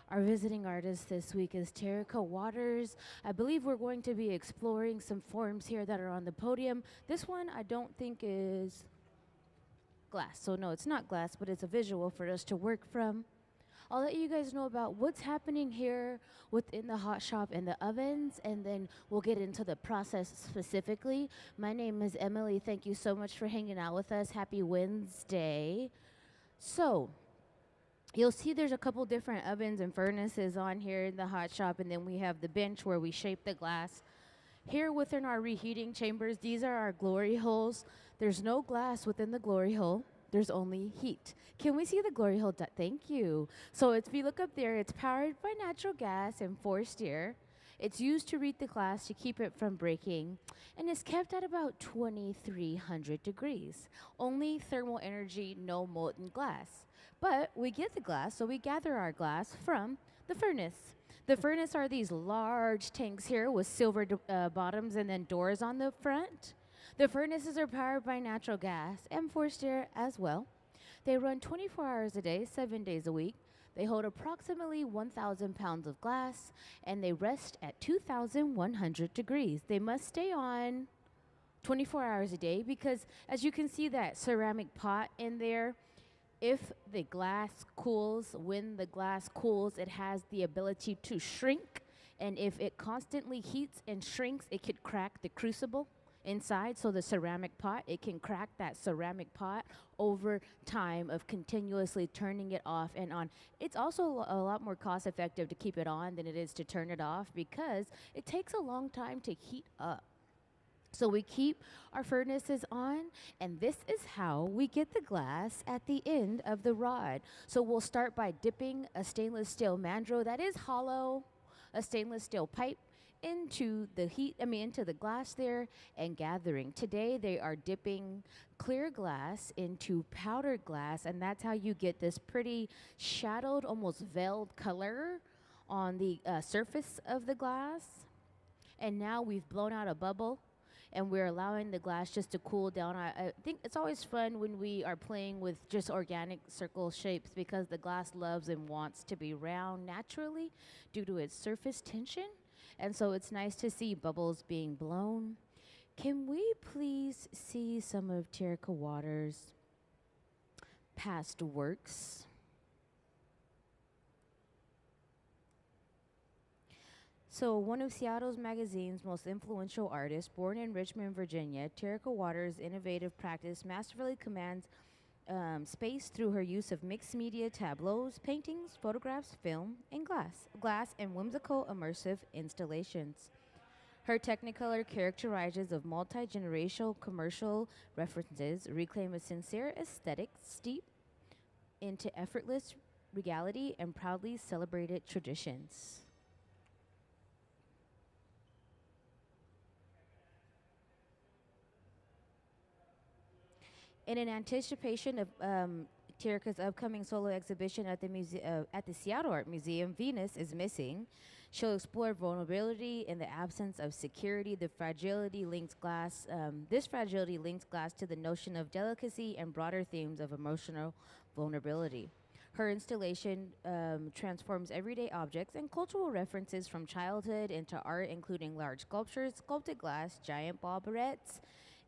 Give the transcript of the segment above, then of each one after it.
Our visiting artist this week is Tariqa Waters. I believe we're going to be exploring some forms here that are on the podium. This one I don't think is glass. So no, it's not glass, but it's a visual for us to work from. I'll let you guys know about what's happening here within the hot shop and the ovens, and then we'll get into the process specifically. My name is Emily. Thank you so much for hanging out with us. Happy Wednesday. So, you'll see there's a couple different ovens and furnaces on here in the hot shop, and then we have the bench where we shape the glass. Here within our reheating chambers, these are our glory holes. There's no glass within the glory hole. There's only heat. Can we see the glory hole? Thank you. So if you look up there, it's powered by natural gas and forced air. It's used to read the glass to keep it from breaking, and it's kept at about 2300 degrees. Only thermal energy, no molten glass. But we get the glass, so we gather our glass from the furnace. The furnace are these large tanks here with silver bottoms and then doors on the front. The furnaces are powered by natural gas and forced air as well. They run 24 hours a day, 7 days a week. They hold approximately 1,000 pounds of glass, and they rest at 2,100 degrees. They must stay on 24 hours a day because, as you can see that ceramic pot in there, if the glass cools, when the glass cools, it has the ability to shrink. And if it constantly heats and shrinks, it could crack the crucible inside. So the ceramic pot, it can crack that ceramic pot over time of continuously turning it off and on. It's also a lot more cost effective to keep it on than it is to turn it off because it takes a long time to heat up. So we keep our furnaces on, and this is how we get the glass at the end of the rod. So we'll start by dipping a stainless steel mandrel that is hollow, a stainless steel pipe, into the glass there and gathering. Today they are dipping clear glass into powdered glass, and that's how you get this pretty shadowed, almost veiled color on the surface of the glass. And now we've blown out a bubble, and we're allowing the glass just to cool down. I think it's always fun when we are playing with just organic circle shapes because the glass loves and wants to be round naturally due to its surface tension. And so it's nice to see bubbles being blown. Can we please see some of Tariqa Waters' past works? So one of Seattle's magazine's most influential artists, born in Richmond, Virginia, Tariqa Waters' innovative practice masterfully commands space through her use of mixed media tableaus, paintings, photographs, film, and glass and whimsical immersive installations. Her Technicolor characterizes of multi-generational commercial references reclaim a sincere aesthetic steep into effortless regality and proudly celebrated traditions. In anticipation of Tariqa's upcoming solo exhibition at the Seattle Art Museum, Venus is Missing, she'll explore vulnerability in the absence of security. This fragility links glass to the notion of delicacy and broader themes of emotional vulnerability. Her installation transforms everyday objects and cultural references from childhood into art, including large sculptures, sculpted glass, giant ball barrettes.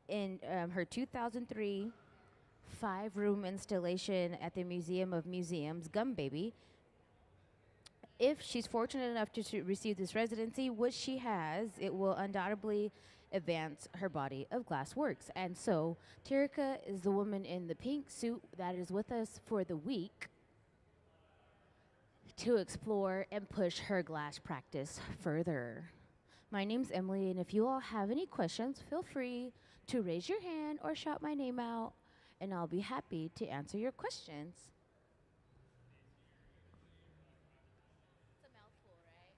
In her 2003 5-room installation at the Museum of Museums, Gum Baby. If she's fortunate enough to receive this residency, which she has, it will undoubtedly advance her body of glass works. And so Tariqa is the woman in the pink suit that is with us for the week to explore and push her glass practice further. My name's Emily, and if you all have any questions, feel free to raise your hand or shout my name out, and I'll be happy to answer your questions. It's a mouthful, right?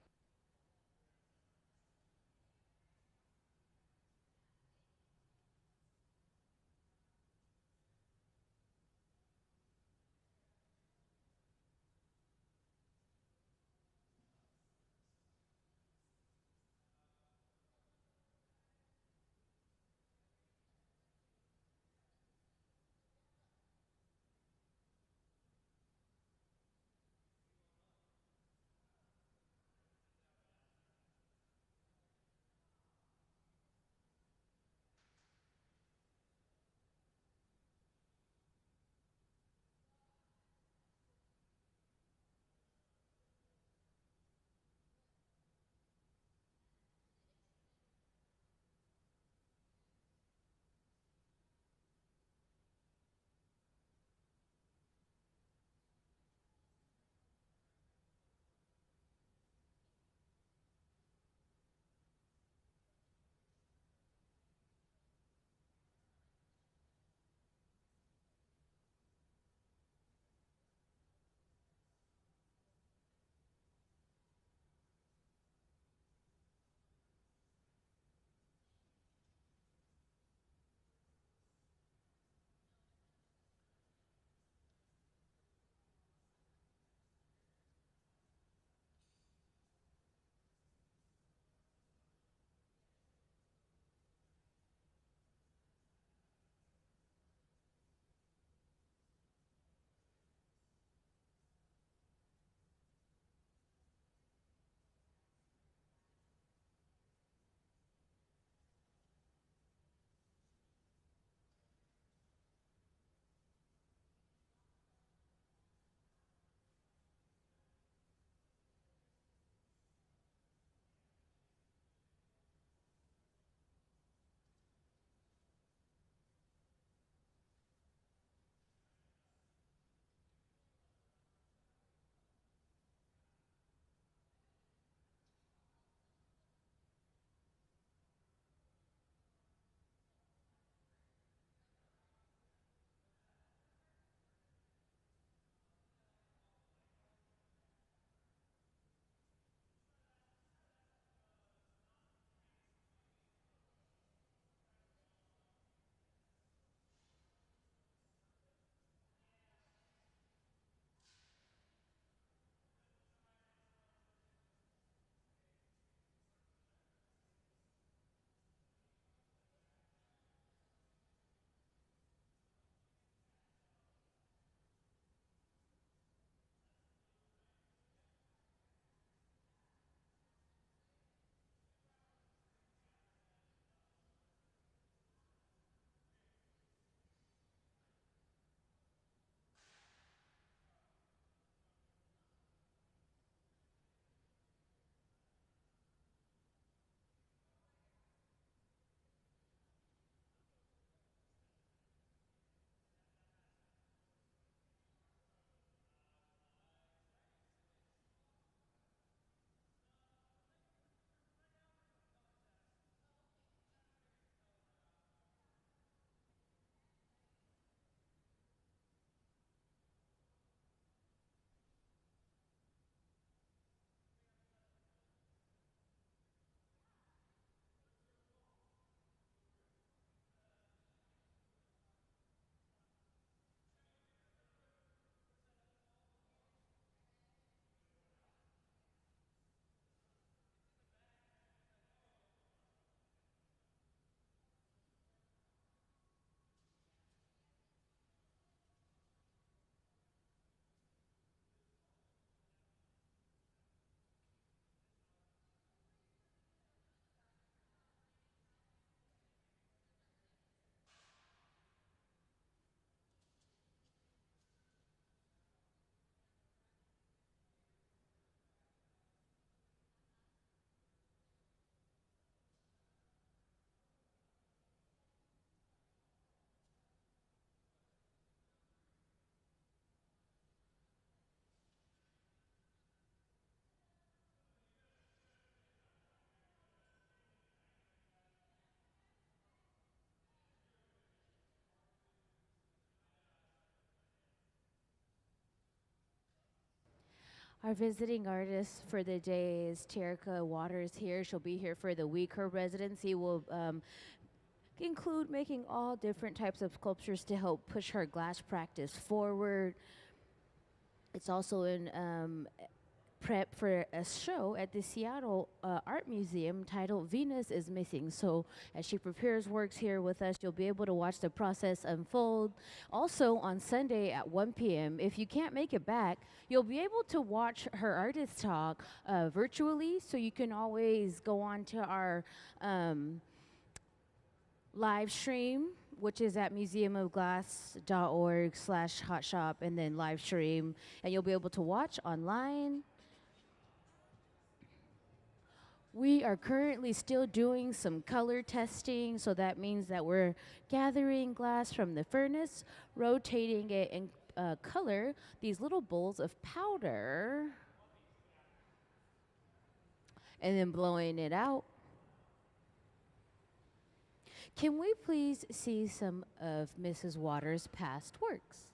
Our visiting artist for the day is Tariqa Waters here. She'll be here for the week. Her residency will include making all different types of sculptures to help push her glass practice forward. It's also in prep for a show at the Seattle Art Museum titled Venus is Missing. So as she prepares works here with us, you'll be able to watch the process unfold. Also on Sunday at 1 p.m., if you can't make it back, you'll be able to watch her artist talk virtually. So you can always go on to our live stream, which is at museumofglass.org/hotshop, and then live stream, and you'll be able to watch online. We are currently still doing some color testing, so that means that we're gathering glass from the furnace, rotating it, and color these little bowls of powder, and then blowing it out. Can we please see some of Mrs. Waters' past works?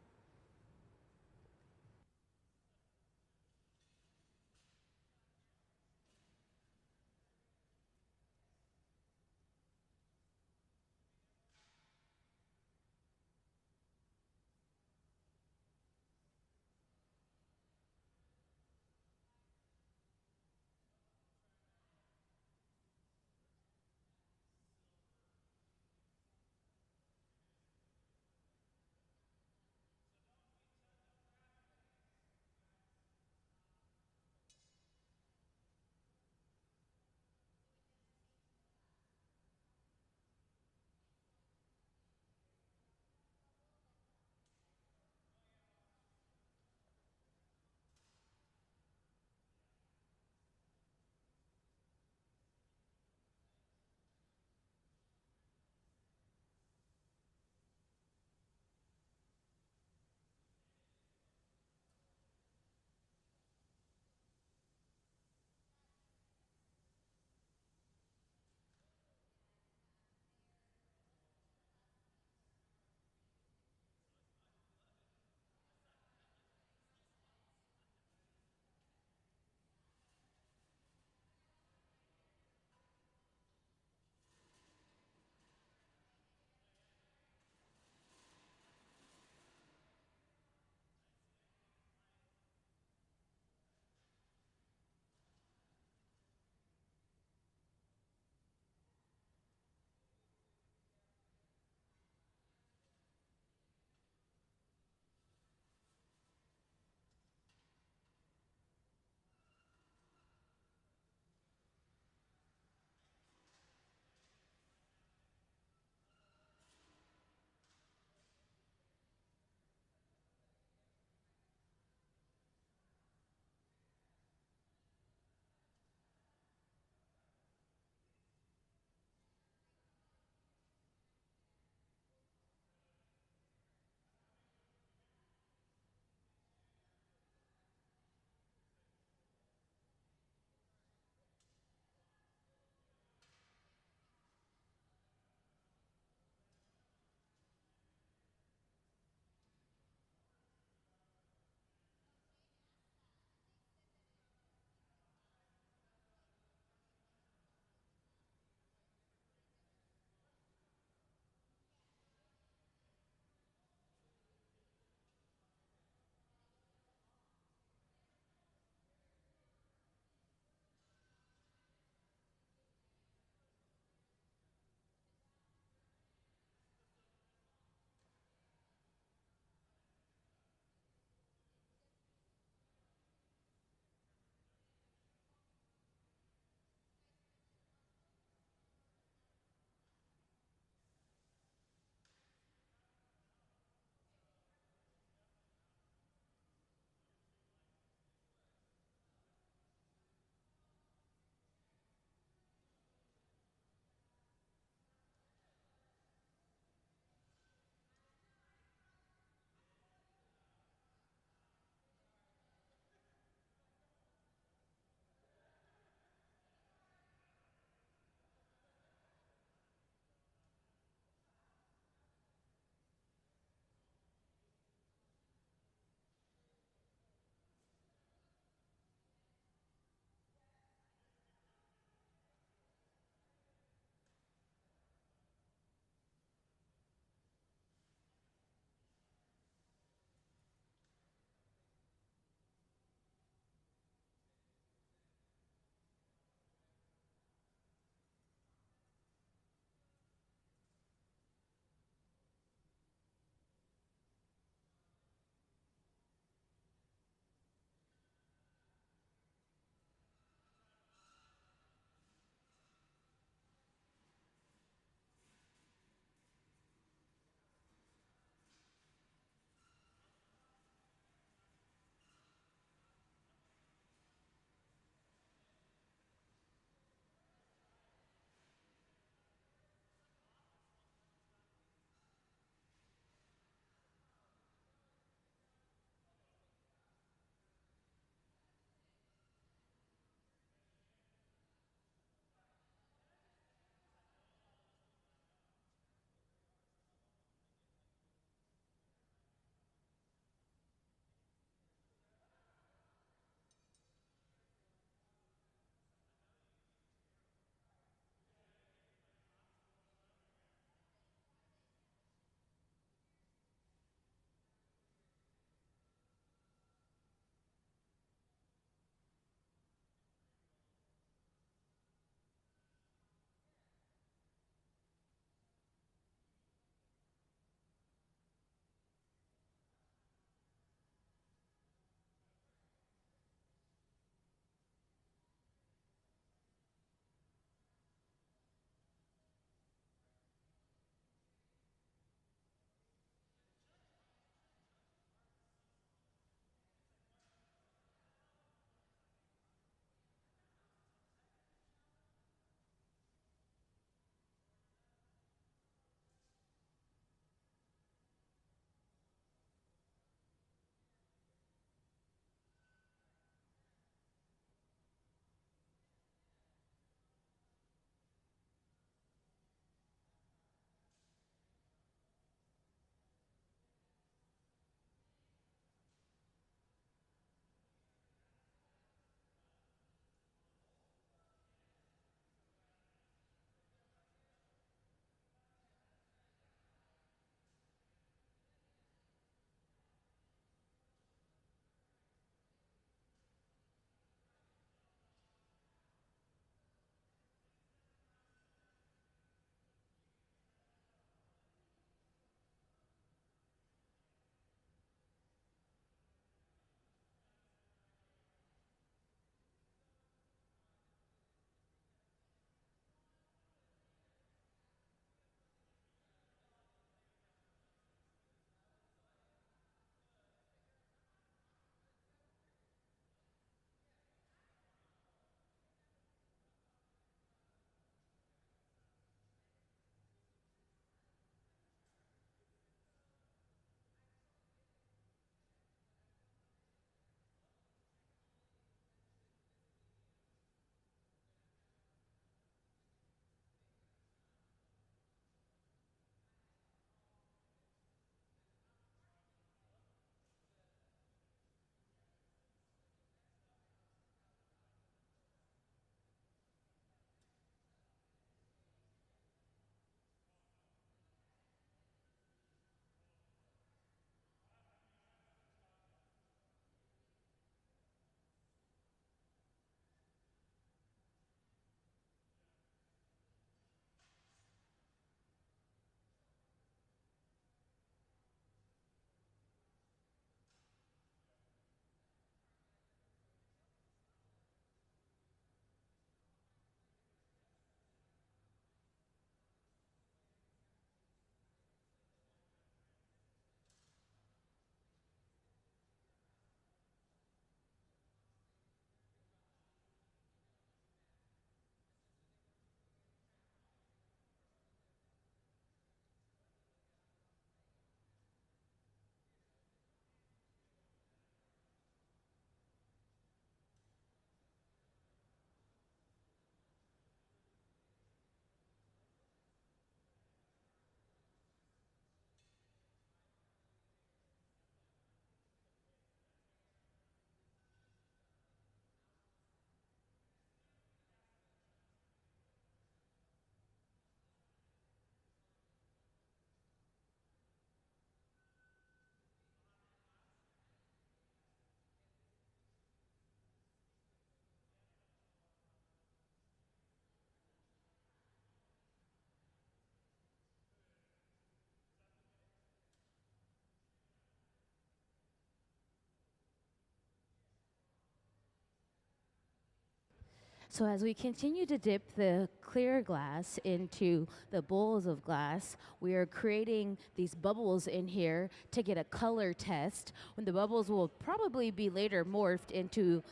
So as we continue to dip the clear glass into the bowls of glass, we are creating these bubbles in here to get a color test. When the bubbles will probably be later morphed into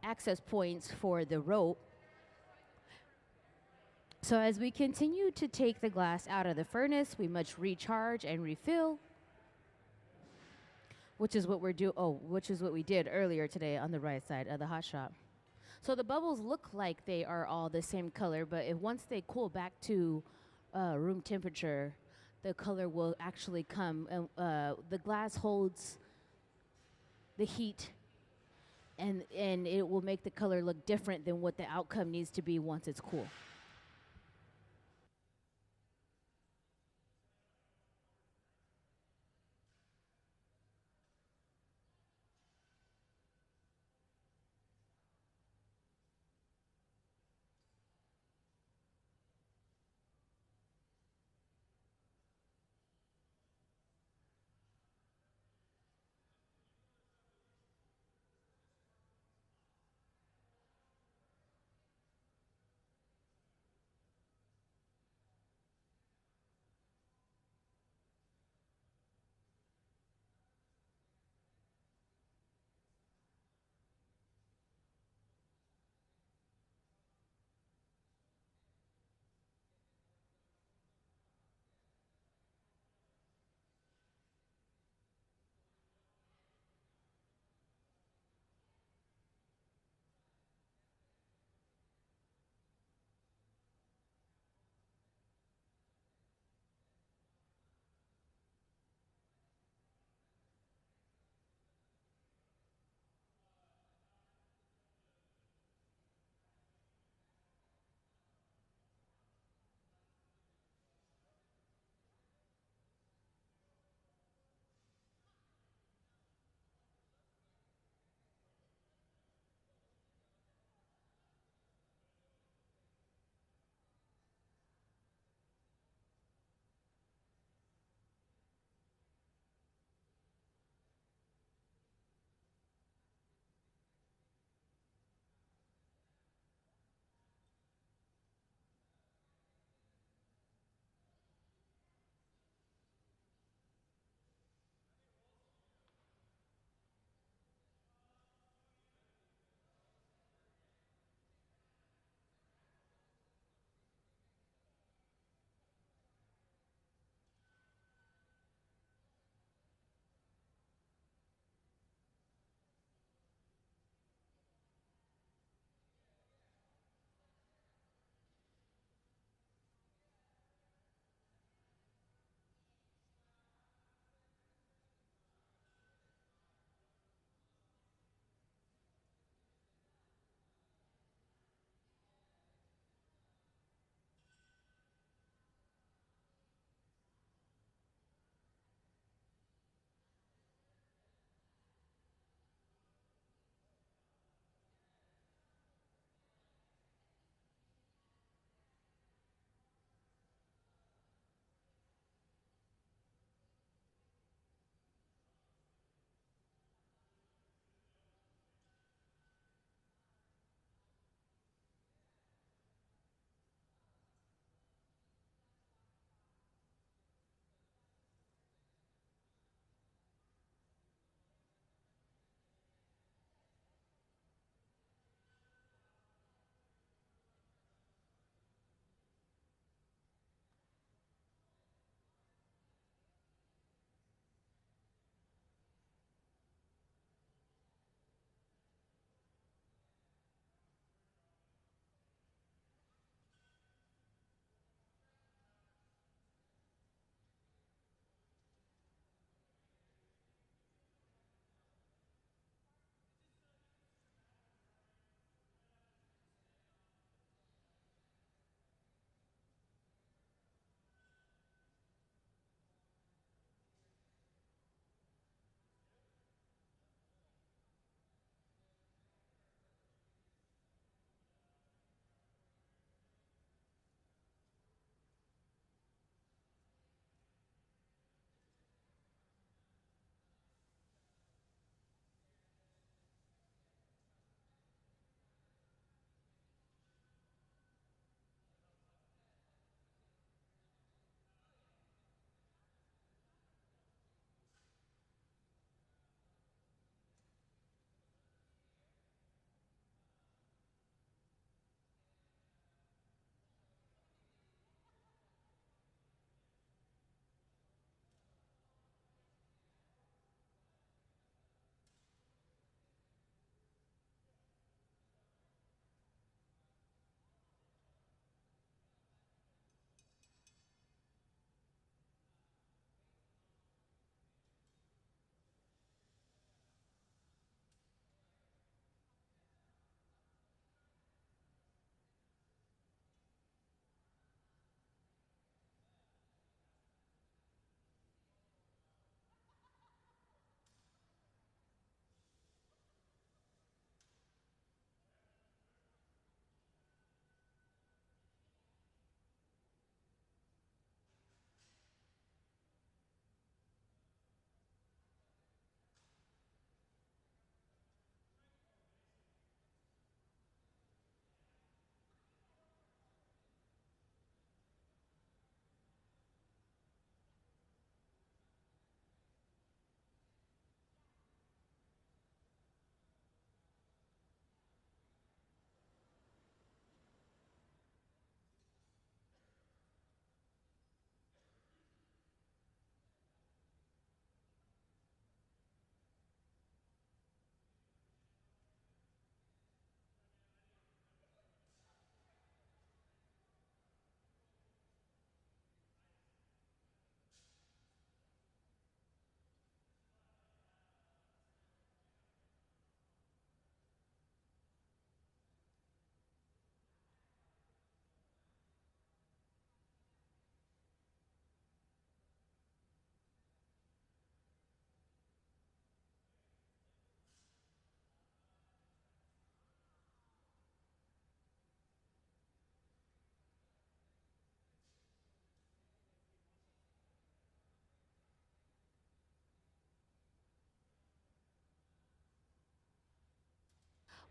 access points for the rope. So as we continue to take the glass out of the furnace, we must recharge and refill, which is what which is what we did earlier today on the right side of the hot shop. So the bubbles look like they are all the same color, but if once they cool back to room temperature, the color will actually come. And the glass holds the heat, and it will make the color look different than what the outcome needs to be once it's cool.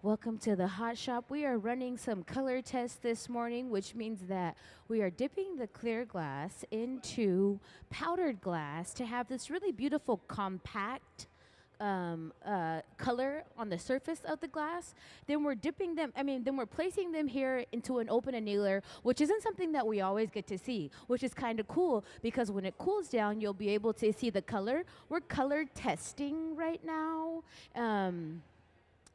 Welcome to the hot shop. We are running some color tests this morning, which means that we are dipping the clear glass into powdered glass to have this really beautiful compact color on the surface of the glass. Then we're dipping them, then we're placing them here into an open annealer, which isn't something that we always get to see, which is kind of cool because when it cools down, you'll be able to see the color. We're color testing right now.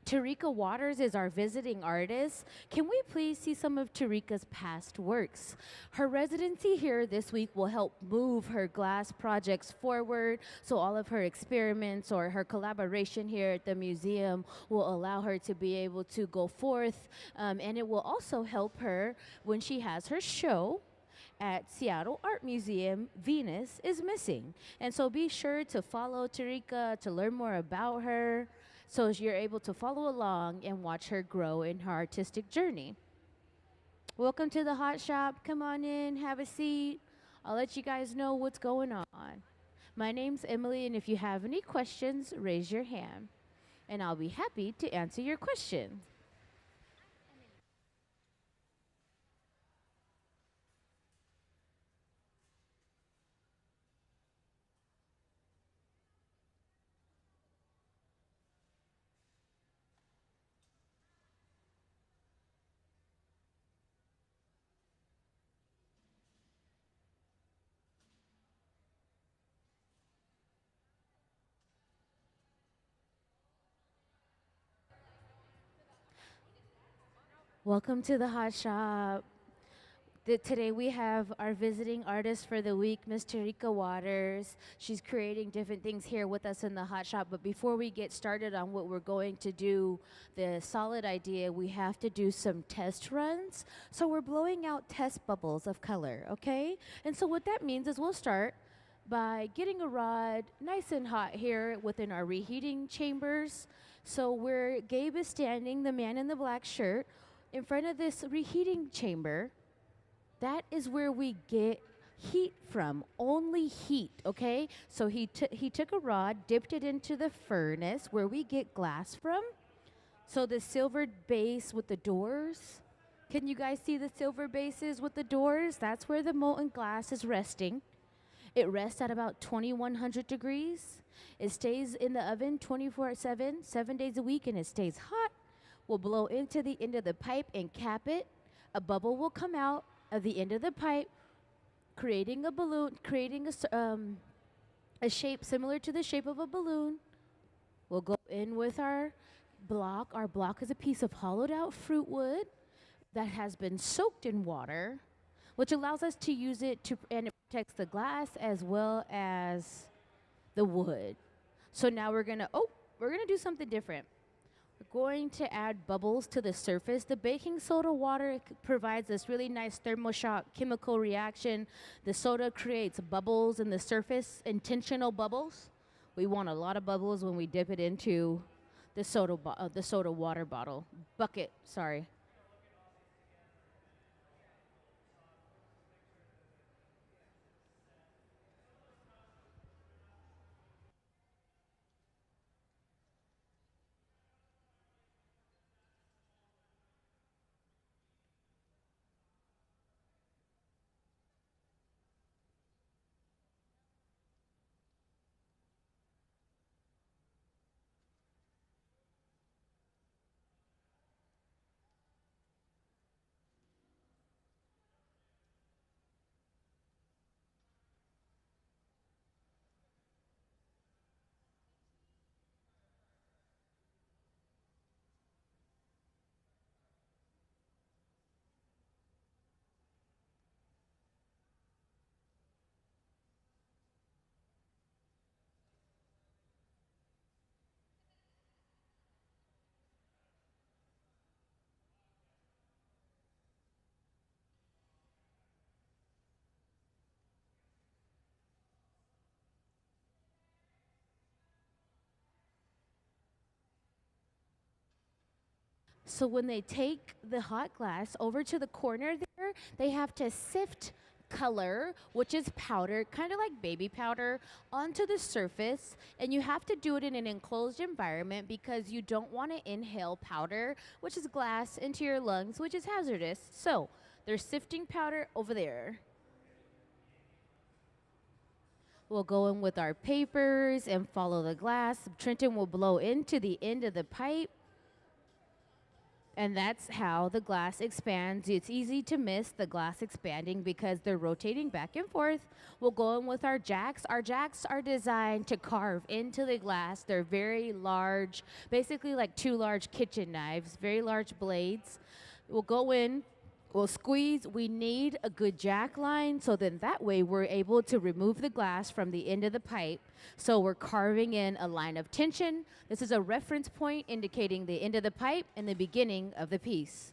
Tariqa Waters is our visiting artist. Can we please see some of Tariqa's past works? Her residency here this week will help move her glass projects forward, so all of her experiments or her collaboration here at the museum will allow her to be able to go forth, and it will also help her when she has her show at Seattle Art Museum, Venus is Missing. And so be sure to follow Tariqa to learn more about her so you're able to follow along and watch her grow in her artistic journey. Welcome to the hot shop. Come on in, have a seat. I'll let you guys know what's going on. My name's Emily, and if you have any questions, raise your hand, and I'll be happy to answer your questions. Welcome to the hot shop. Today we have our visiting artist for the week, Miss Tariqa Waters. She's creating different things here with us in the hot shop. But before we get started on what we're going to do, the solid idea, we have to do some test runs. So we're blowing out test bubbles of color, okay? And so what that means is we'll start by getting a rod nice and hot here within our reheating chambers. So where Gabe is standing, the man in the black shirt, in front of this reheating chamber, that is where we get heat from, only heat, okay? So he took a rod, dipped it into the furnace where we get glass from. So the silvered base with the doors, can you guys see the silver bases with the doors? That's where the molten glass is resting. It rests at about 2100 degrees. It stays in the oven 24/7, 7 days a week, and it stays hot. We'll blow into the end of the pipe and cap it. A bubble will come out of the end of the pipe, creating a balloon, creating a shape similar to the shape of a balloon. We'll go in with our block. Our block is a piece of hollowed out fruit wood that has been soaked in water, which allows us to use it and it protects the glass as well as the wood. So now we're gonna do something different. We're going to add bubbles to the surface. The baking soda water provides this really nice thermoshock chemical reaction. The soda creates bubbles in the surface, intentional bubbles. We want a lot of bubbles when we dip it into the soda water bucket, sorry. So when they take the hot glass over to the corner there, they have to sift color, which is powder, kind of like baby powder, onto the surface. And you have to do it in an enclosed environment because you don't want to inhale powder, which is glass, into your lungs, which is hazardous. So there's sifting powder over there. We'll go in with our papers and follow the glass. Trenton will blow into the end of the pipe. And that's how the glass expands. It's easy to miss the glass expanding because they're rotating back and forth. We'll go in with our jacks. Our jacks are designed to carve into the glass. They're very large, basically like 2 large kitchen knives, very large blades. We'll go in. We'll squeeze. We need a good jack line, so then that way we're able to remove the glass from the end of the pipe. So we're carving in a line of tension. This is a reference point indicating the end of the pipe and the beginning of the piece.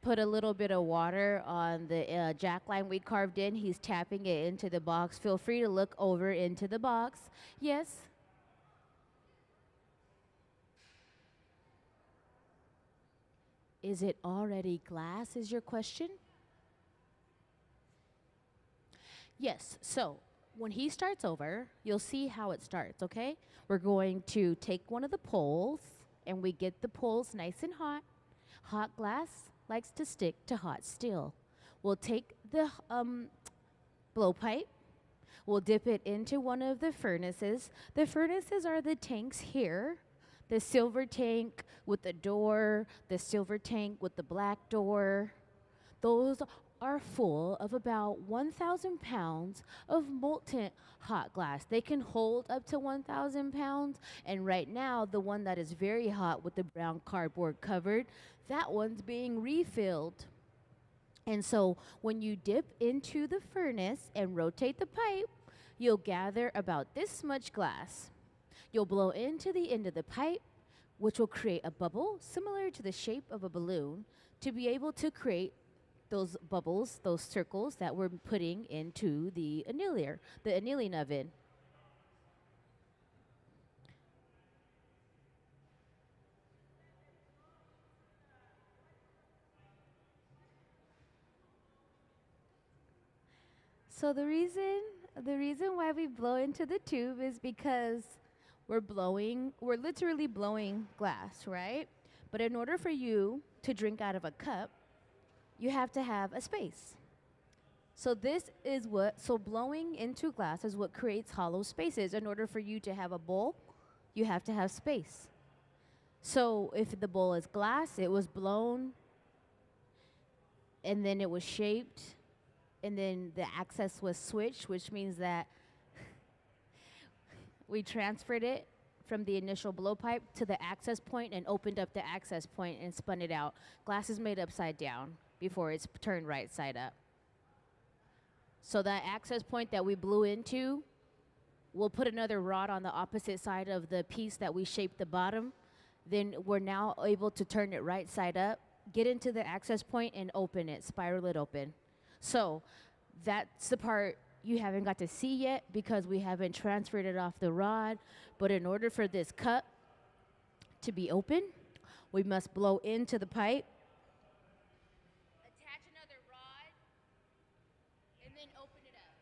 Put a little bit of water on the jack line we carved in. He's tapping it into the box. Feel free to look over into the box. Yes? Is it already glass, is your question? Yes, so when he starts over, you'll see how it starts, okay? We're going to take one of the poles, and we get the poles nice and hot. Hot glass likes to stick to hot steel. We'll take the blowpipe. We'll dip it into one of the furnaces. The furnaces are the tanks here. The silver tank with the door, the silver tank with the black door. Those are full of about 1,000 pounds of molten hot glass. They can hold up to 1,000 pounds. And right now, the one that is very hot with the brown cardboard covered, that one's being refilled. And so when you dip into the furnace and rotate the pipe, you'll gather about this much glass. You'll blow into the end of the pipe, which will create a bubble similar to the shape of a balloon to be able to create those bubbles, those circles that we're putting into the annealing oven. So the reason why we blow into the tube is because we're literally blowing glass, right? But in order for you to drink out of a cup, you have to have a space. So blowing into glass is what creates hollow spaces. In order for you to have a bowl, you have to have space. So if the bowl is glass, it was blown, and then it was shaped, and then the access was switched, which means that we transferred it from the initial blowpipe to the access point and opened up the access point and spun it out. Glass is made upside down before it's turned right side up. So that access point that we blew into, we'll put another rod on the opposite side of the piece that we shaped the bottom. Then we're now able to turn it right side up, get into the access point and open it, spiral it open. So that's the part you haven't got to see yet because we haven't transferred it off the rod. But in order for this cup to be open, we must blow into the pipe, attach another rod, and then open it up.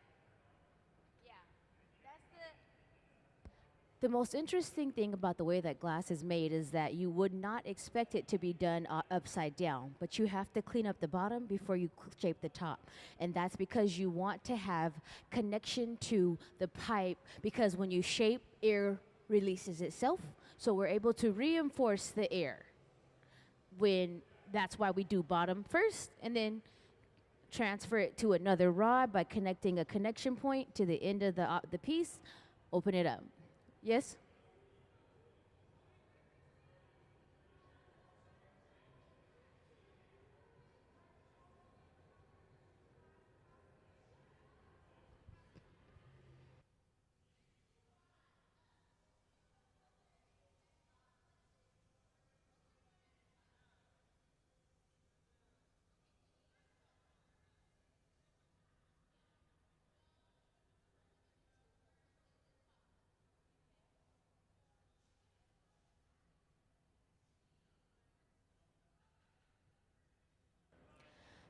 Yeah, that's the most interesting thing about the way that glass is made is that you would not expect it to be done upside down, but you have to clean up the bottom before you shape the top. And that's because you want to have connection to the pipe, because when you shape, air releases itself. So we're able to reinforce the air. That's why we do bottom first, and then transfer it to another rod by connecting a connection point to the end of the piece, open it up. Yes?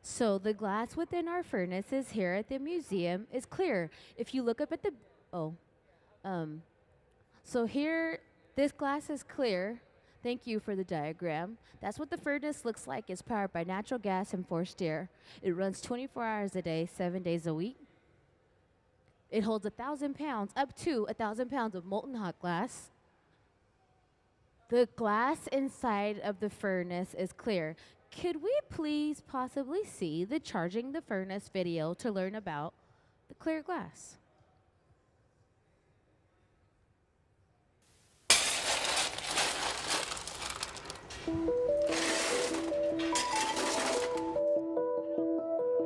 So the glass within our furnaces here at the museum is clear. If you look up at the, so here, this glass is clear. Thank you for the diagram. That's what the furnace looks like. It's powered by natural gas and forced air. It runs 24 hours a day, 7 days a week. It holds 1,000 pounds, up to 1,000 pounds of molten hot glass. The glass inside of the furnace is clear. Could we please possibly see the charging the furnace video to learn about the clear glass?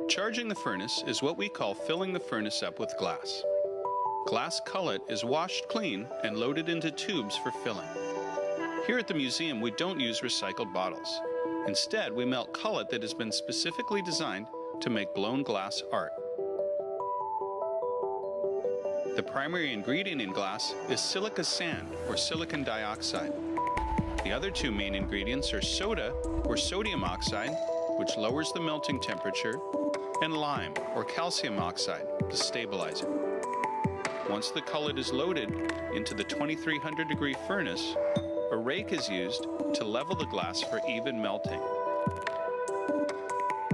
Charging the furnace is what we call filling the furnace up with glass. Glass cullet is washed clean and loaded into tubes for filling. Here at the museum, we don't use recycled bottles. Instead, we melt cullet that has been specifically designed to make blown glass art. The primary ingredient in glass is silica sand, or silicon dioxide. The other two main ingredients are soda, or sodium oxide, which lowers the melting temperature, and lime, or calcium oxide, to stabilize it. Once the cullet is loaded into the 2300-degree furnace, a rake is used to level the glass for even melting.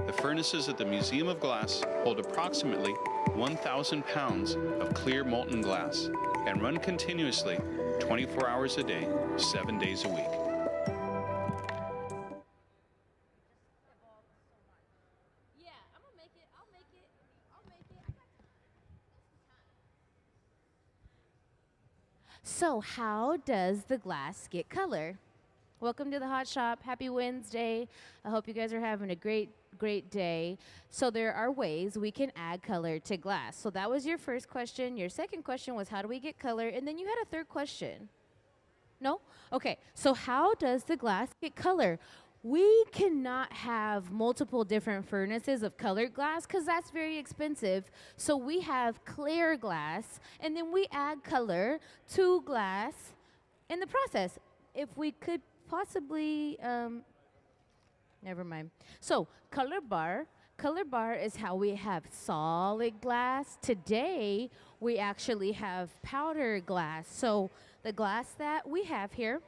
The furnaces at the Museum of Glass hold approximately 1,000 pounds of clear molten glass and run continuously 24 hours a day, 7 days a week. So how does the glass get color? Welcome to the Hot Shop. Happy Wednesday. I hope you guys are having a great day. So there are ways we can add color to glass. So that was your first question. Your second question was how do we get color? And then you had a third question. No? Okay. So how does the glass get color? We cannot have multiple different furnaces of colored glass because that's very expensive. So we have clear glass, and then we add color to glass in the process. If we could possibly, never mind. So color bar is how we have solid glass. Today, we actually have powder glass. So the glass that we have here,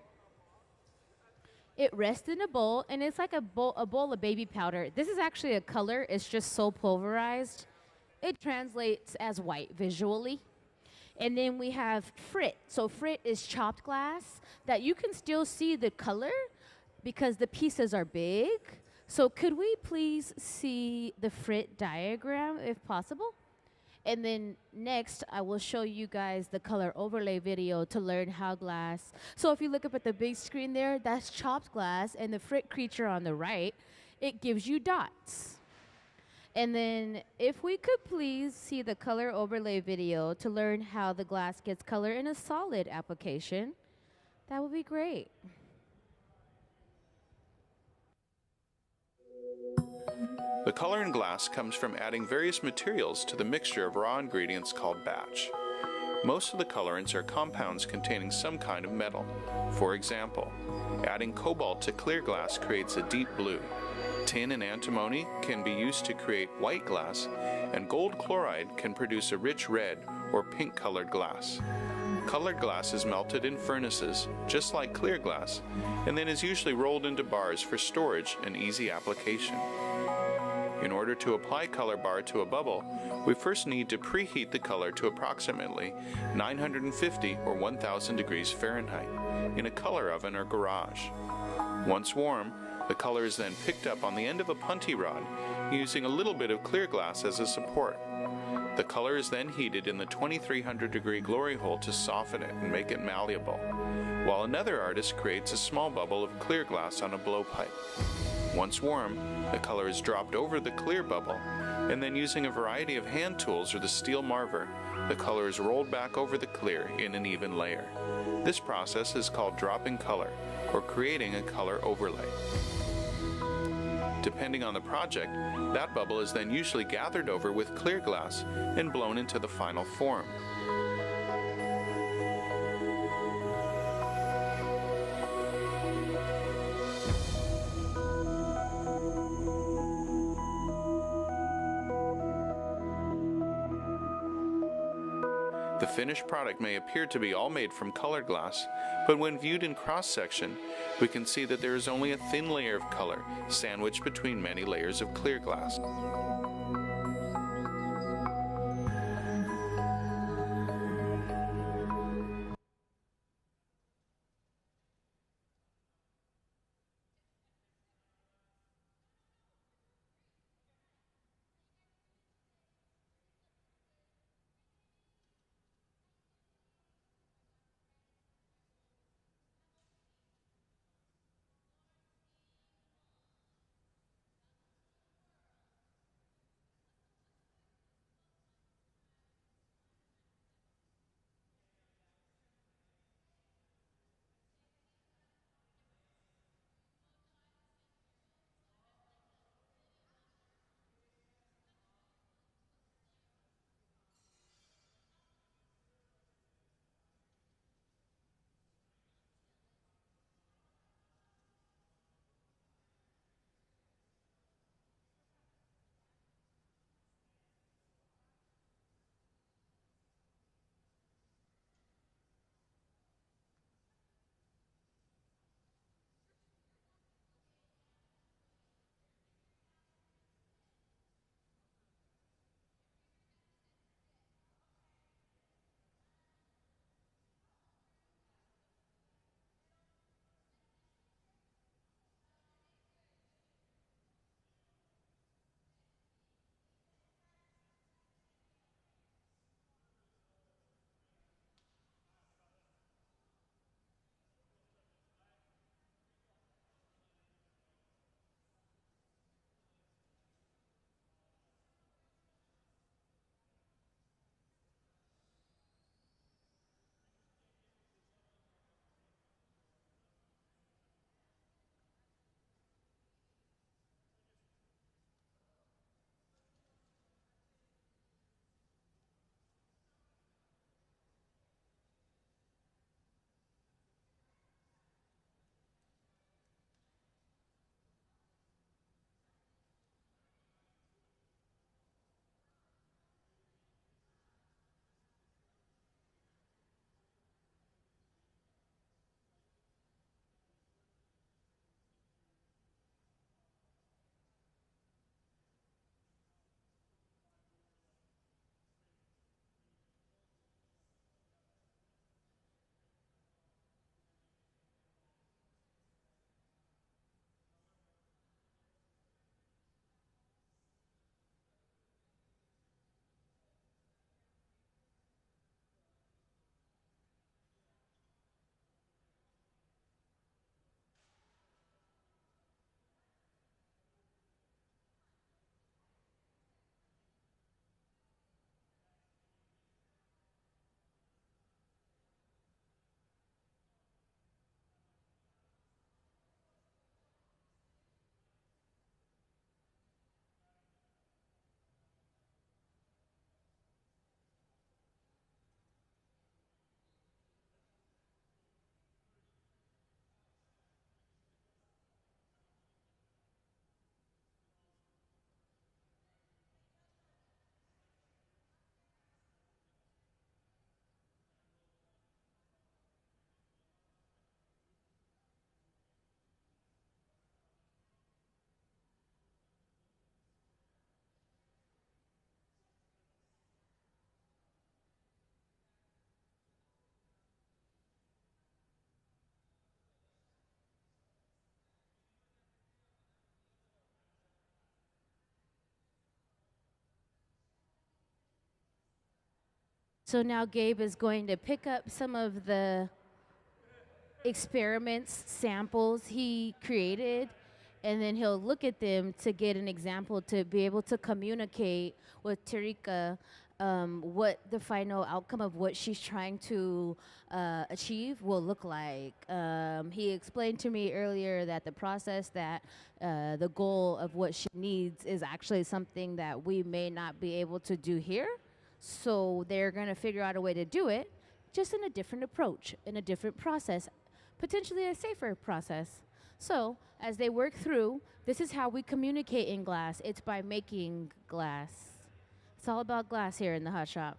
it rests in a bowl, and it's like a bowl of baby powder. This is actually a color. It's just so pulverized. It translates as white visually. And then we have frit. So frit is chopped glass that you can still see the color because the pieces are big. So could we please see the frit diagram if possible? And then next, I will show you guys the color overlay video to learn how glass. So if you look up at the big screen there, that's chopped glass, and the frit creature on the right, it gives you dots. And then if we could please see the color overlay video to learn how the glass gets color in a solid application, that would be great. The color in glass comes from adding various materials to the mixture of raw ingredients called batch. Most of the colorants are compounds containing some kind of metal. For example, adding cobalt to clear glass creates a deep blue. Tin and antimony can be used to create white glass, and gold chloride can produce a rich red or pink-colored glass. Colored glass is melted in furnaces, just like clear glass, and then is usually rolled into bars for storage and easy application. In order to apply color bar to a bubble, we first need to preheat the color to approximately 950 or 1000 degrees Fahrenheit in a color oven or garage. Once warm, the color is then picked up on the end of a punty rod using a little bit of clear glass as a support. The color is then heated in the 2300 degree glory hole to soften it and make it malleable, while another artist creates a small bubble of clear glass on a blowpipe. Once warm, the color is dropped over the clear bubble, and then using a variety of hand tools or the steel marver, the color is rolled back over the clear in an even layer. This process is called dropping color, or creating a color overlay. Depending on the project, that bubble is then usually gathered over with clear glass and blown into the final form. The finished product may appear to be all made from colored glass, but when viewed in cross-section, we can see that there is only a thin layer of color sandwiched between many layers of clear glass. So now Gabe is going to pick up some of the experiments, samples he created, and then he'll look at them to get an example to be able to communicate with Tariqa what the final outcome of what she's trying to achieve will look like. He explained to me earlier that the process that the goal of what she needs is actually something that we may not be able to do here. So they're going to figure out a way to do it just in a different approach, in a different process, potentially a safer process. So as they work through, this is how we communicate in glass. It's by making glass. It's all about glass here in the hot shop.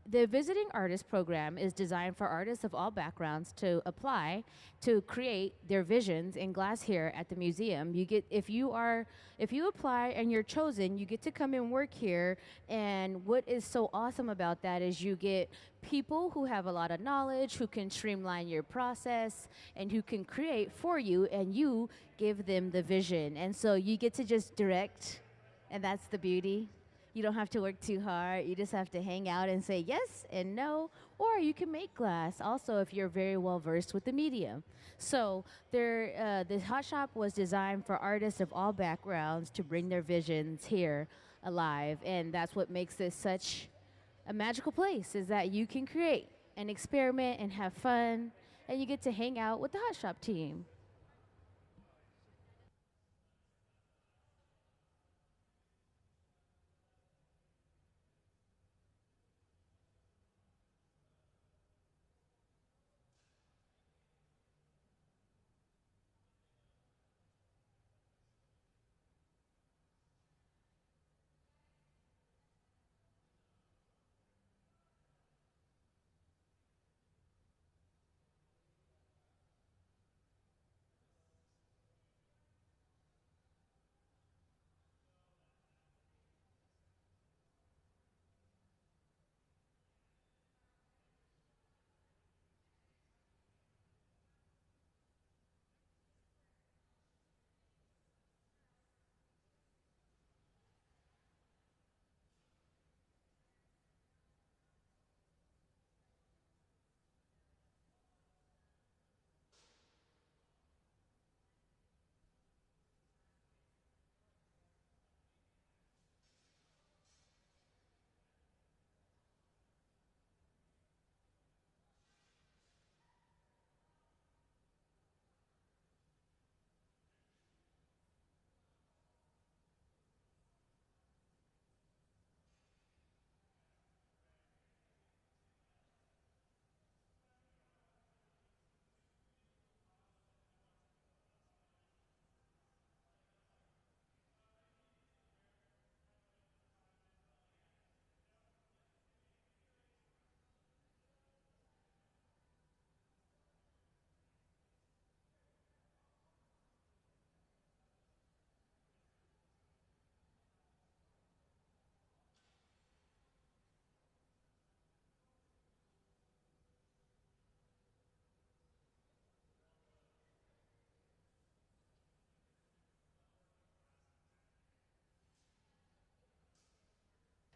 The visiting artist program is designed for artists of all backgrounds to apply to create their visions in glass here at the museum. You get if you apply and you're chosen, you get to come and work here. And what is so awesome about that is you get people who have a lot of knowledge, who can streamline your process, and who can create for you, and you give them the vision. And so you get to just direct, and that's the beauty. You don't have to work too hard. You just have to hang out and say yes and no, or you can make glass also if you're very well versed with the medium. So the hot shop was designed for artists of all backgrounds to bring their visions here alive, and that's what makes this such a magical place, is that you can create and experiment and have fun, and you get to hang out with the hot shop team.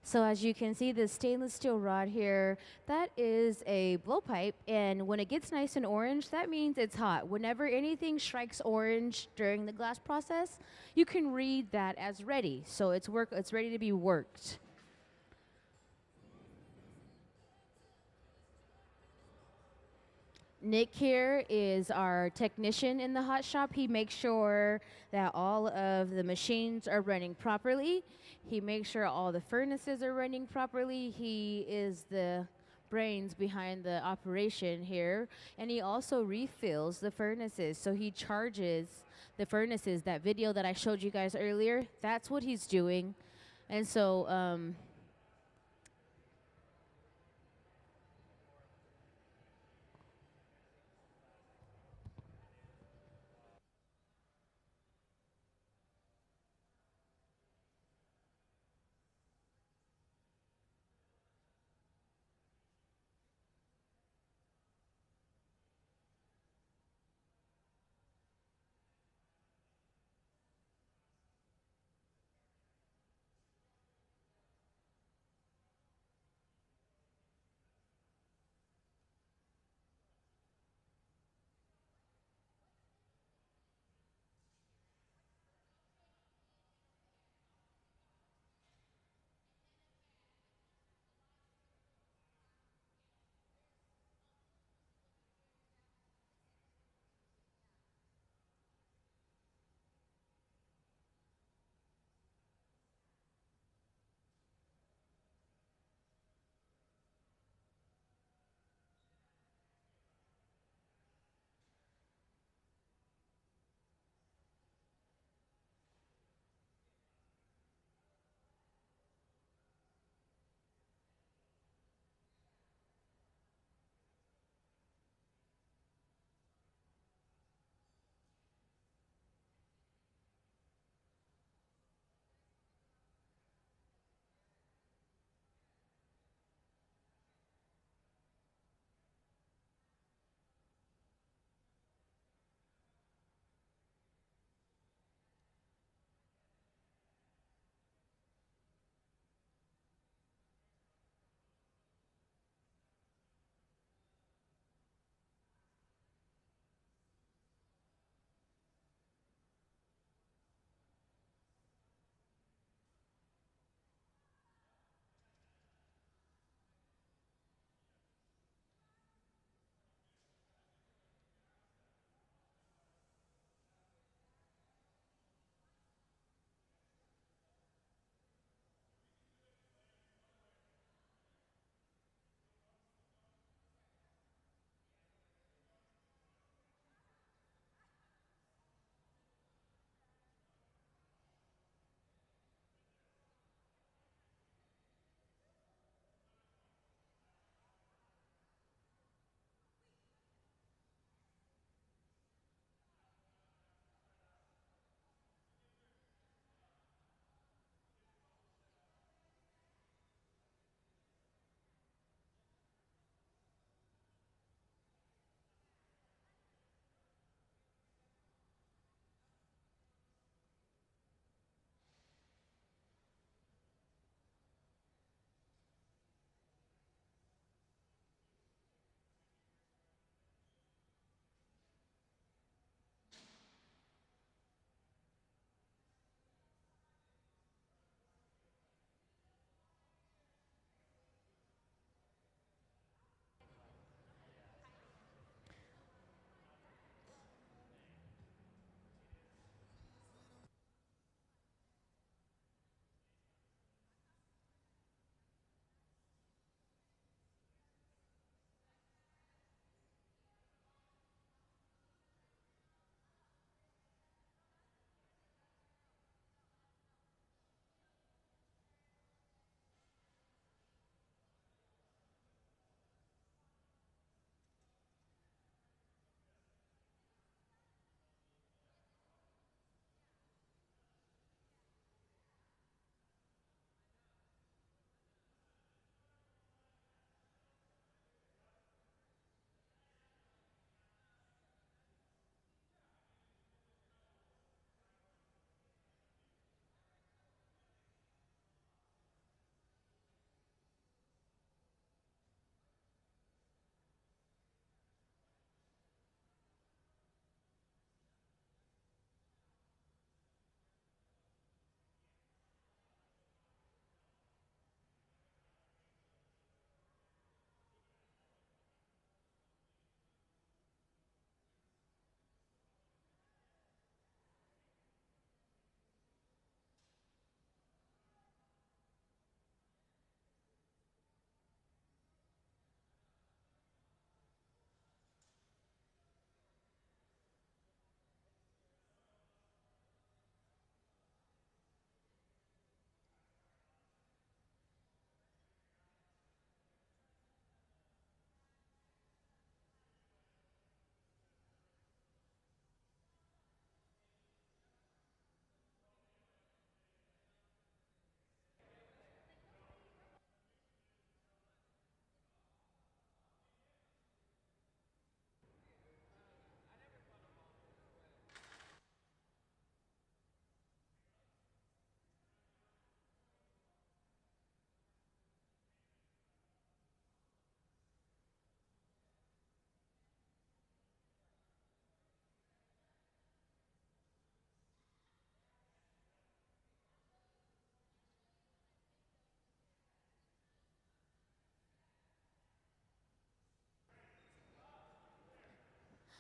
So as you can see, the stainless steel rod here, that is a blowpipe, and when it gets nice and orange, that means it's hot. Whenever anything strikes orange during the glass process, you can read that as ready. So it's ready to be worked. Nick here is our technician in the hot shop. He makes sure that all of the machines are running properly. He makes sure all the furnaces are running properly. He is the brains behind the operation here. And he also refills the furnaces. So he charges the furnaces. That video that I showed you guys earlier, that's what he's doing. And so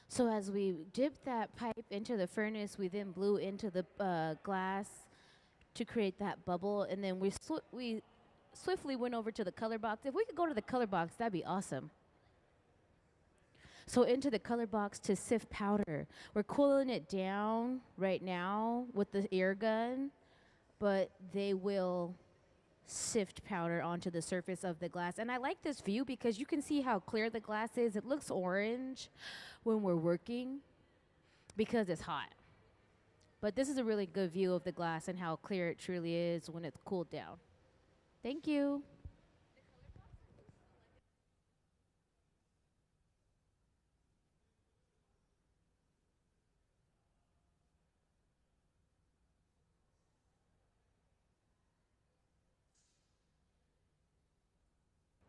So as we dipped that pipe into the furnace, we then blew into the glass to create that bubble, and then we swiftly went over to the color box. If we could go to the color box, that'd be awesome. So into the color box to sift powder. We're cooling it down right now with the air gun, but they will sift powder onto the surface of the glass. And I like this view because you can see how clear the glass is. It looks orange when we're working because it's hot. But this is a really good view of the glass and how clear it truly is when it's cooled down. Thank you.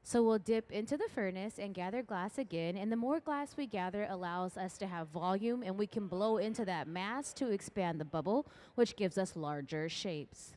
So we'll dip into the furnace and gather glass again. And the more glass we gather allows us to have volume, and we can blow into that mass to expand the bubble, which gives us larger shapes.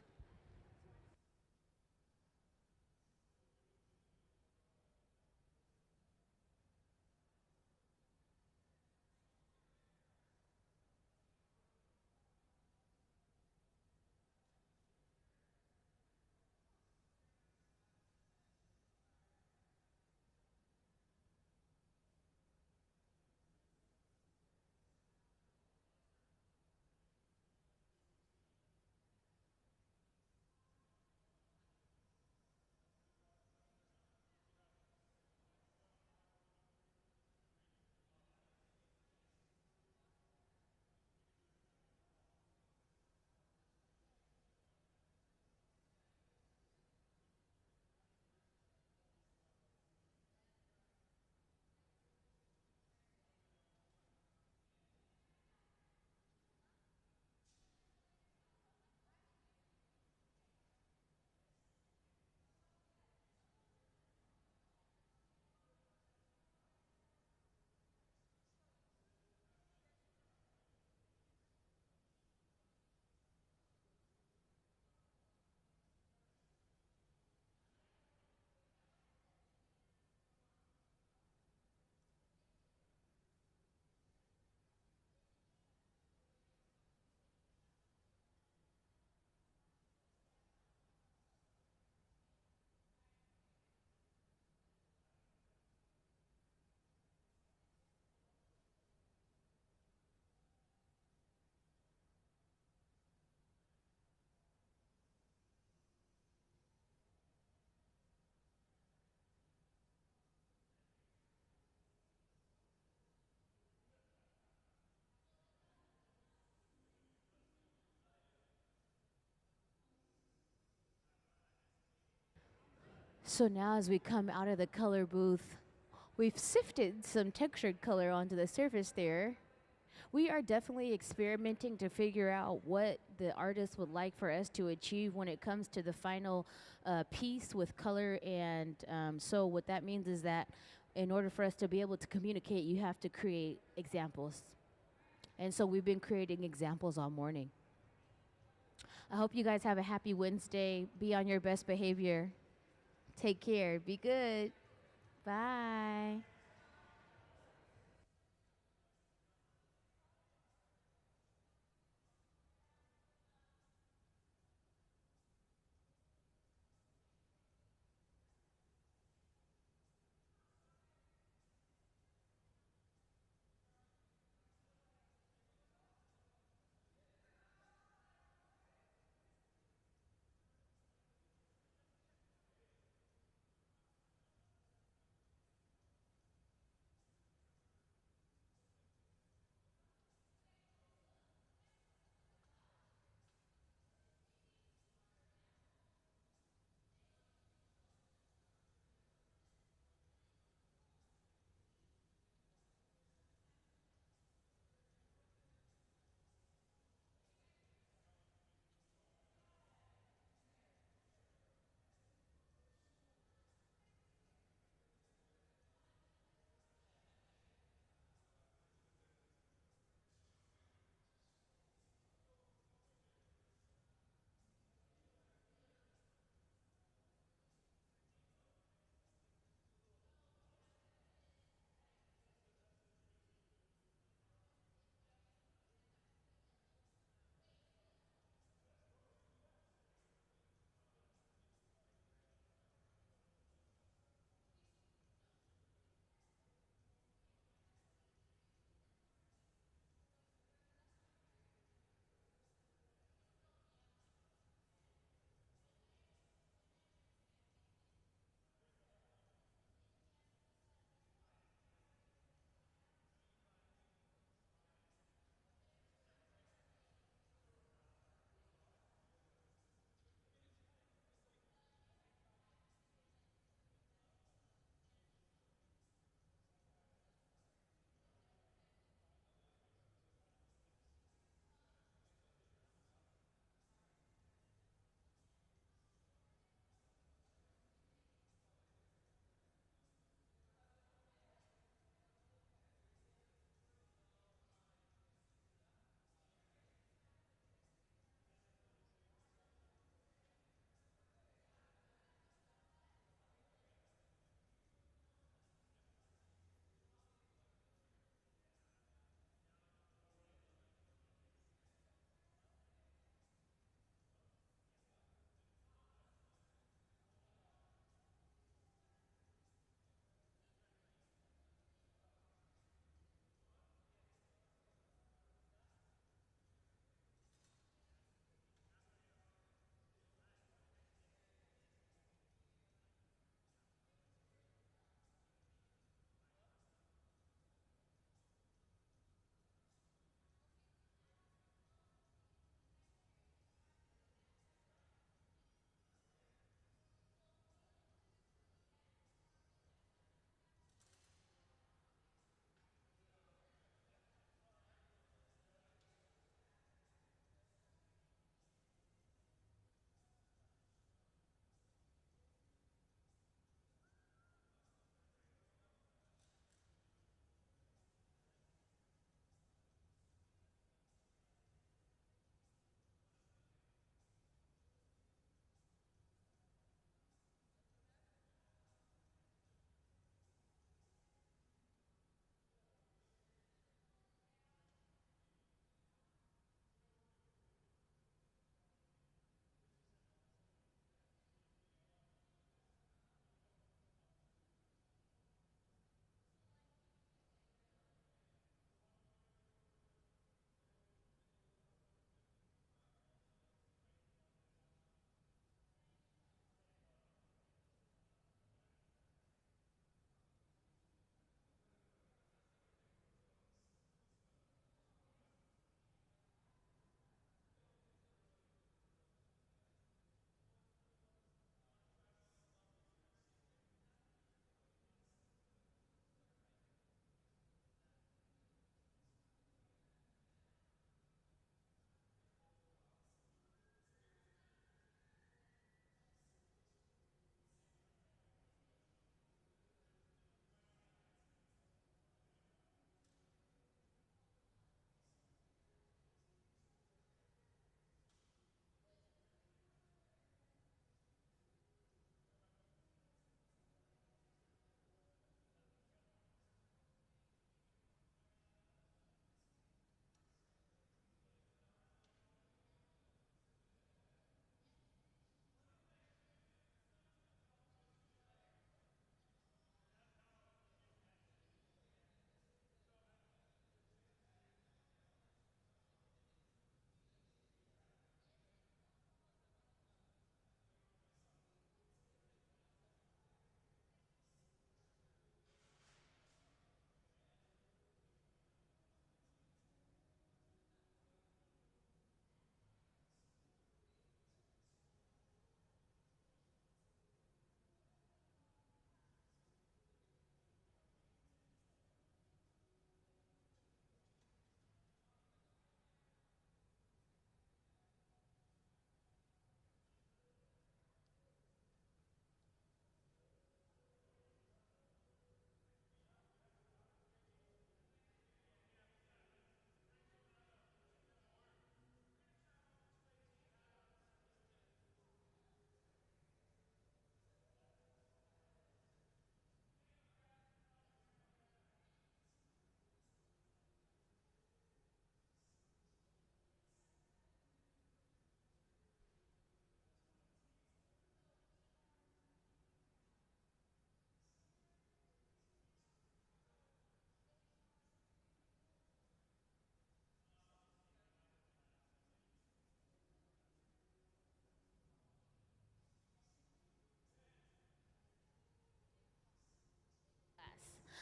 So now as we come out of the color booth, we've sifted some textured color onto the surface there. We are definitely experimenting to figure out what the artist would like for us to achieve when it comes to the final piece with color. And so what that means is that in order for us to be able to communicate, you have to create examples. And so we've been creating examples all morning. I hope you guys have a happy Wednesday. Be on your best behavior. Take care. Be good. Bye.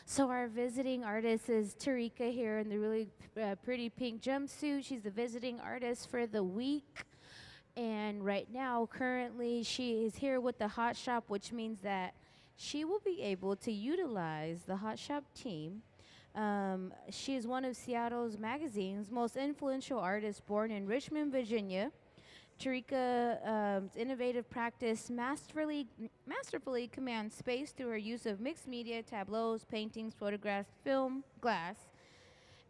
So our visiting artist is Tariqa here in the really pretty pink jumpsuit. She's the visiting artist for the week. And right now, currently, she is here with the Hot Shop, which means that she will be able to utilize the Hot Shop team. She is one of Seattle's magazine's most influential artists, born in Richmond, Virginia. Tariqa's innovative practice masterfully commands space through her use of mixed media, tableaus, paintings, photographs, film, glass,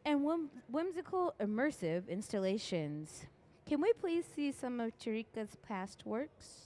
and whimsical immersive installations. Can we please see some of Tariqa's past works?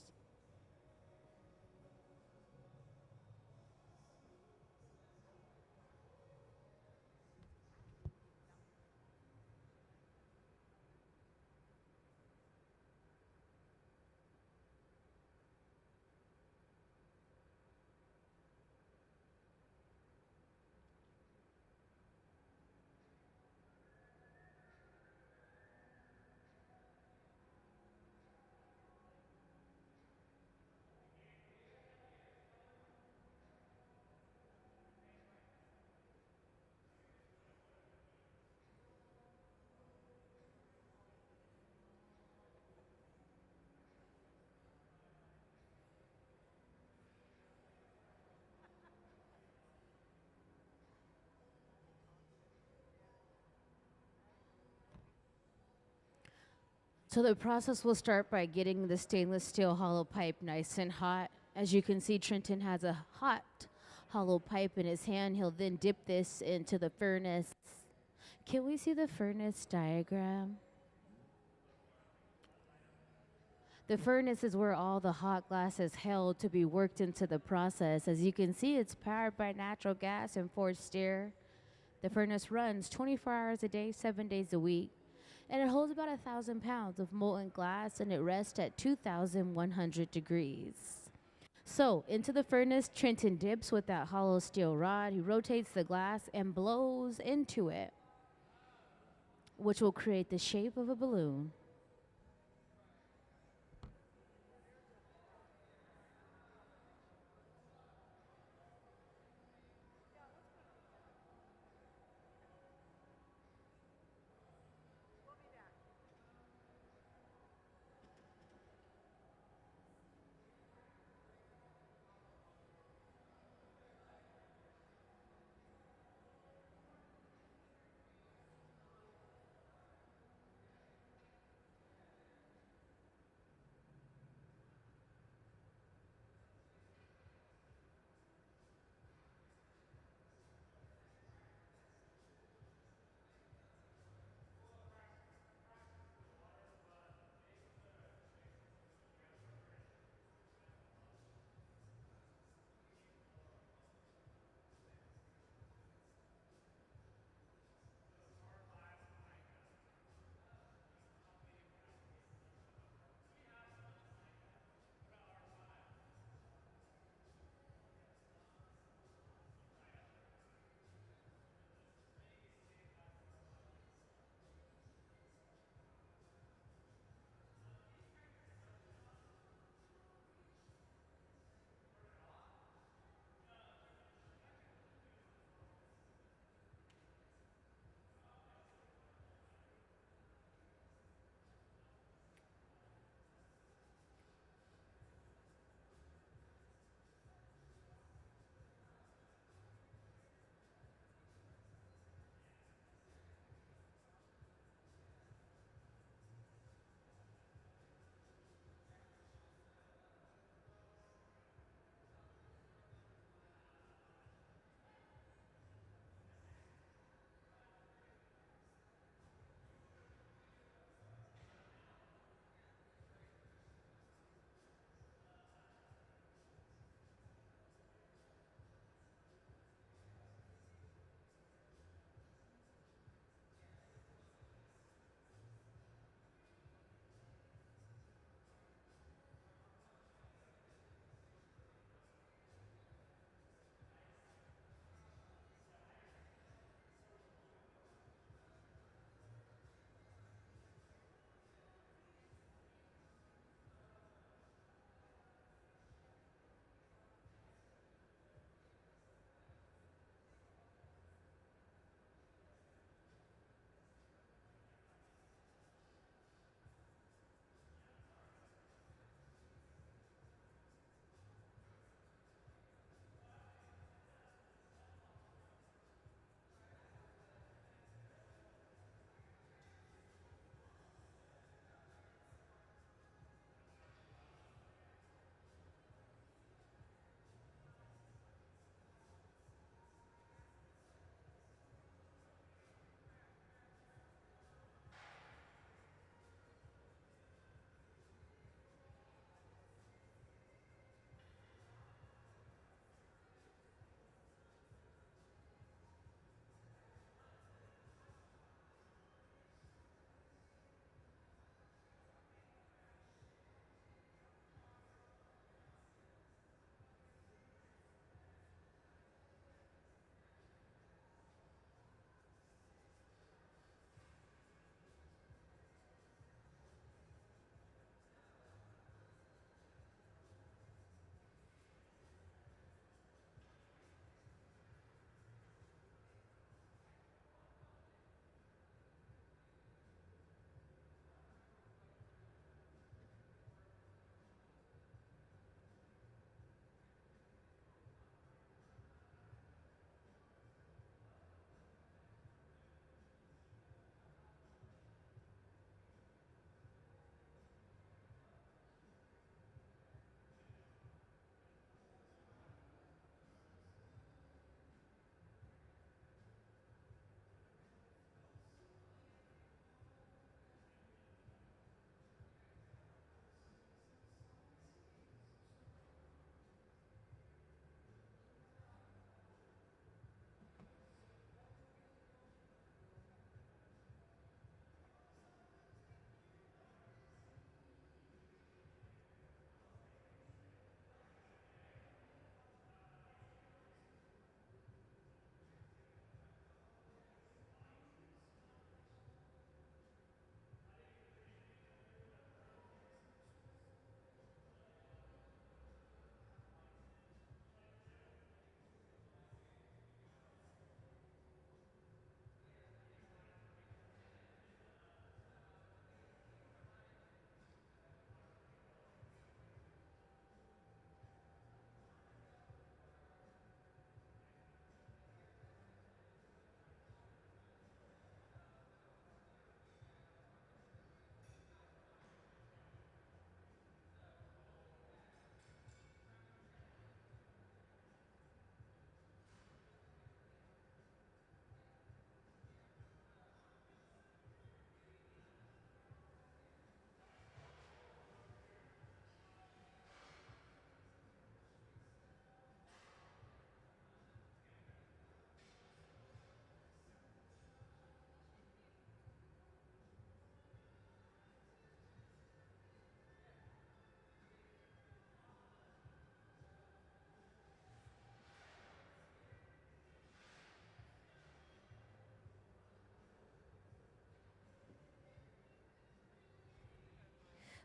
So the process will start by getting the stainless steel hollow pipe nice and hot. As you can see, Trenton has a hot hollow pipe in his hand. He'll then dip this into the furnace. Can we see the furnace diagram? The furnace is where all the hot glass is held to be worked into the process. As you can see, it's powered by natural gas and forced air. The furnace runs 24 hours a day, 7 days a week. And it holds about 1,000 pounds of molten glass, and it rests at 2,100 degrees. So into the furnace, Trenton dips with that hollow steel rod. He rotates the glass and blows into it, which will create the shape of a balloon.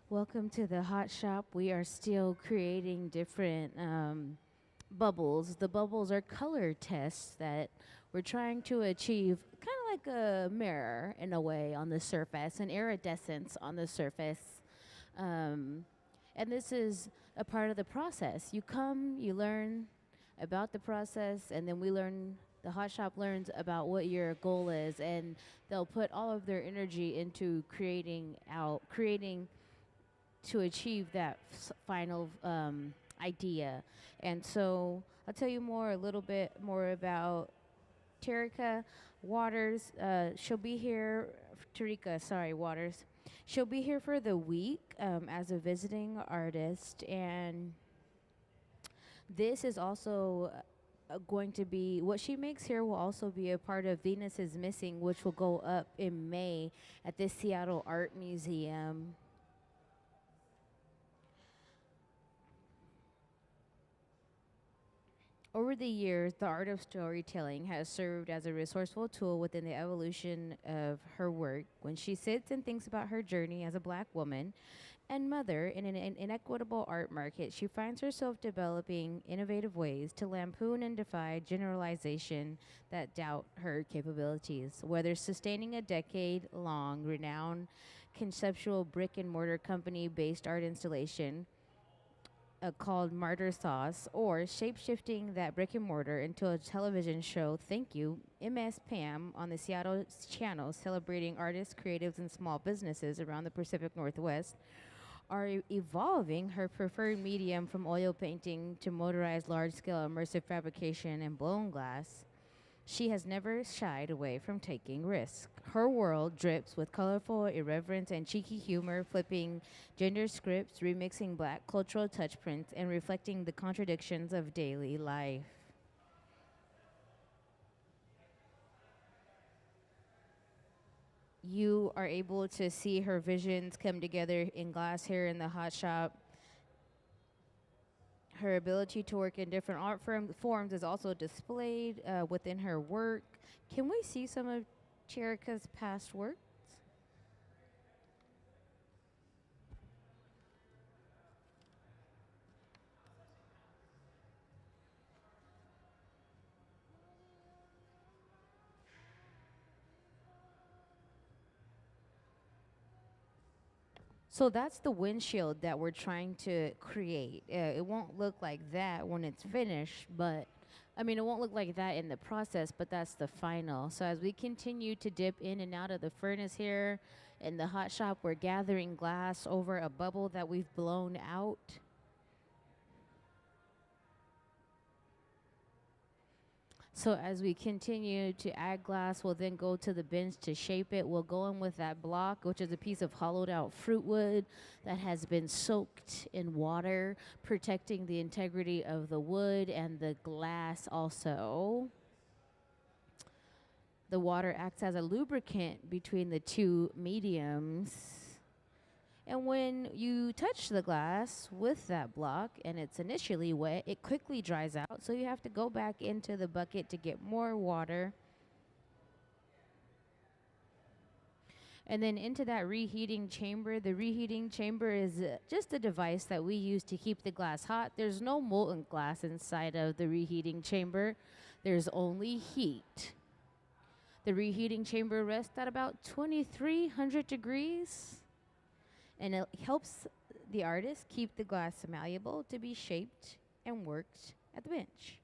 Welcome to the hot shop. We are still creating different bubbles. The bubbles are color tests that we're trying to achieve, kind of like a mirror in a way on the surface, an iridescence on the surface. Um, and this is a part of the process. You come, you learn about the process, and then we learn. The hot shop learns about what your goal is, and they'll put all of their energy into creating to achieve that final idea. And so I'll tell you more a little bit more about Tariqa Waters. She'll be here. Tariqa, sorry, Waters. She'll be here for the week as a visiting artist, and this is also going to be what she makes here will also be a part of Venus is Missing, which will go up in May at the Seattle Art Museum. Over the years, the art of storytelling has served as a resourceful tool within the evolution of her work. When she sits and thinks about her journey as a black woman and mother in an inequitable art market, she finds herself developing innovative ways to lampoon and defy generalization that doubt her capabilities. Whether sustaining a decade long, renowned conceptual brick and mortar company based art installation called Martyr Sauce, or shapeshifting that brick and mortar into a television show, Thank You, MS Pam, on the Seattle channel, celebrating artists, creatives, and small businesses around the Pacific Northwest, are evolving her preferred medium from oil painting to motorized large-scale immersive fabrication and blown glass. She has never shied away from taking risks. Her world drips with colorful irreverence and cheeky humor, flipping gender scripts, remixing black cultural touchprints, and reflecting the contradictions of daily life. You are able to see her visions come together in glass here in the hot shop. Her ability to work in different art forms is also displayed within her work. Can we see some of Tariqa's past works? So that's the windshield that we're trying to create. It won't look like that when it's finished, but I mean, it won't look like that in the process, but that's the final. So as we continue to dip in and out of the furnace here in the hot shop, we're gathering glass over a bubble that we've blown out. So as we continue to add glass, we'll then go to the bench to shape it. We'll go in with that block, which is a piece of hollowed out fruit wood that has been soaked in water, protecting the integrity of the wood and the glass also. The water acts as a lubricant between the two mediums. And when you touch the glass with that block and it's initially wet, it quickly dries out. So you have to go back into the bucket to get more water. And then into that reheating chamber. The reheating chamber is just a device that we use to keep the glass hot. There's no molten glass inside of the reheating chamber. There's only heat. The reheating chamber rests at about 2,300 degrees. And it helps the artist keep the glass malleable to be shaped and worked at the bench.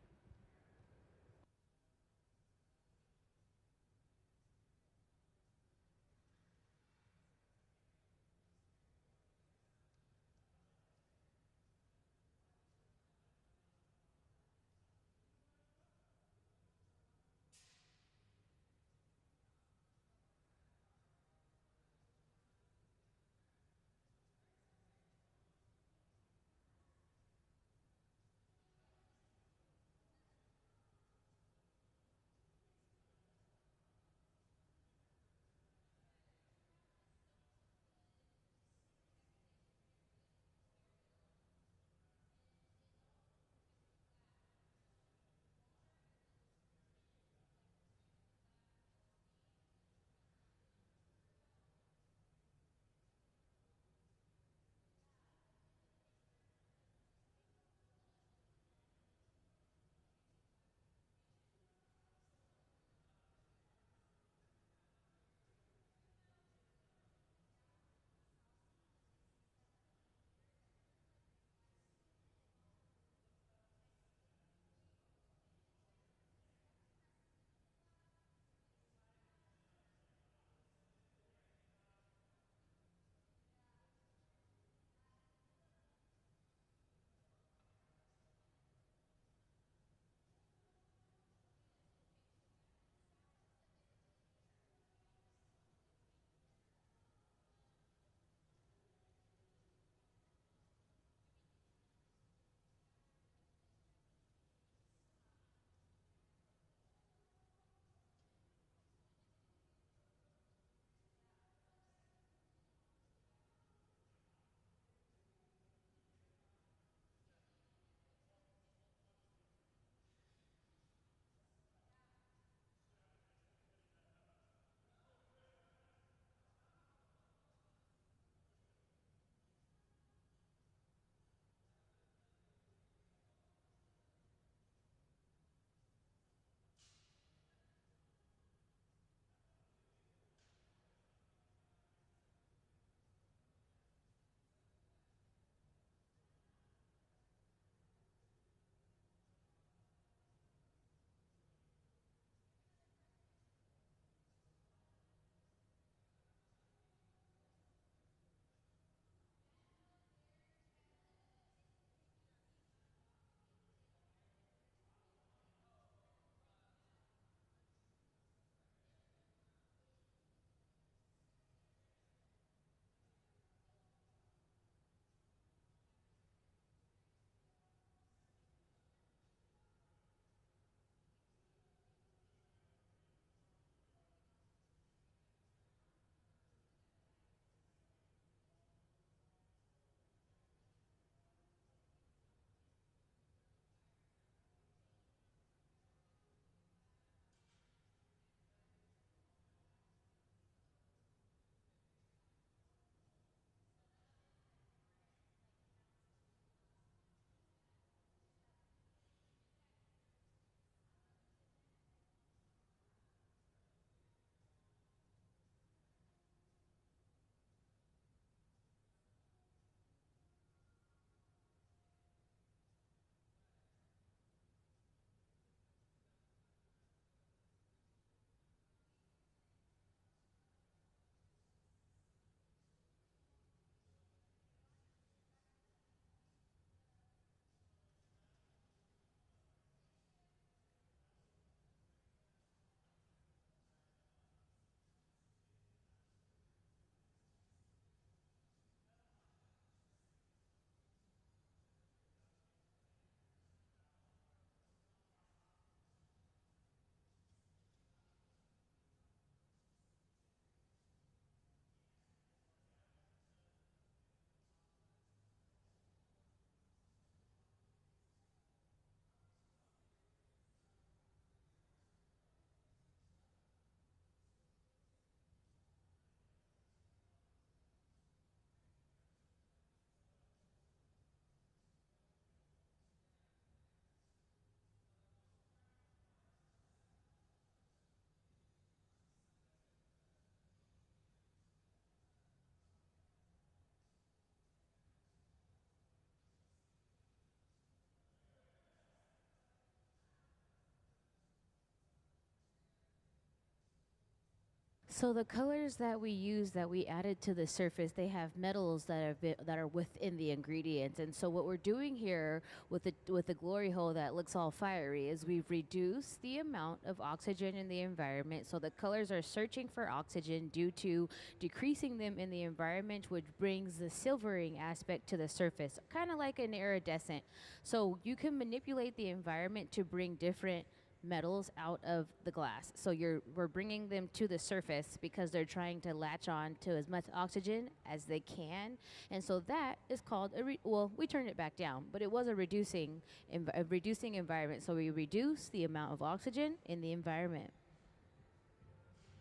So the colors that we use that we added to the surface, they have metals that are within the ingredients. And so what we're doing here with the glory hole that looks all fiery is we've reduced the amount of oxygen in the environment. So the colors are searching for oxygen due to decreasing them in the environment, which brings the silvering aspect to the surface, kind of like an iridescent. So you can manipulate the environment to bring different metals out of the glass. So we're bringing them to the surface because they're trying to latch on to as much oxygen as they can. And so that is called well, we turned it back down, but it was a reducing environment. So we reduce the amount of oxygen in the environment.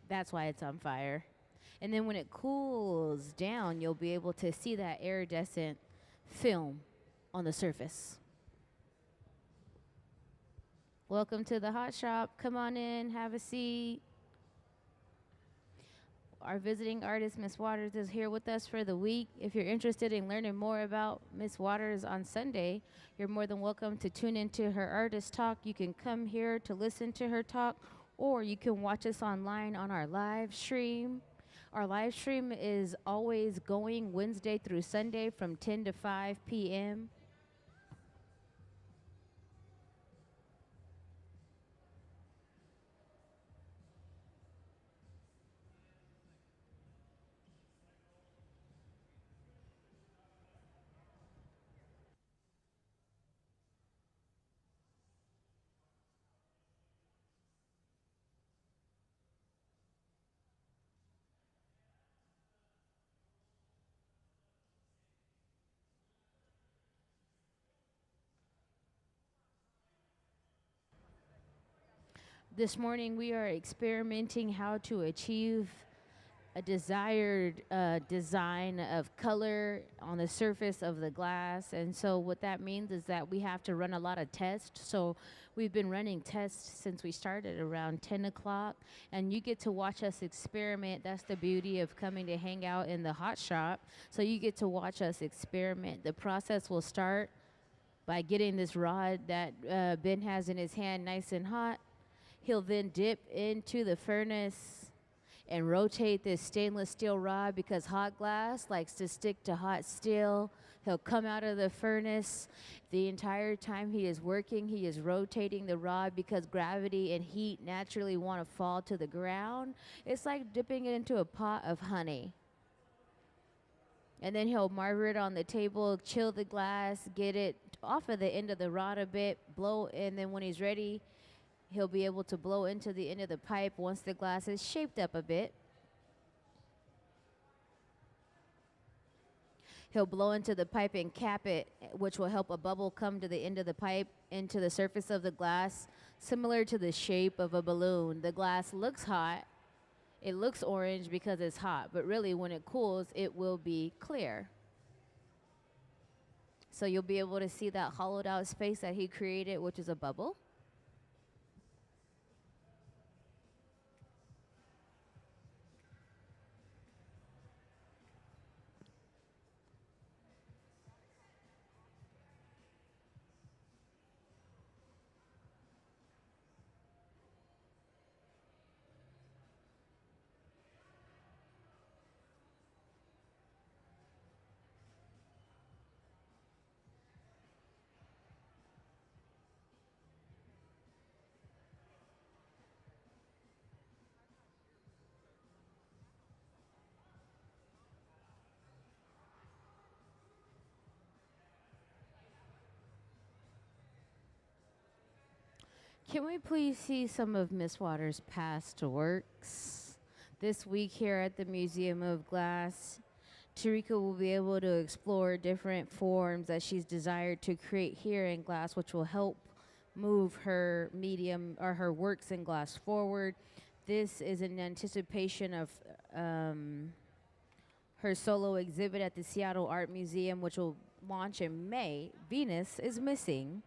That's why it's on fire. And then when it cools down, you'll be able to see that iridescent film on the surface. Welcome to the hot shop. Come on in, have a seat. Our visiting artist, Miss Waters, is here with us for the week. If you're interested in learning more about Miss Waters on Sunday, you're more than welcome to tune into her artist talk. You can come here to listen to her talk, or you can watch us online on our live stream. Our live stream is always going Wednesday through Sunday from 10 to 5 p.m. This morning we are experimenting how to achieve a desired design of color on the surface of the glass. And so what that means is that we have to run a lot of tests. So we've been running tests since we started around 10 o'clock, and you get to watch us experiment. That's the beauty of coming to hang out in the hot shop. So you get to watch us experiment. The process will start by getting this rod that Ben has in his hand nice and hot. He'll then dip into the furnace and rotate this stainless steel rod because hot glass likes to stick to hot steel. He'll come out of the furnace. The entire time he is working, he is rotating the rod because gravity and heat naturally want to fall to the ground. It's like dipping it into a pot of honey. And then he'll marver it on the table, chill the glass, get it off of the end of the rod a bit, blow, and then when he's ready, he'll be able to blow into the end of the pipe once the glass is shaped up a bit. He'll blow into the pipe and cap it, which will help a bubble come to the end of the pipe into the surface of the glass, similar to the shape of a balloon. The glass looks hot. It looks orange because it's hot, but really when it cools, it will be clear. So you'll be able to see that hollowed out space that he created, which is a bubble. Can we please see some of Miss Waters' past works? This week here at the Museum of Glass, Tariqa will be able to explore different forms that she's desired to create here in glass, which will help move her medium or her works in glass forward. This is in anticipation of her solo exhibit at the Seattle Art Museum, which will launch in May. Venus is Missing.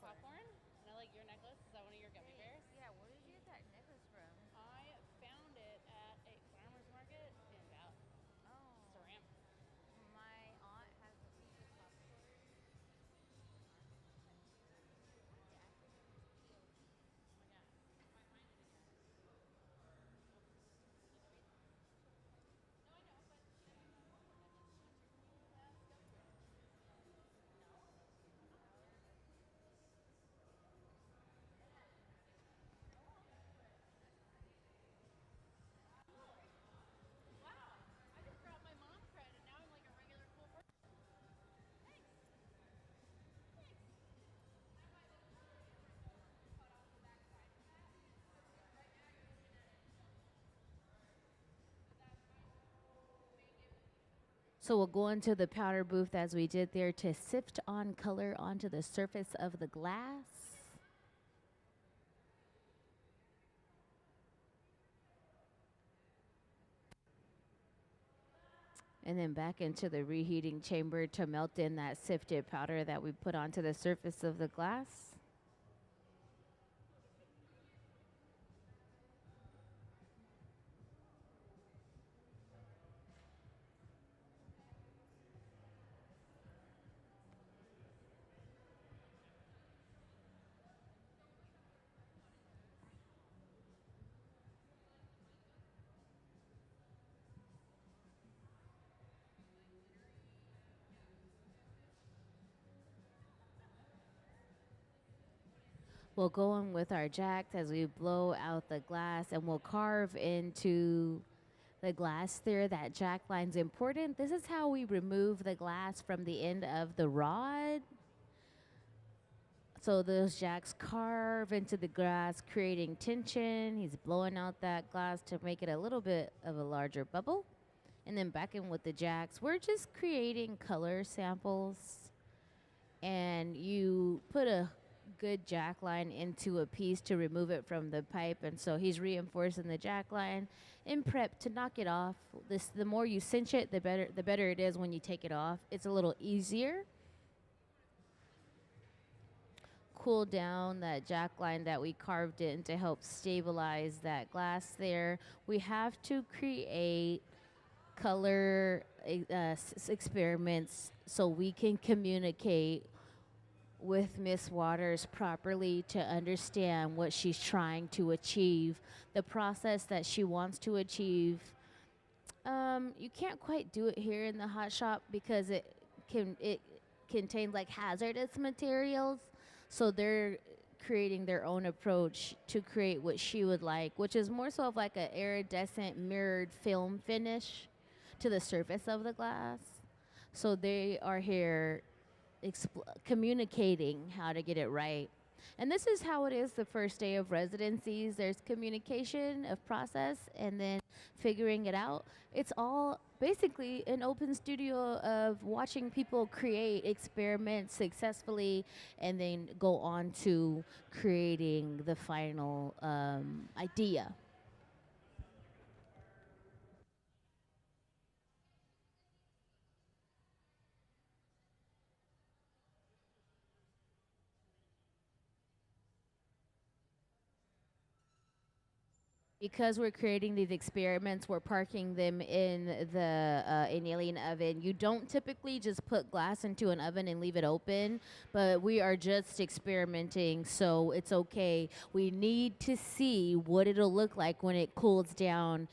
Popcorn, and I like your necklace. Is that one of your gummy bears? Yeah, where did you get that necklace from? I So we'll go into the powder booth as we did there to sift on color onto the surface of the glass. And then back into the reheating chamber to melt in that sifted powder that we put onto the surface of the glass. We'll go in with our jacks as we blow out the glass, and we'll carve into the glass there. That jack line's important. This is how we remove the glass from the end of the rod. So those jacks carve into the glass, creating tension. He's blowing out that glass to make it a little bit of a larger bubble. And then back in with the jacks, we're just creating color samples. And you put a good jack line into a piece to remove it from the pipe, and so he's reinforcing the jack line in prep to knock it off. The more you cinch it, the better it is when you take it off. It's a little easier. Cool down that jack line that we carved in to help stabilize that glass there. We have to create color experiments so we can communicate with Miss Waters properly to understand what she's trying to achieve, the process that she wants to achieve. You can't quite do it here in the hot shop because it contains like hazardous materials, so they're creating their own approach to create what she would like, which is more so of like an iridescent mirrored film finish to the surface of the glass. So they are here communicating how to get it right. And this is how it is the first day of residencies. There's communication of process and then figuring it out. It's all basically an open studio of watching people create experiments successfully and then go on to creating the final idea. Because we're creating these experiments, we're parking them in the annealing oven. You don't typically just put glass into an oven and leave it open, but we are just experimenting, so it's okay. We need to see what it'll look like when it cools down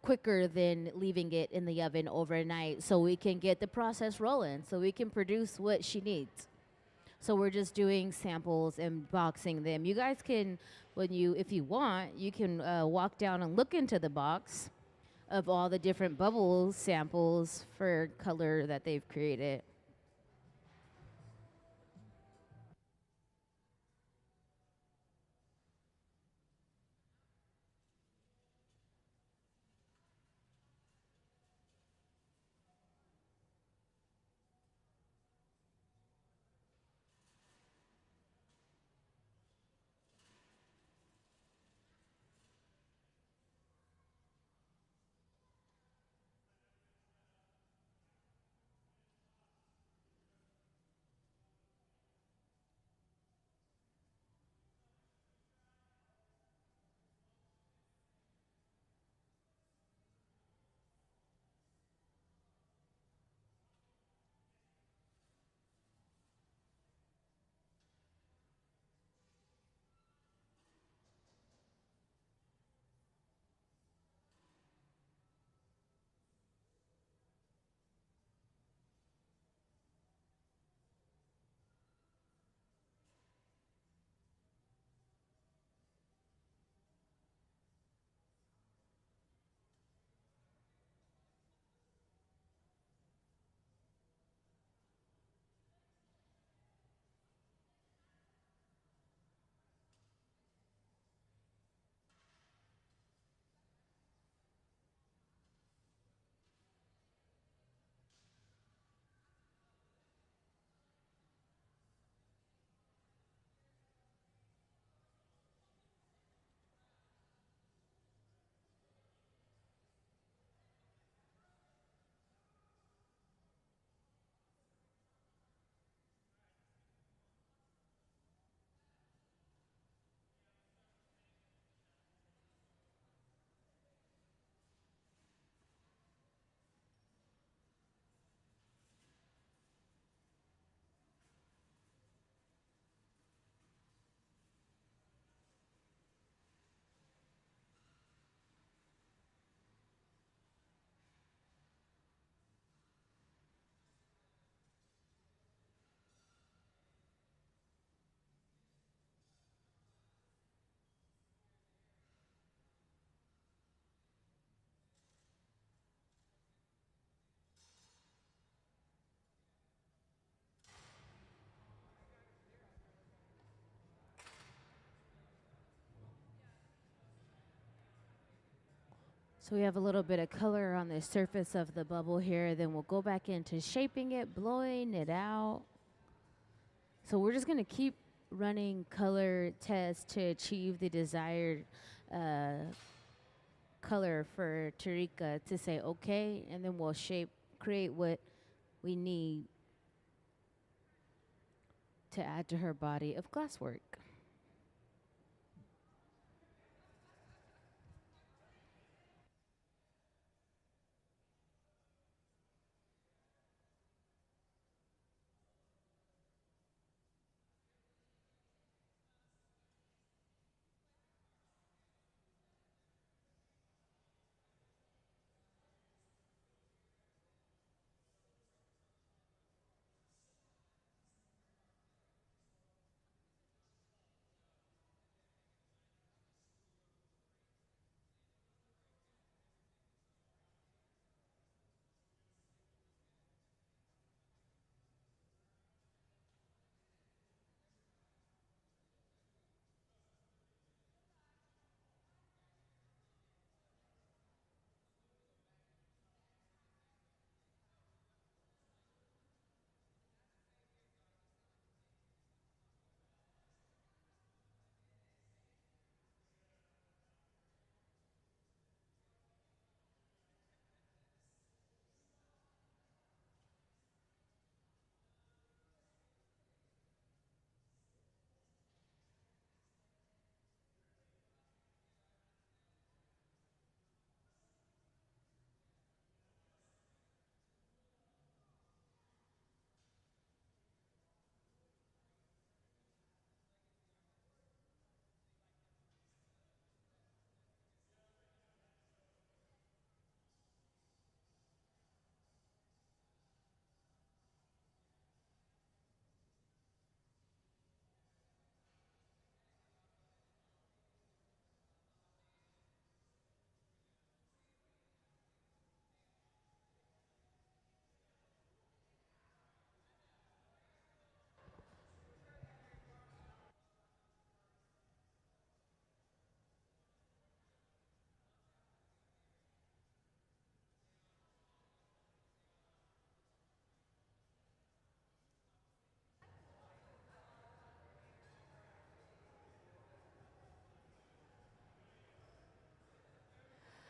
quicker than leaving it in the oven overnight, so we can get the process rolling, so we can produce what she needs. So we're just doing samples and boxing them. You guys can, if you want, you can walk down and look into the box of all the different bubble samples for color that they've created. So we have a little bit of color on the surface of the bubble here. Then we'll go back into shaping it, blowing it out. So we're just going to keep running color tests to achieve the desired color for Tariqa to say okay, and then we'll create what we need to add to her body of glasswork.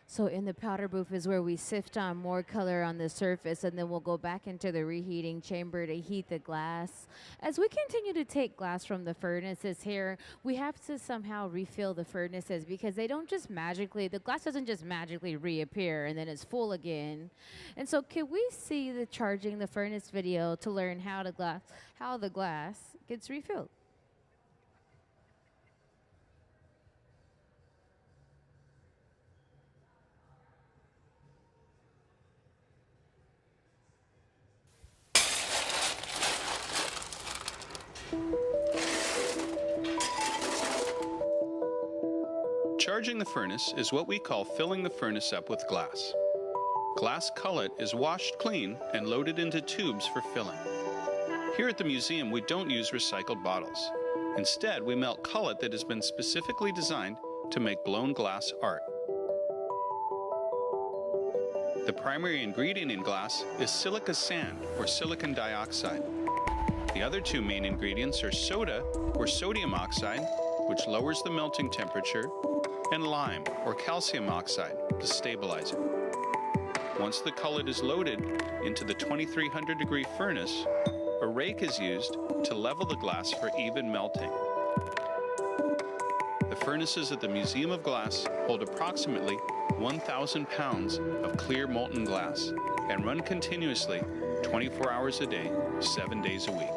So in the powder booth is where we sift on more color on the surface, and then we'll go back into the reheating chamber to heat the glass. As we continue to take glass from the furnaces here, we have to somehow refill the furnaces because they don't just magically, the glass doesn't just magically reappear and then it's full again. And so can we see the charging the furnace video to learn how the glass gets refilled? Charging the furnace is what we call filling the furnace up with glass. Glass cullet is washed clean and loaded into tubes for filling. Here at the museum, we don't use recycled bottles. Instead, we melt cullet that has been specifically designed to make blown glass art. The primary ingredient in glass is silica sand, or silicon dioxide. The other two main ingredients are soda, or sodium oxide, which lowers the melting temperature, and lime, or calcium oxide, the stabilizer. Once the cullet is loaded into the 2300-degree furnace, a rake is used to level the glass for even melting. The furnaces at the Museum of Glass hold approximately 1,000 pounds of clear molten glass and run continuously 24 hours a day, 7 days a week.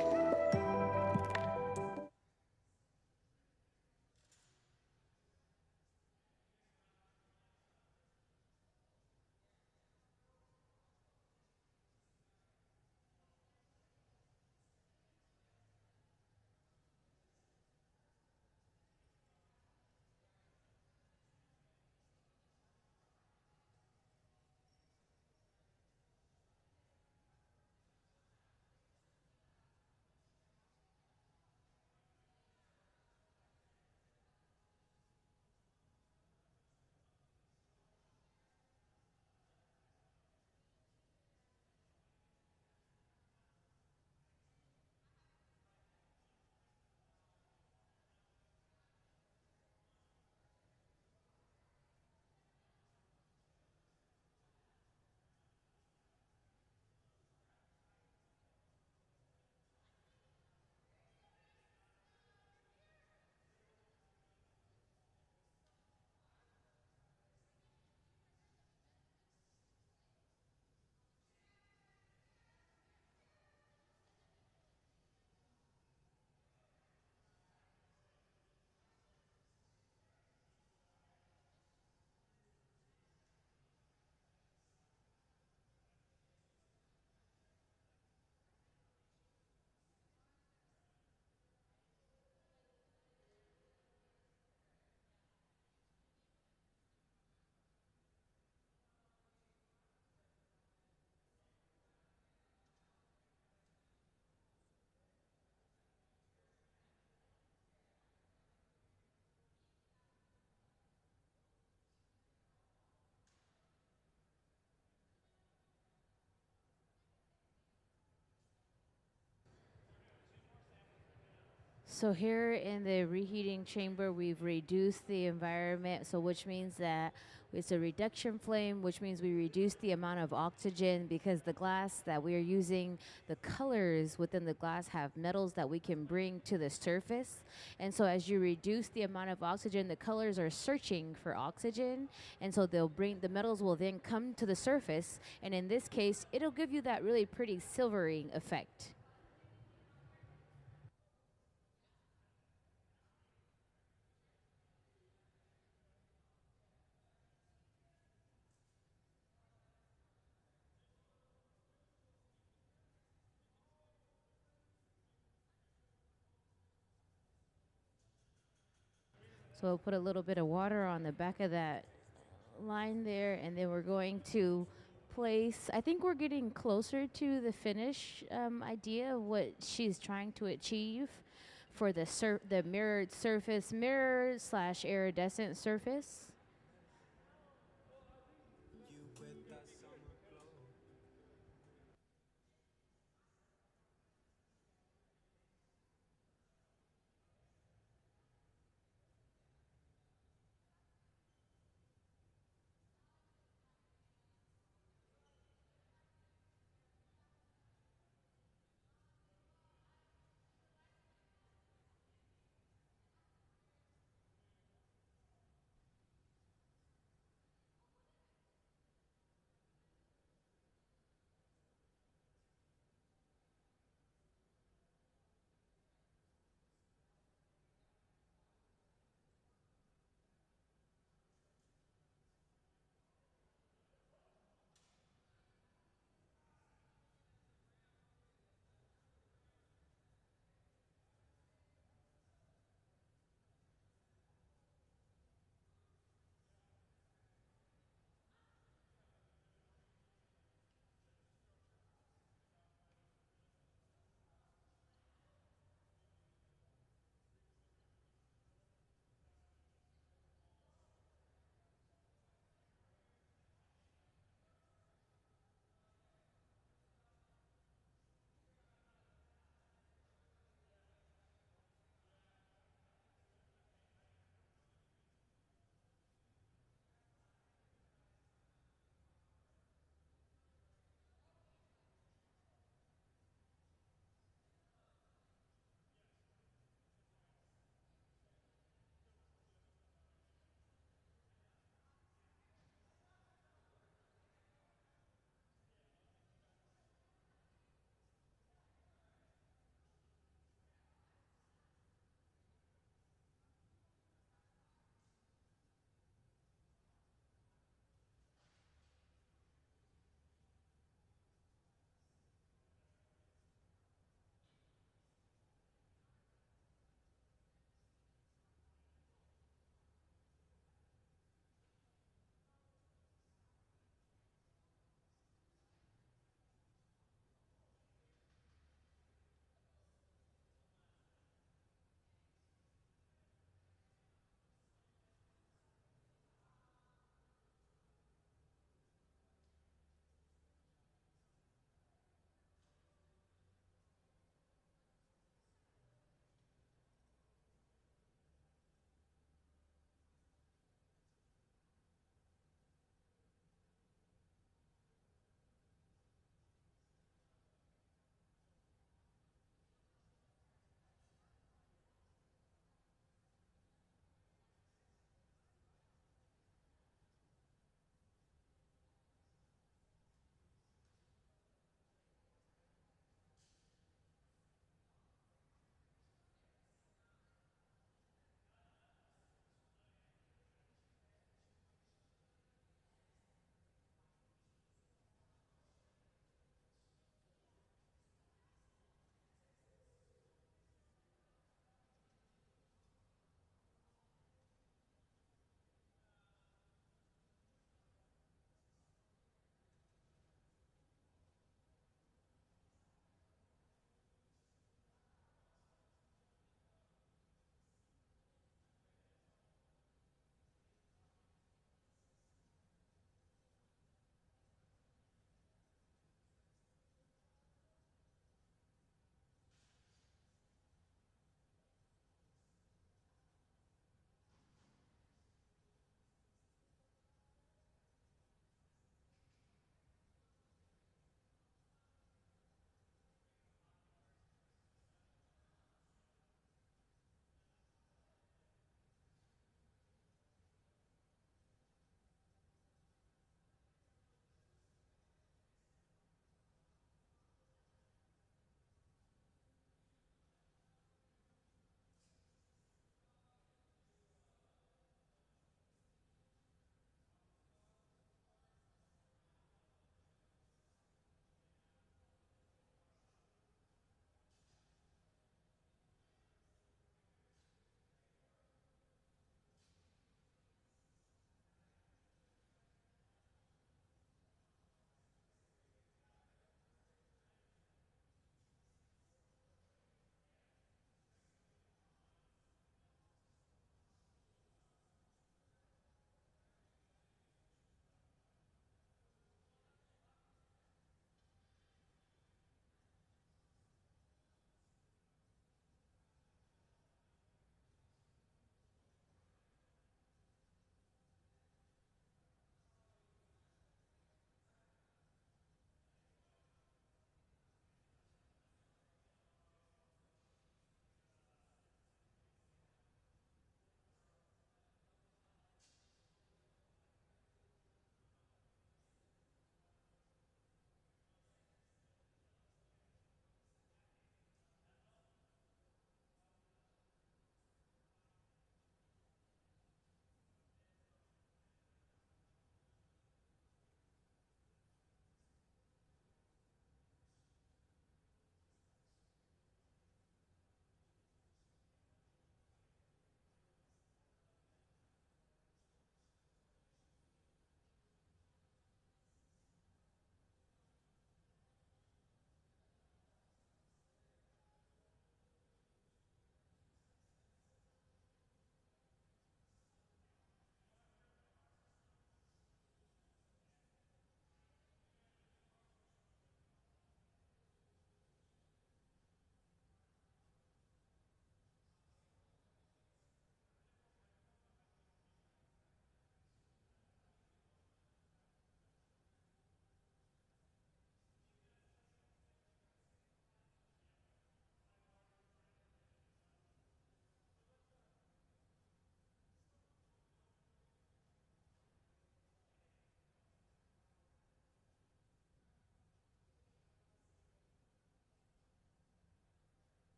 So here in the reheating chamber, we've reduced the environment, so which means that it's a reduction flame, which means we reduce the amount of oxygen because the glass that we are using, the colors within the glass have metals that we can bring to the surface. And so as you reduce the amount of oxygen, the colors are searching for oxygen. And so the metals will then come to the surface. And in this case, it'll give you that really pretty silvering effect. So we'll put a little bit of water on the back of that line there, and then we're going to place, I think we're getting closer to the finish idea of what she's trying to achieve for the mirrored surface, mirror slash iridescent surface.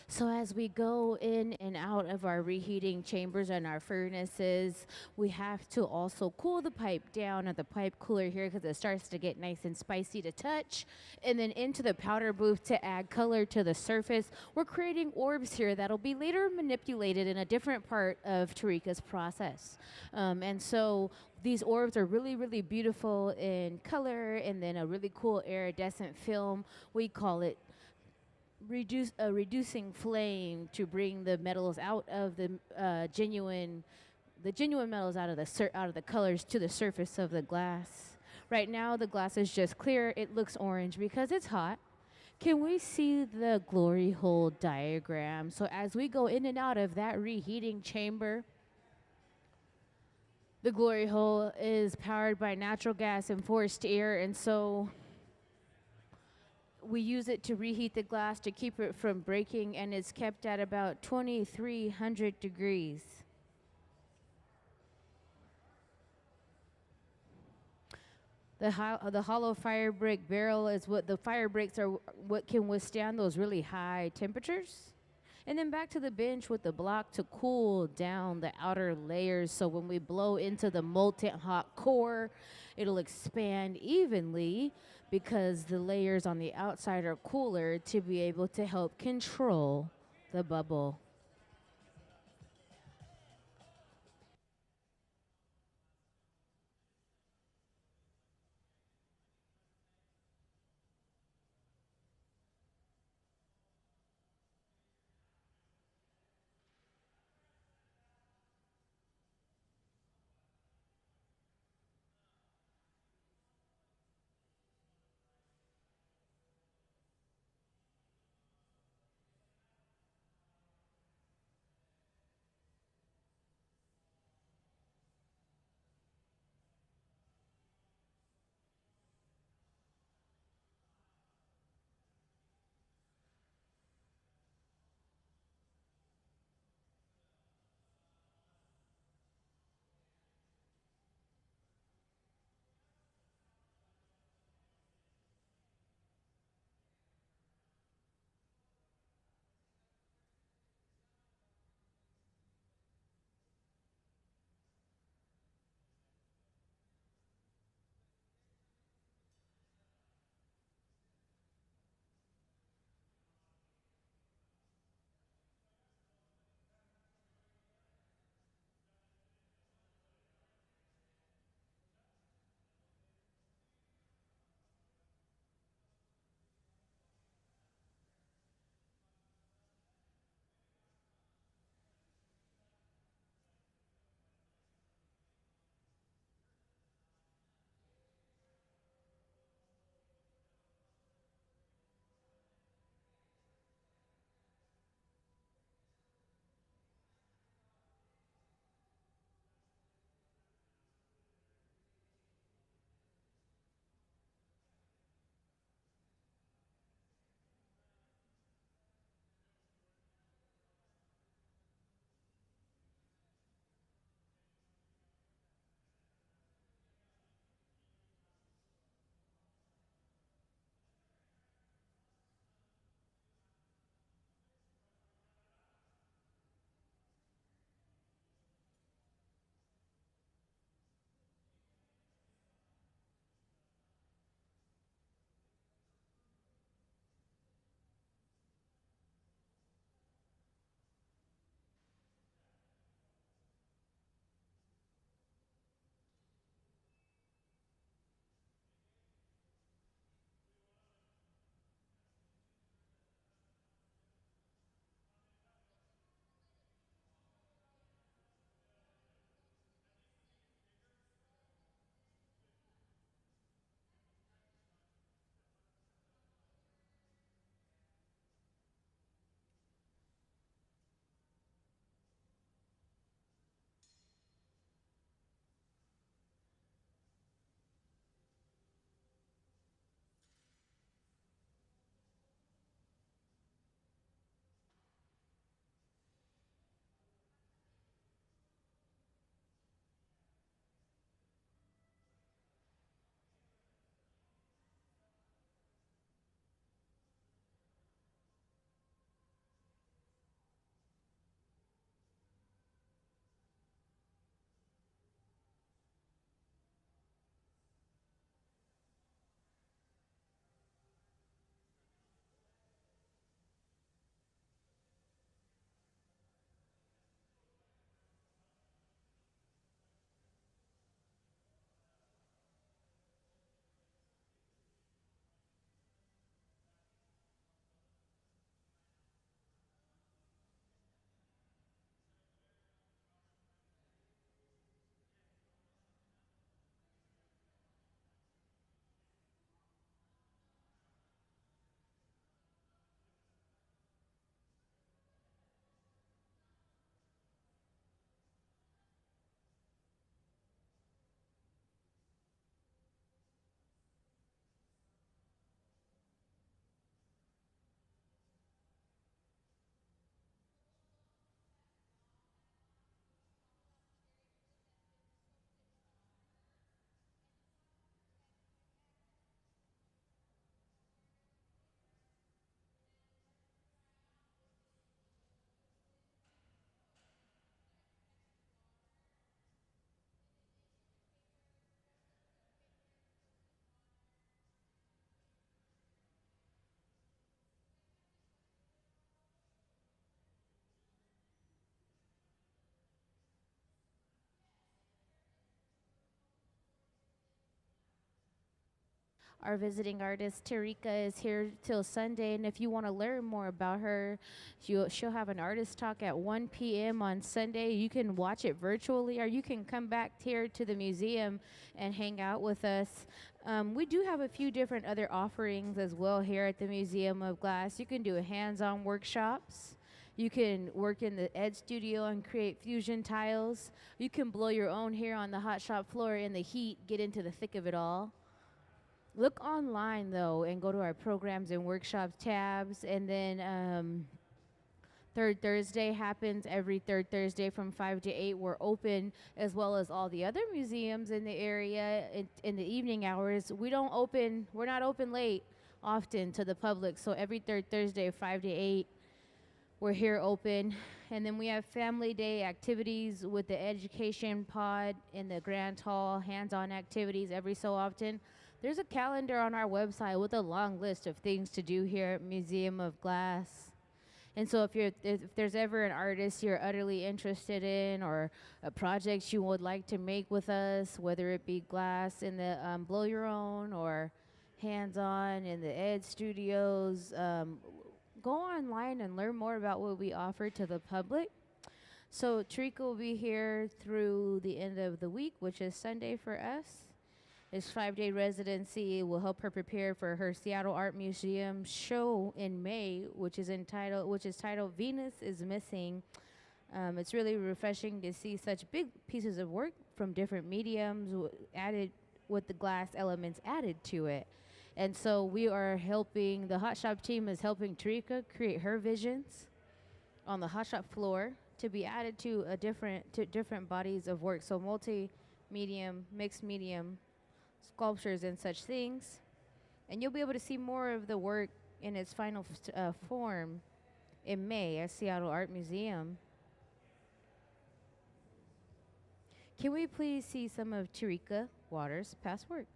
So as we go in and out of our reheating chambers and our furnaces, we have to also cool the pipe down at the pipe cooler here because it starts to get nice and spicy to touch. And then into the powder booth to add color to the surface. We're creating orbs here that'll be later manipulated in a different part of Tariqa's process. And so these orbs are really, really beautiful in color and then a really cool iridescent film. We call it reducing flame to bring the metals out of the genuine metals out of out of the colors to the surface of the glass. Right now the glass is just clear. It looks orange because it's hot. Can we see the glory hole diagram? So as we go in and out of that reheating chamber, the glory hole is powered by natural gas and forced air, and so we use it to reheat the glass to keep it from breaking, and it's kept at about 2300 degrees. The hollow fire brick barrel is what the fire bricks are, what can withstand those really high temperatures. And then back to the bench with the block to cool down the outer layers, so when we blow into the molten hot core, it'll expand evenly because the layers on the outside are cooler to be able to help control the bubble. Our visiting artist Tariqa is here till Sunday, and if you want to learn more about her, she'll have an artist talk at 1 p.m. on Sunday. You can watch it virtually, or you can come back here to the museum and hang out with us. We do have a few different other offerings as well here at the Museum of Glass. You can do hands-on workshops. You can work in the Ed Studio and create fusion tiles. You can blow your own hair on the hot shop floor in the heat, get into the thick of it all. Look online though and go to our programs and workshops tabs, and then Third Thursday happens every third Thursday from 5 to 8. We're open, as well as all the other museums in the area in the evening hours. We're not open late often to the public, so every third Thursday 5 to 8 we're here open. And then we have family day activities with the education pod in the Grand Hall, hands-on activities every so often. There's a calendar on our website with a long list of things to do here at Museum of Glass. And so if there's ever an artist you're utterly interested in, or a project you would like to make with us, whether it be glass in the blow your own or hands-on in the Ed Studios, go online and learn more about what we offer to the public. So Tariqa will be here through the end of the week, which is Sunday for us. This 5-day residency will help her prepare for her Seattle Art Museum show in May, which is titled Venus is Missing. It's really refreshing to see such big pieces of work from different mediums added with the glass elements added to it. And so we are helping, the Hot Shop team is helping Tariqa create her visions on the Hot Shop floor to be added to different bodies of work. So multi-medium, mixed medium sculptures and such things. And you'll be able to see more of the work in its final form in May at Seattle Art Museum. Can we please see some of Tariqa Waters' past work?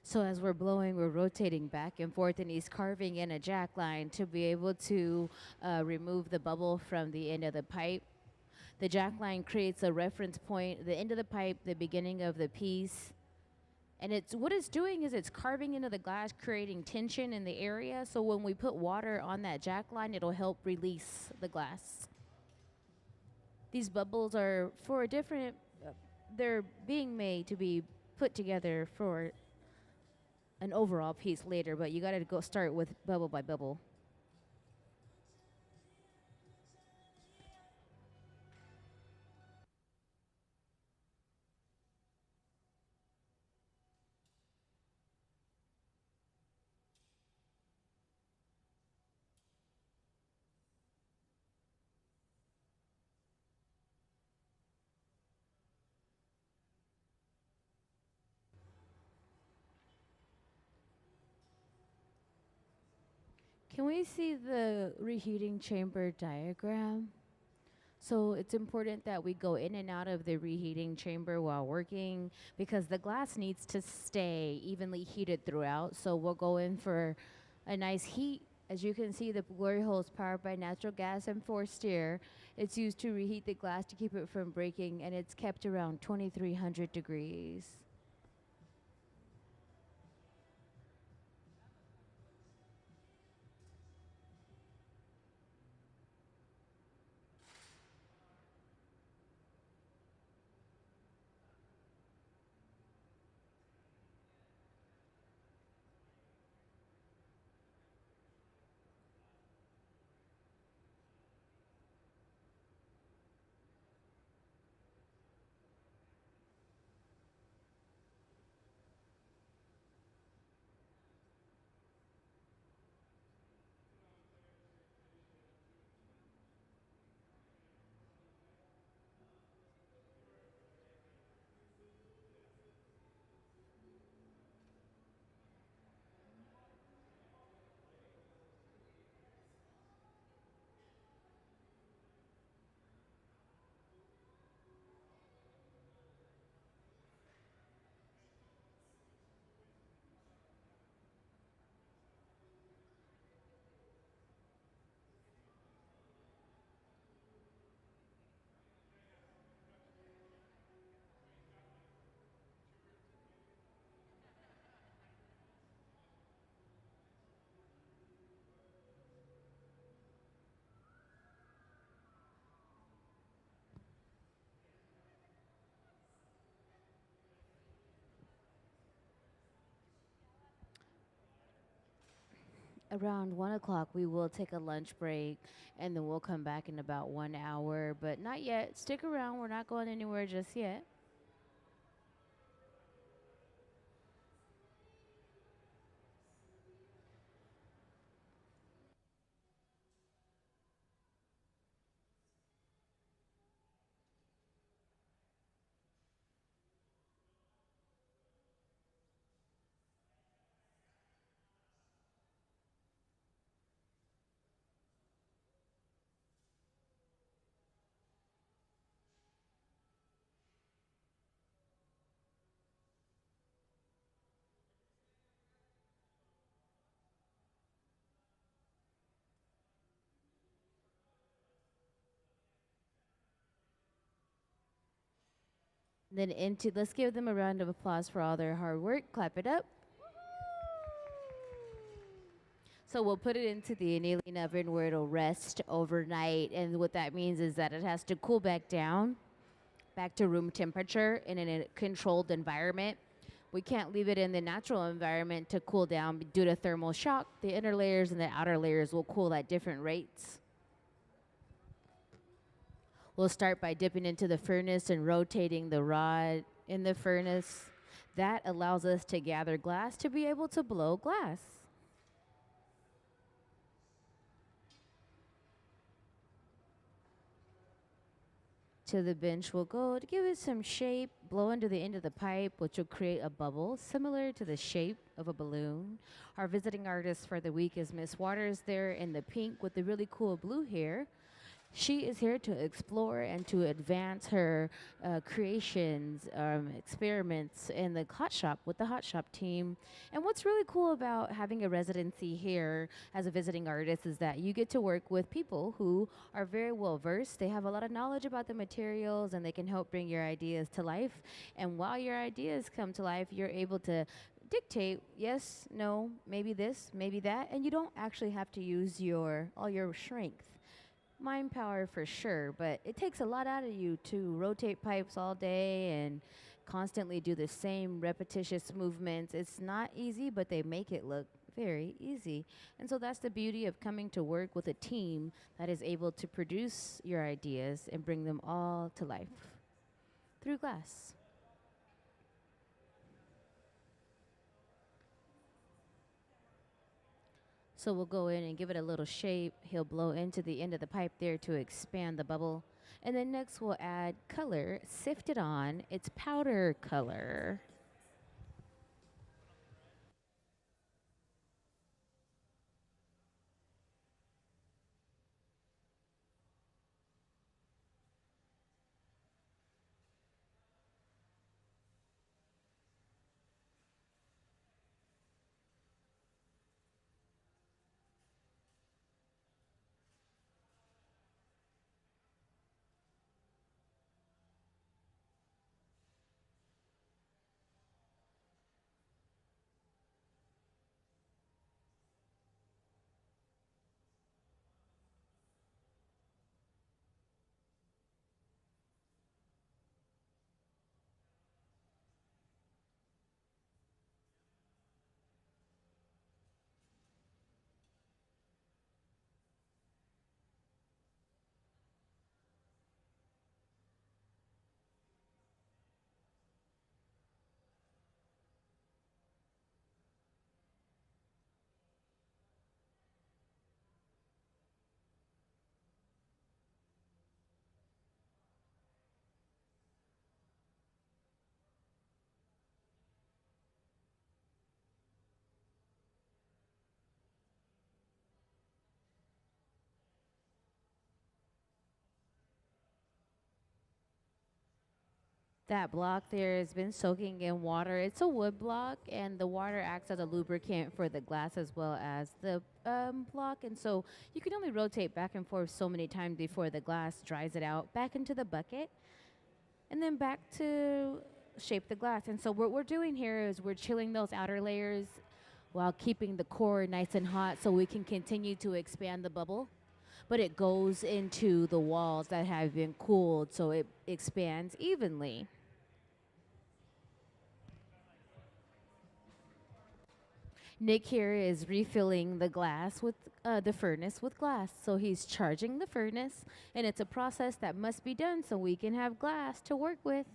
So as we're blowing, we're rotating back and forth, and he's carving in a jack line to be able to remove the bubble from the end of the pipe. The jack line creates a reference point, the end of the pipe, the beginning of the piece. And it's what it's doing is it's carving into the glass, creating tension in the area. So when we put water on that jack line, it'll help release the glass. These bubbles are for a different, they're being made to be put together for an overall piece later, but you got to go start with bubble by bubble. Can we see the reheating chamber diagram? So it's important that we go in and out of the reheating chamber while working because the glass needs to stay evenly heated throughout. So we'll go in for a nice heat. As you can see, the glory hole is powered by natural gas and forced air. It's used to reheat the glass to keep it from breaking, and it's kept around 2300 degrees. Around 1 o'clock, we will take a lunch break and then we'll come back in about 1 hour, but not yet. Stick around, we're not going anywhere just yet. Then into, let's give them a round of applause for all their hard work. Clap it up. So we'll put it into the annealing oven where it'll rest overnight. And what that means is that it has to cool back down, back to room temperature in a controlled environment. We can't leave it in the natural environment to cool down due to thermal shock. The inner layers and the outer layers will cool at different rates. We'll start by dipping into the furnace and rotating the rod in the furnace. That allows us to gather glass to be able to blow glass. To the bench we'll go to give it some shape, blow into the end of the pipe, which will create a bubble similar to the shape of a balloon. Our visiting artist for the week is Miss Waters there in the pink with the really cool blue hair. She is here to explore and to advance her creations, experiments in the hot shop with the hot shop team. And what's really cool about having a residency here as a visiting artist is that you get to work with people who are very well versed. They have a lot of knowledge about the materials and they can help bring your ideas to life. And while your ideas come to life, you're able to dictate yes, no, maybe this, maybe that, and you don't actually have to use your all your strength. Mind power for sure, but it takes a lot out of you to rotate pipes all day and constantly do the same repetitious movements. It's not easy, but they make it look very easy. And so that's the beauty of coming to work with a team that is able to produce your ideas and bring them all to life through glass. So we'll go in and give it a little shape. He'll blow into the end of the pipe there to expand the bubble. And then next we'll add color, sifted on. It's powder color. That block there has been soaking in water. It's a wood block, and the water acts as a lubricant for the glass as well as the block. And so you can only rotate back and forth so many times before the glass dries it out back into the bucket and then back to shape the glass. And so what we're doing here is we're chilling those outer layers while keeping the core nice and hot so we can continue to expand the bubble. But it goes into the walls that have been cooled so it expands evenly. Nick here is refilling the glass with the furnace with glass. So he's charging the furnace, and it's a process that must be done so we can have glass to work with.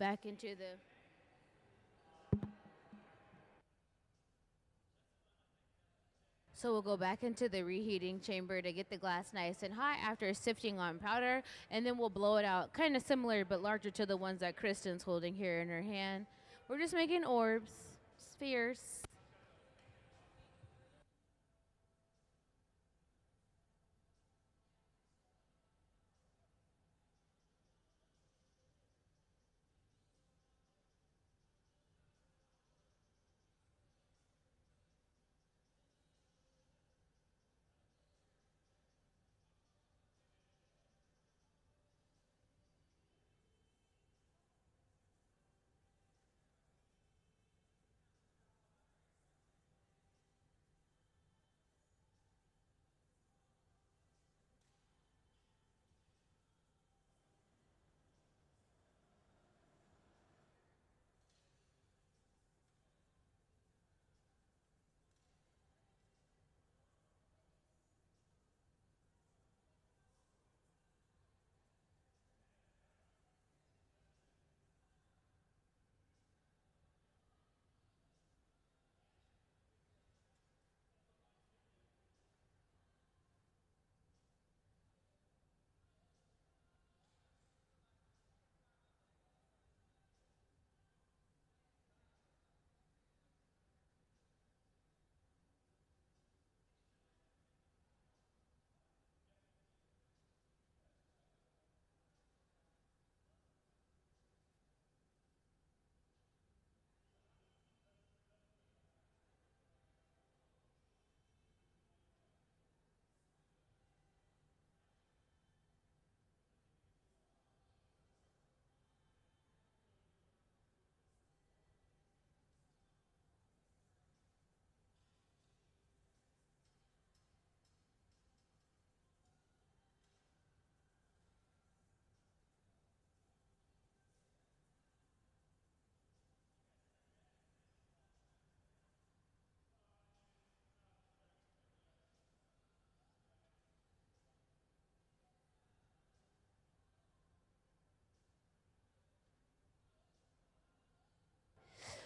back into the So we'll go back into the reheating chamber to get the glass nice and hot after sifting on powder, and then we'll blow it out, kind of similar but larger to the ones that Kristen's holding here in her hand. We're just making orbs, spheres.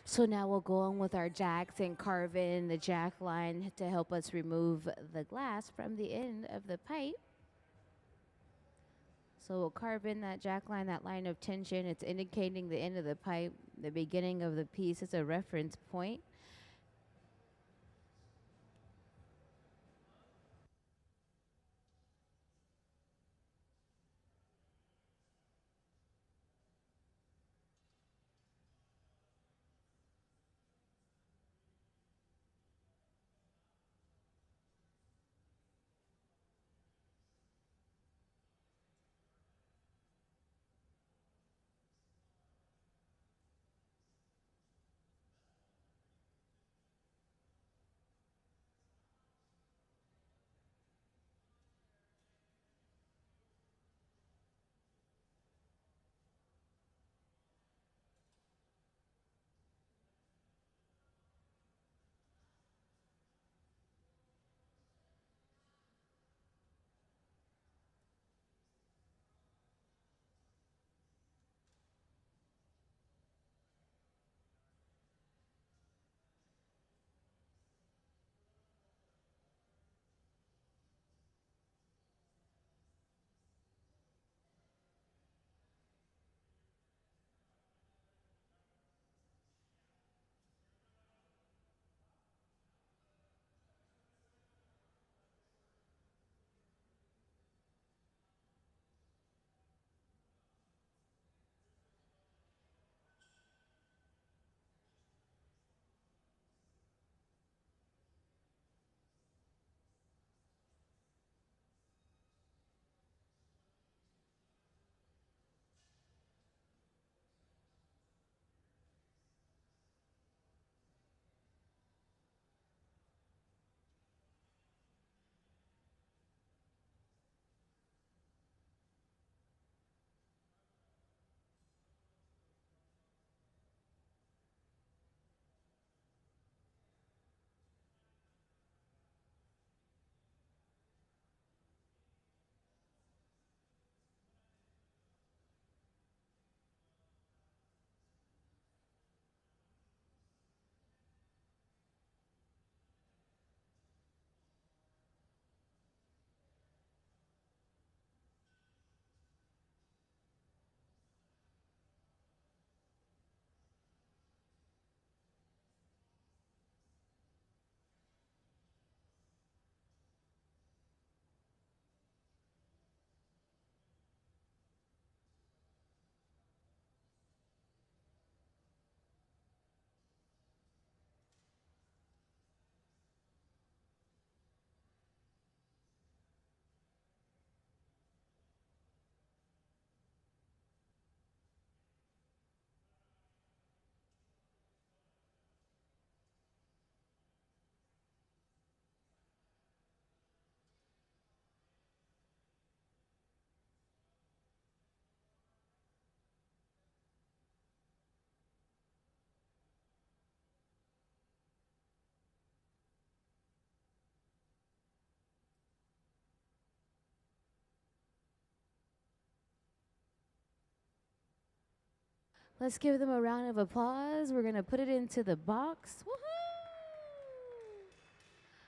So now we'll go on with our jacks and carve in the jack line to help us remove the glass from the end of the pipe. So we'll carve in that jack line, that line of tension. It's indicating the end of the pipe, the beginning of the piece. It's a reference point. Let's give them a round of applause. We're going to put it into the box. Woohoo!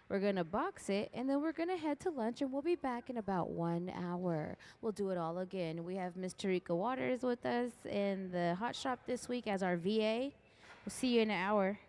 We're going to box it, and then we're going to head to lunch, and we'll be back in about 1 hour. We'll do it all again. We have Miss Tariqa Waters with us in the hot shop this week as our VA. We'll see you in an hour.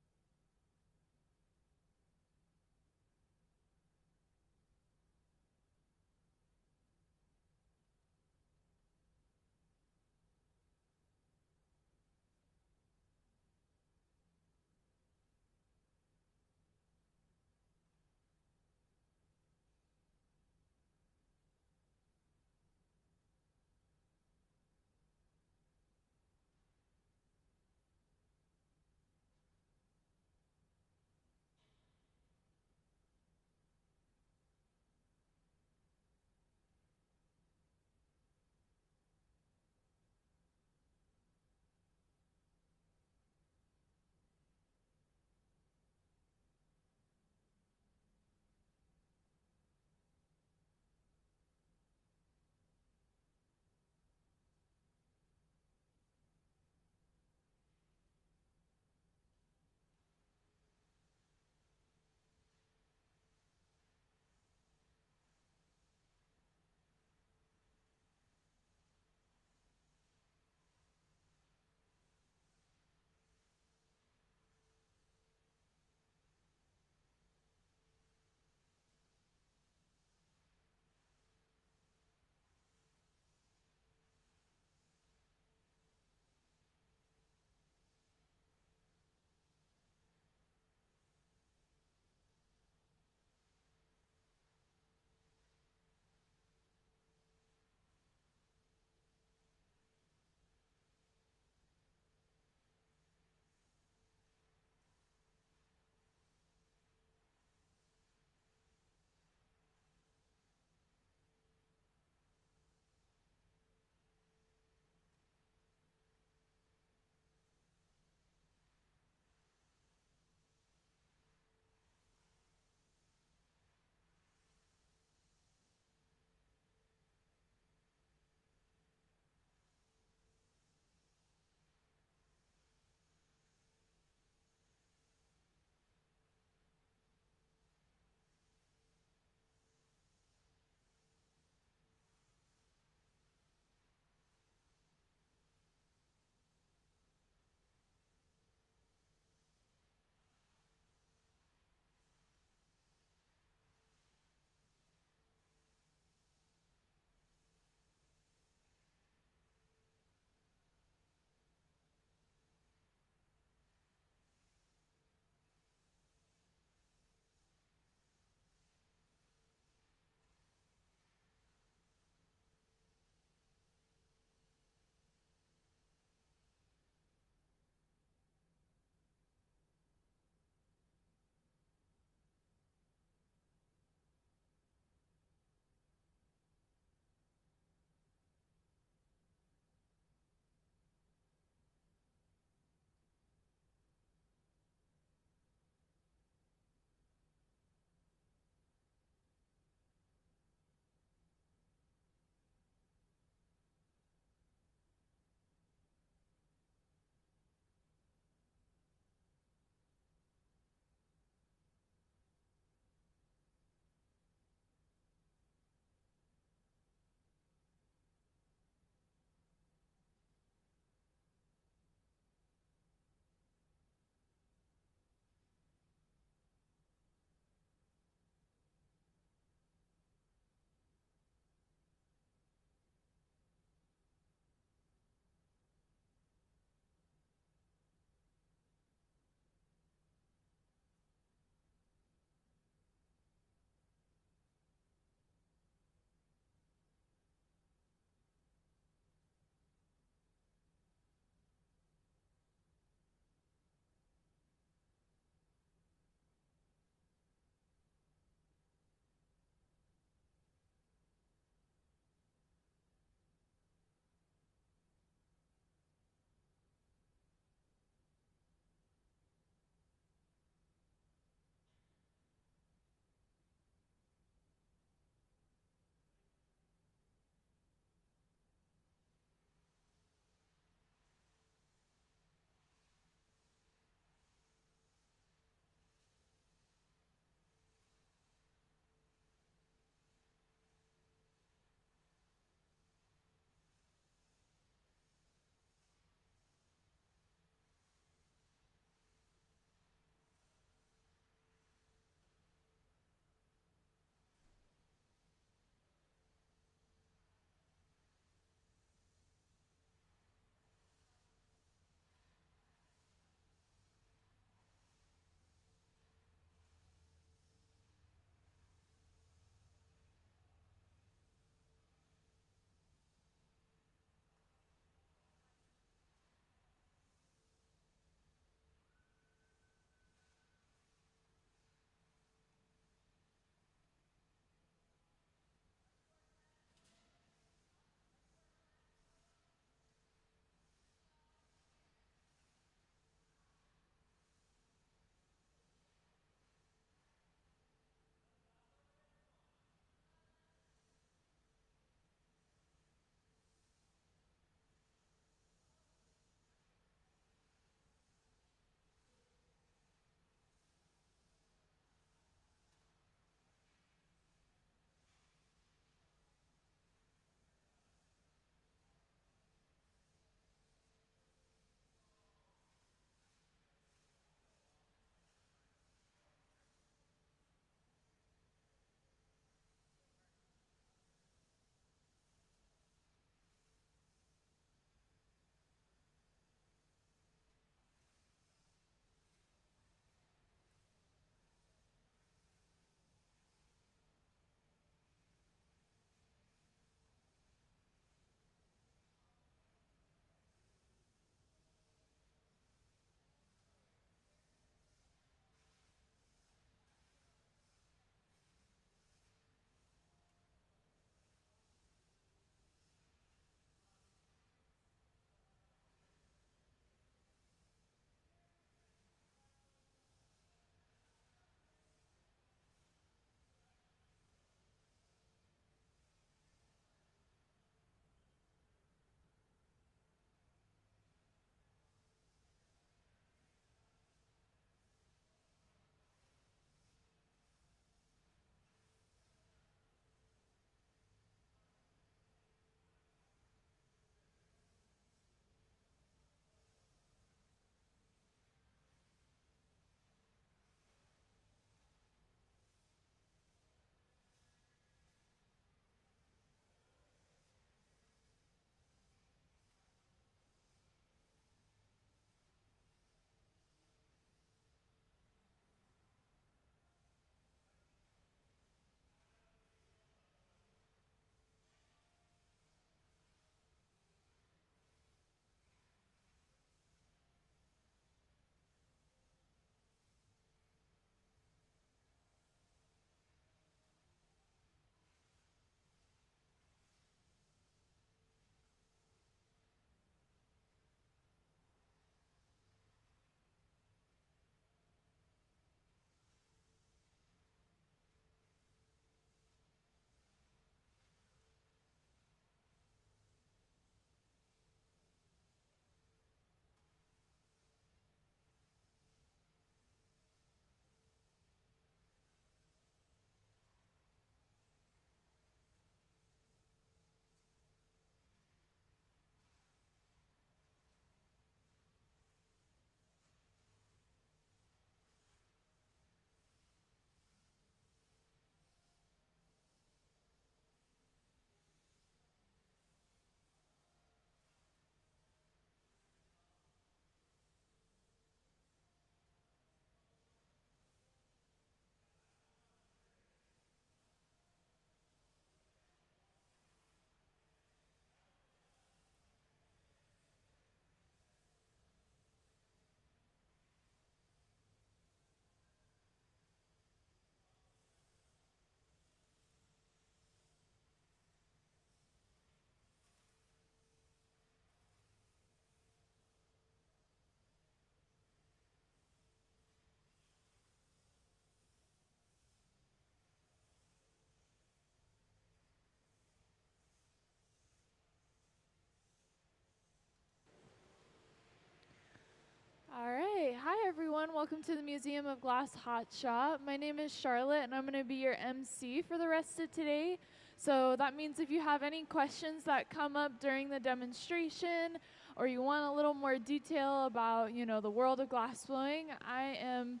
everyone. Welcome to the Museum of Glass Hot Shop. My name is Charlotte, and I'm going to be your MC for the rest of today. So that means if you have any questions that come up during the demonstration, or you want a little more detail about, the world of glass blowing, I am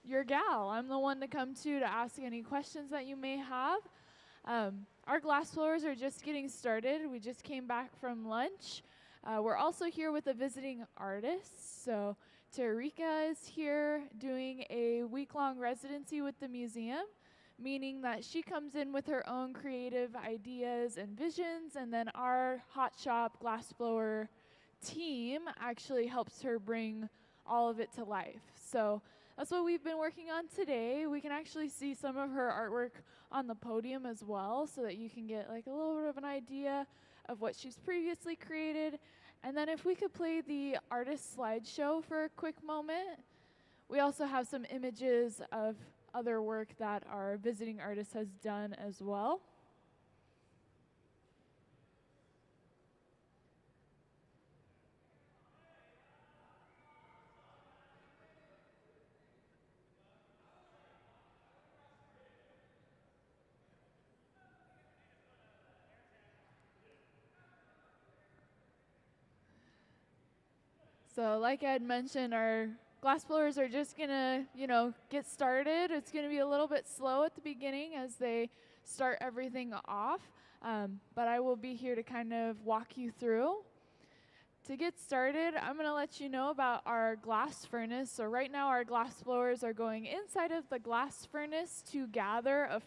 your gal. I'm the one to come to ask any questions that you may have. Our glass blowers are just getting started. We just came back from lunch. We're also here with a visiting artist. So Tariqa is here doing a week-long residency with the museum, meaning that she comes in with her own creative ideas and visions, and then our hot shop glassblower team actually helps her bring all of it to life. So that's what we've been working on today. We can actually see some of her artwork on the podium as well, so that you can get like a little bit of an idea of what she's previously created. And then if we could play the artist slideshow for a quick moment. We also have some images of other work that our visiting artist has done as well. So like I had mentioned, our glass blowers are just gonna, get started. It's gonna be a little bit slow at the beginning as they start everything off, but I will be here to kind of walk you through. To get started, I'm gonna let you know about our glass furnace. So right now our glass blowers are going inside of the glass furnace to gather a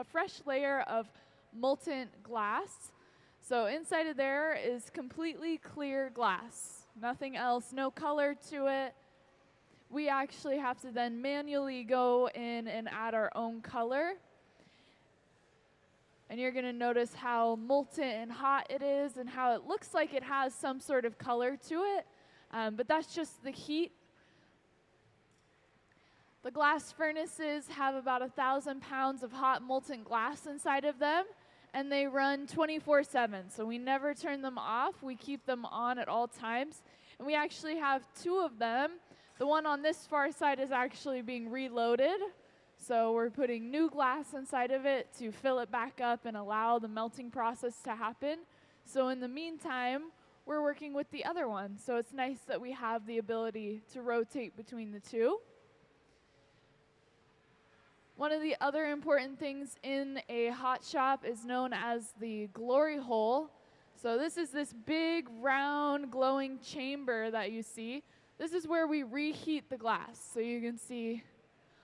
fresh layer of molten glass. So inside of there is completely clear glass. Nothing else, no color to it. We actually have to then manually go in and add our own color. And you're gonna notice how molten and hot it is and how it looks like it has some sort of color to it, but that's just the heat. The glass furnaces have about 1,000 pounds of hot molten glass inside of them, and they run 24/7, so we never turn them off. We keep them on at all times, and we actually have 2 of them. The one on this far side is actually being reloaded, so we're putting new glass inside of it to fill it back up and allow the melting process to happen. So in the meantime, we're working with the other one, so it's nice that we have the ability to rotate between the 2. One of the other important things in a hot shop is known as the glory hole. So this is this big, round, glowing chamber that you see. This is where we reheat the glass, so you can see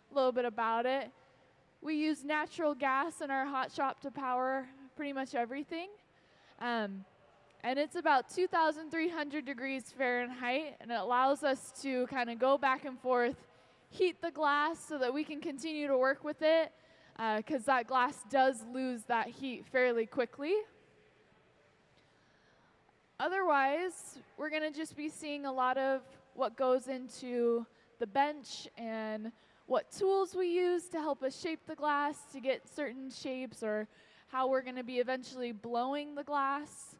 a little bit about it. We use natural gas in our hot shop to power pretty much everything. And it's about 2,300 degrees Fahrenheit, and it allows us to kind of go back and forth, heat the glass so that we can continue to work with it, because that glass does lose that heat fairly quickly. Otherwise, we're going to just be seeing a lot of what goes into the bench and what tools we use to help us shape the glass to get certain shapes, or how we're going to be eventually blowing the glass.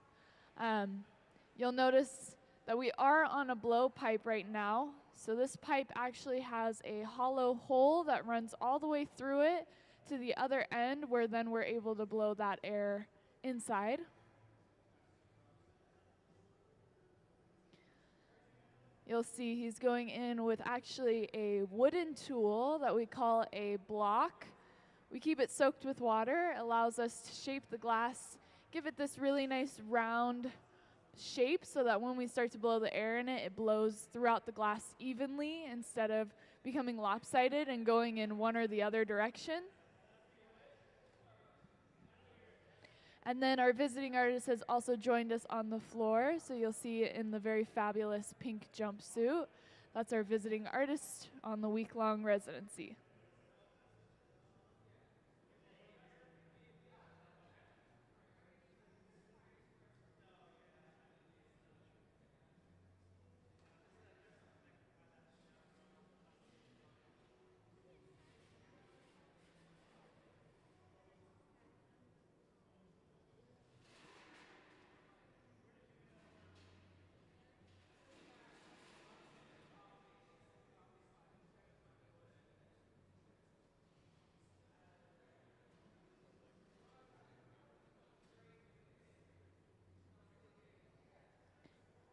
You'll notice that we are on a blow pipe right now. So this pipe actually has a hollow hole that runs all the way through it to the other end, where then we're able to blow that air inside. You'll see he's going in with actually a wooden tool that we call a block. We keep it soaked with water. It allows us to shape the glass, give it this really nice round shape, so that when we start to blow the air in it, it blows throughout the glass evenly instead of becoming lopsided and going in one or the other direction. And then our visiting artist has also joined us on the floor, so you'll see it in the very fabulous pink jumpsuit. That's our visiting artist on the week-long residency.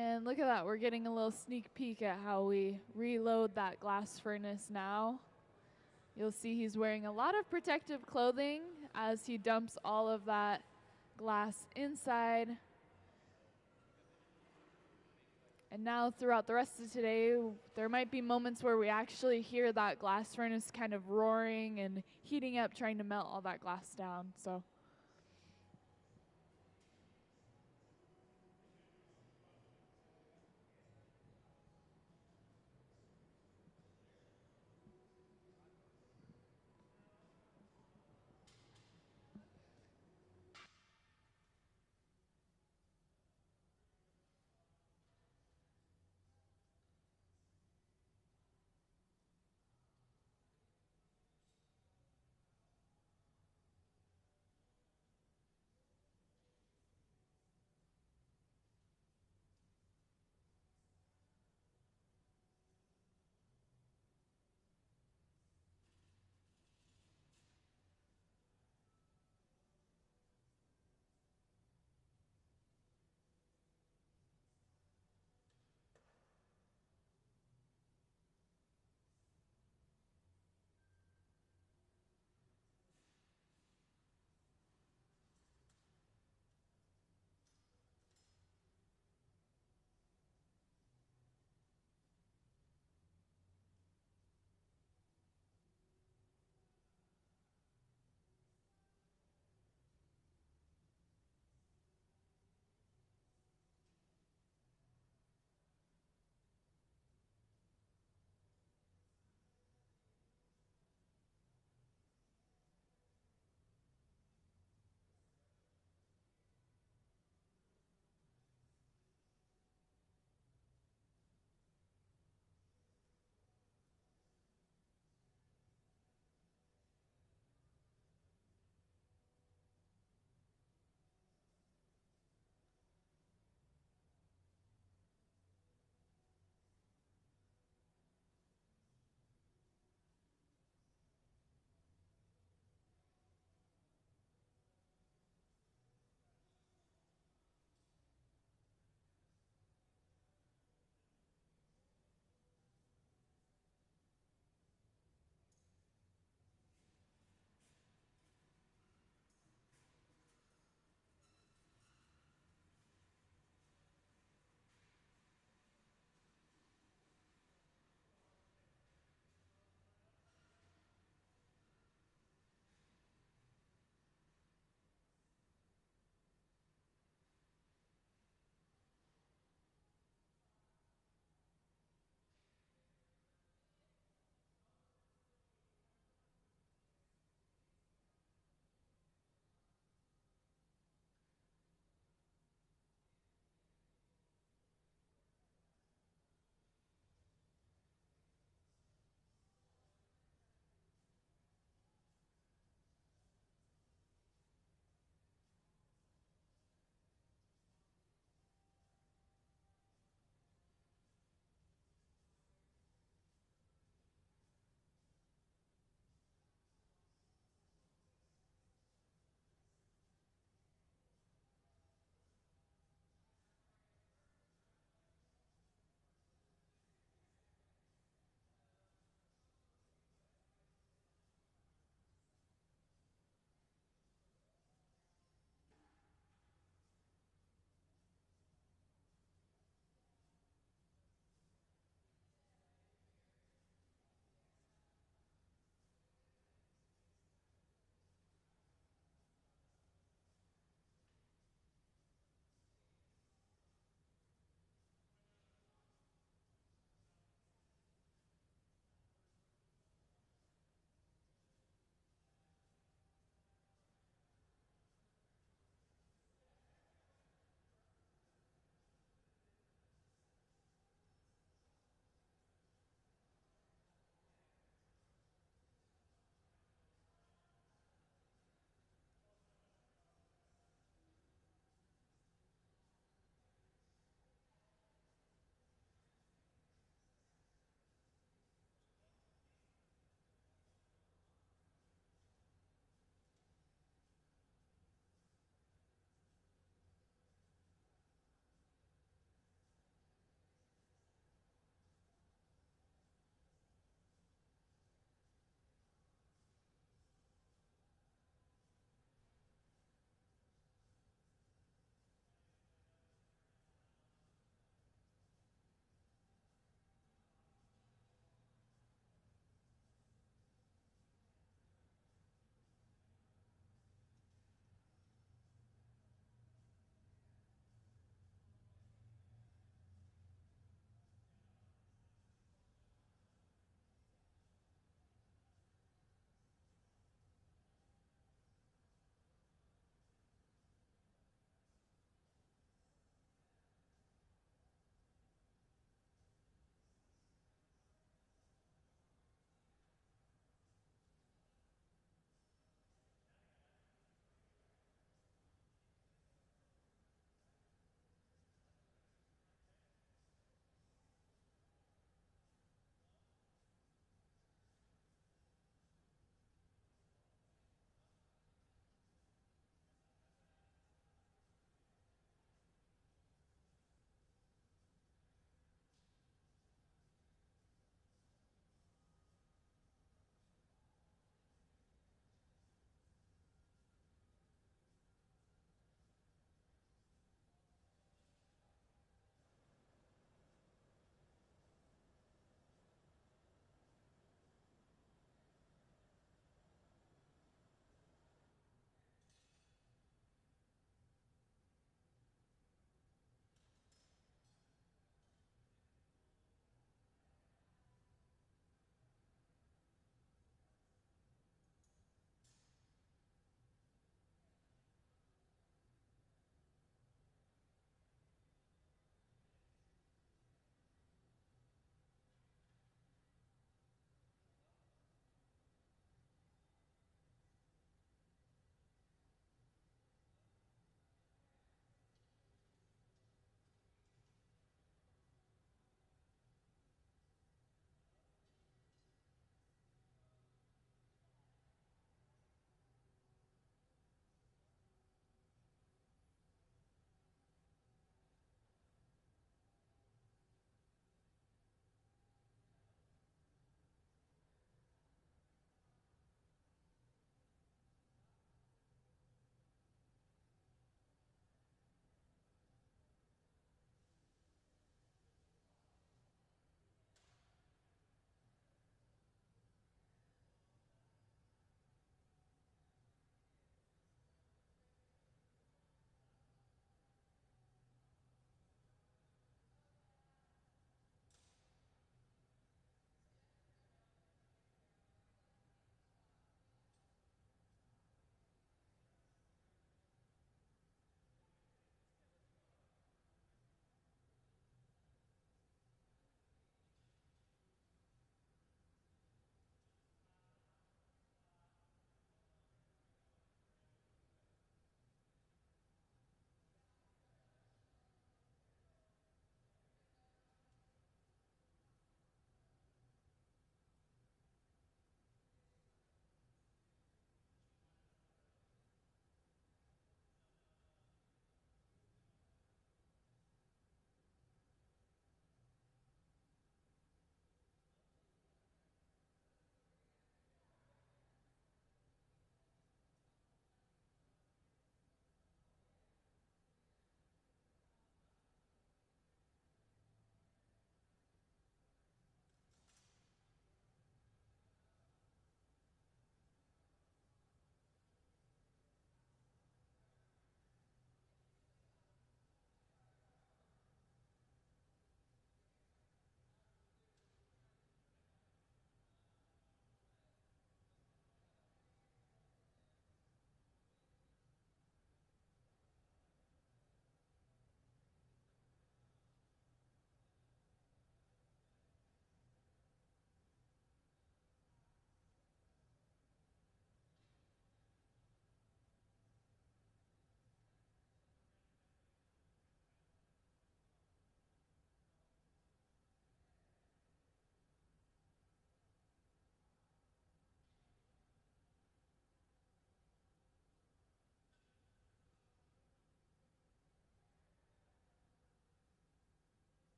And look at that, we're getting a little sneak peek at how we reload that glass furnace now. You'll see he's wearing a lot of protective clothing as he dumps all of that glass inside. And now throughout the rest of today, there might be moments where we actually hear that glass furnace kind of roaring and heating up, trying to melt all that glass down. So.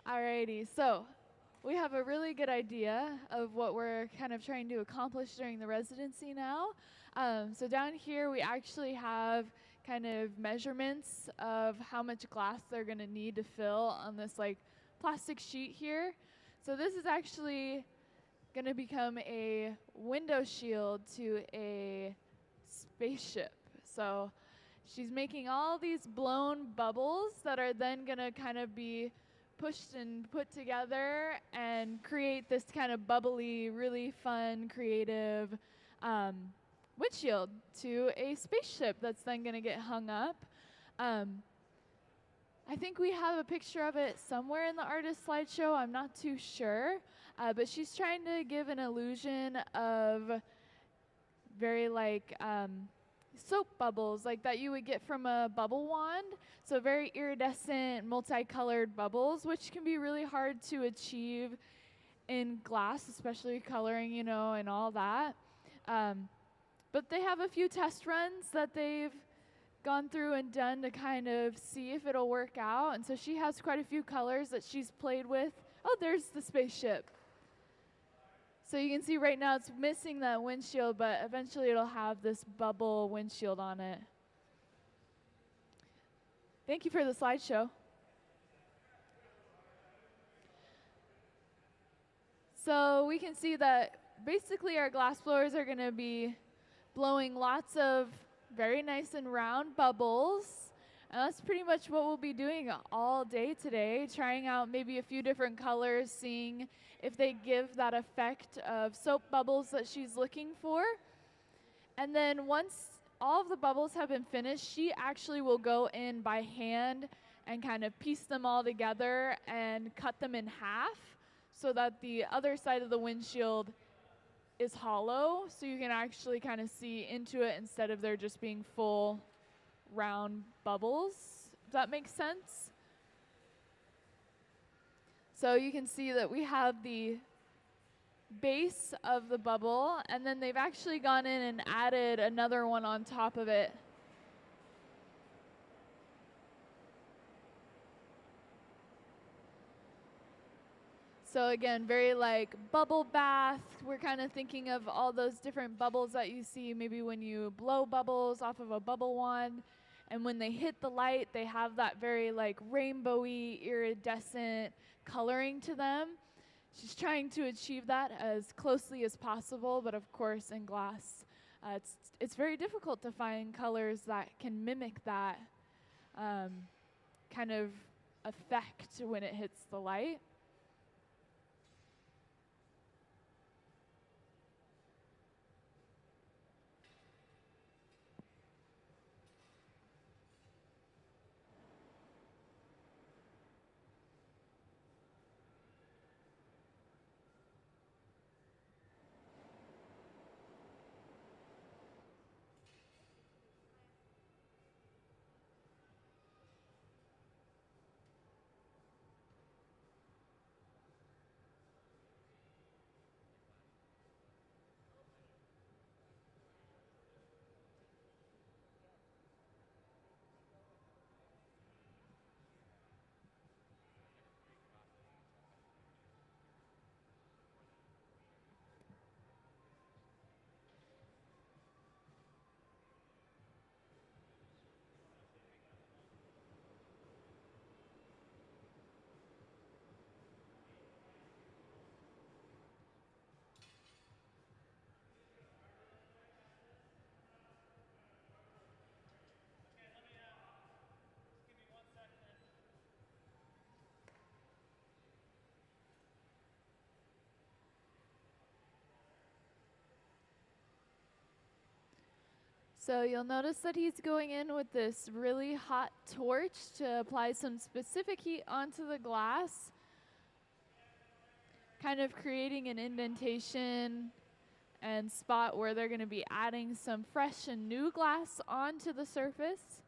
Alrighty, so we have a really good idea of what we're kind of trying to accomplish during the residency now. So down here we actually have kind of measurements of how much glass they're going to need to fill on this like plastic sheet here. So this is actually going to become a window shield to a spaceship. So she's making all these blown bubbles that are then going to kind of be pushed and put together and create this kind of bubbly, really fun, creative windshield to a spaceship that's then going to get hung up. I think we have a picture of it somewhere in the artist slideshow. I'm not too sure. But she's trying to give an illusion of very like soap bubbles like that you would get from a bubble wand. So very iridescent, multicolored bubbles, which can be really hard to achieve in glass, especially coloring, you know, and all that. But they have a few test runs that they've gone through and done to kind of see if it'll work out. And so she has quite a few colors that she's played with. Oh, there's the spaceship. So you can see right now it's missing that windshield, but eventually it'll have this bubble windshield on it. Thank you for the slideshow. So we can see that basically our glass blowers are going to be blowing lots of very nice and round bubbles. And that's pretty much what we'll be doing all day today, trying out maybe a few different colors, seeing if they give that effect of soap bubbles that she's looking for. And then once all of the bubbles have been finished, she actually will go in by hand and kind of piece them all together and cut them in half so that the other side of the windshield is hollow, so you can actually kind of see into it instead of there just being full round bubbles. Does that make sense? So you can see that we have the base of the bubble, and then they've actually gone in and added another one on top of it. So again, very like bubble bath. We're kind of thinking of all those different bubbles that you see maybe when you blow bubbles off of a bubble wand. And when they hit the light, they have that very like rainbowy, iridescent coloring to them. She's trying to achieve that as closely as possible, but of course in glass, it's very difficult to find colors that can mimic that kind of effect when it hits the light. So you'll notice that he's going in with this really hot torch to apply some specific heat onto the glass, kind of creating an indentation and spot where they're going to be adding some fresh and new glass onto the surface.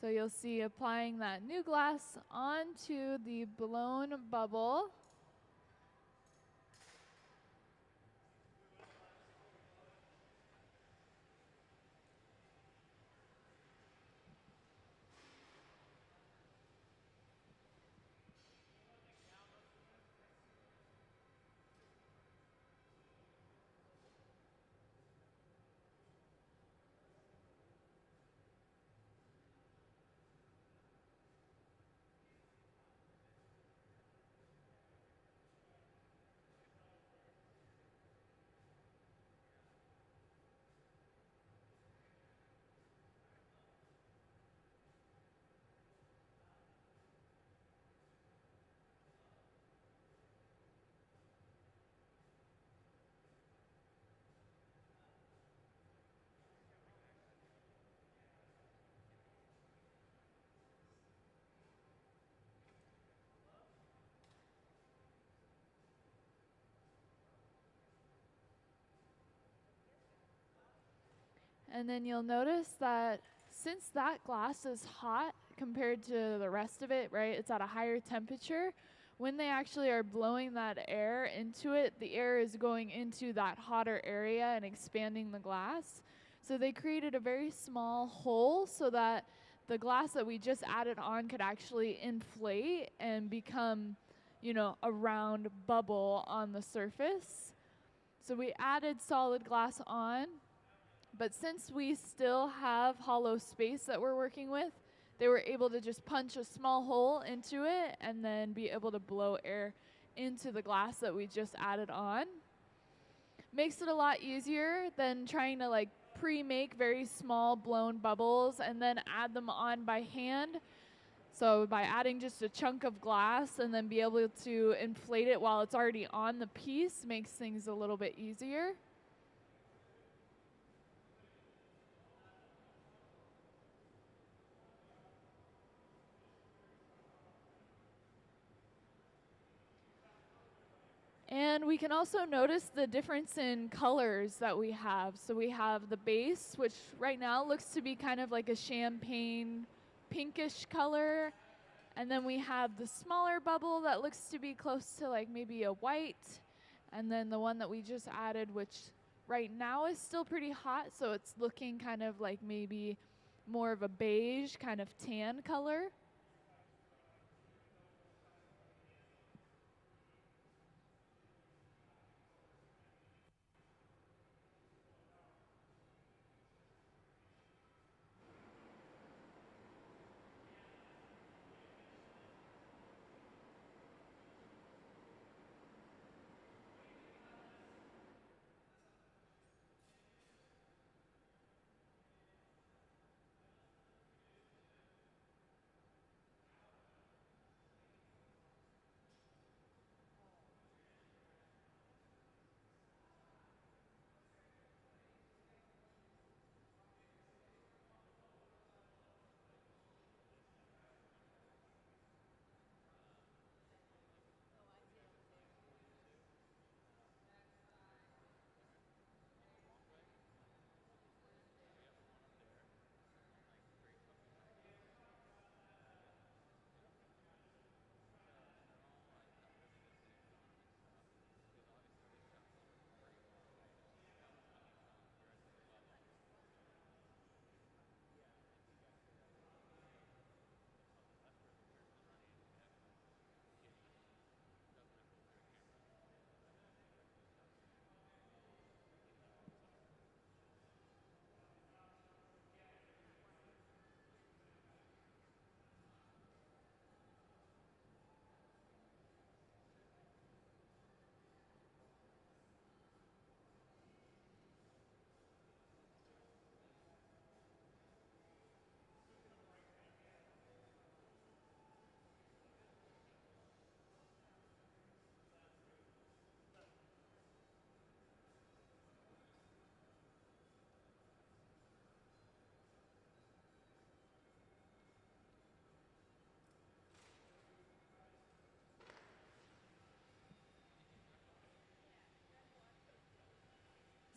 So you'll see applying that new glass onto the blown bubble. And then you'll notice that since that glass is hot compared to the rest of it, right, it's at a higher temperature, when they actually are blowing that air into it, the air is going into that hotter area and expanding the glass. So they created a very small hole so that the glass that we just added on could actually inflate and become, you know, a round bubble on the surface. So we added solid glass on, but since we still have hollow space that we're working with, they were able to just punch a small hole into it and then be able to blow air into the glass that we just added on. Makes it a lot easier than trying to like pre-make very small blown bubbles and then add them on by hand. So by adding just a chunk of glass and then be able to inflate it while it's already on the piece makes things a little bit easier. And we can also notice the difference in colors that we have. So we have the base, which right now looks to be kind of like a champagne pinkish color. And then we have the smaller bubble that looks to be close to like maybe a white. And then the one that we just added, which right now is still pretty hot, so it's looking kind of like maybe more of a beige kind of tan color.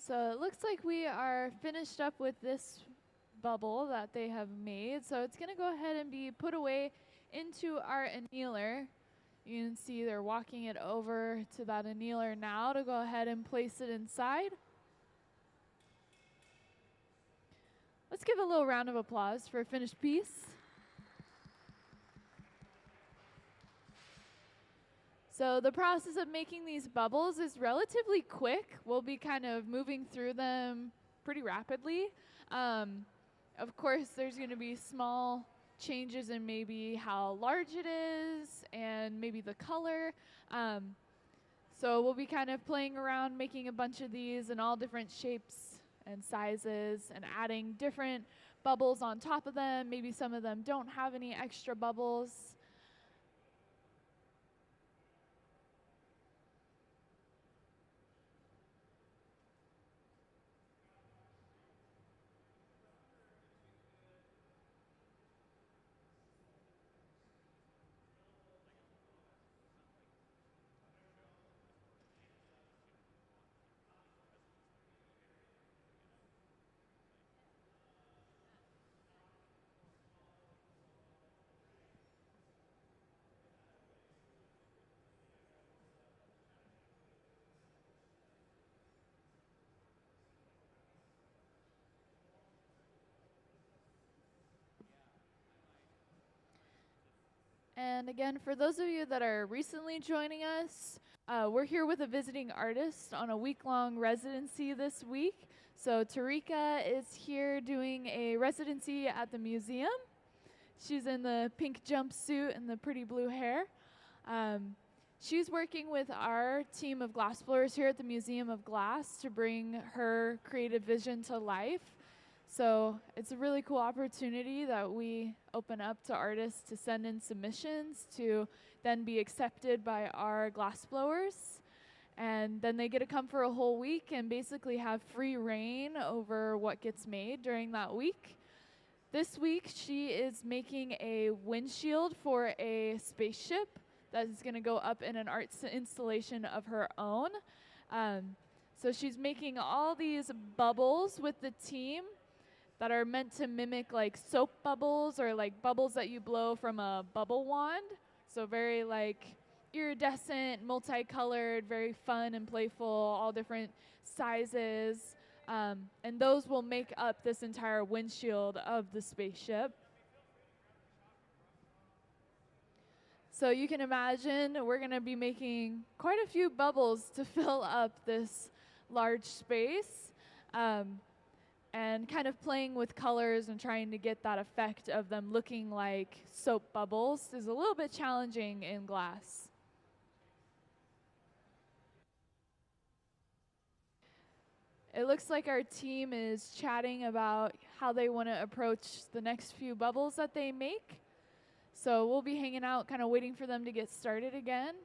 So it looks like we are finished up with this bubble that they have made. So it's going to go ahead and be put away into our annealer. You can see they're walking it over to that annealer now to go ahead and place it inside. Let's give a little round of applause for a finished piece. So the process of making these bubbles is relatively quick. We'll be kind of moving through them pretty rapidly. Of course, there's going to be small changes in maybe how large it is and maybe the color. So we'll be kind of playing around, making a bunch of these in all different shapes and sizes and adding different bubbles on top of them. Maybe some of them don't have any extra bubbles. And again, for those of you that are recently joining us, we're here with a visiting artist on a week-long residency this week. So Tariqa is here doing a residency at the museum. She's in the pink jumpsuit and the pretty blue hair. She's working with our team of glassblowers here at the Museum of Glass to bring her creative vision to life. So it's a really cool opportunity that we open up to artists to send in submissions to then be accepted by our glassblowers. And then they get to come for a whole week and basically have free reign over what gets made during that week. This week, she is making a windshield for a spaceship that is going to go up in an art installation of her own. So she's making all these bubbles with the team that are meant to mimic like soap bubbles or like bubbles that you blow from a bubble wand. So very like iridescent, multicolored, very fun and playful, all different sizes. And those will make up this entire windshield of the spaceship. So you can imagine we're going to be making quite a few bubbles to fill up this large space. And kind of playing with colors and trying to get that effect of them looking like soap bubbles is a little bit challenging in glass. It looks like our team is chatting about how they want to approach the next few bubbles that they make. So we'll be hanging out, kind of waiting for them to get started again.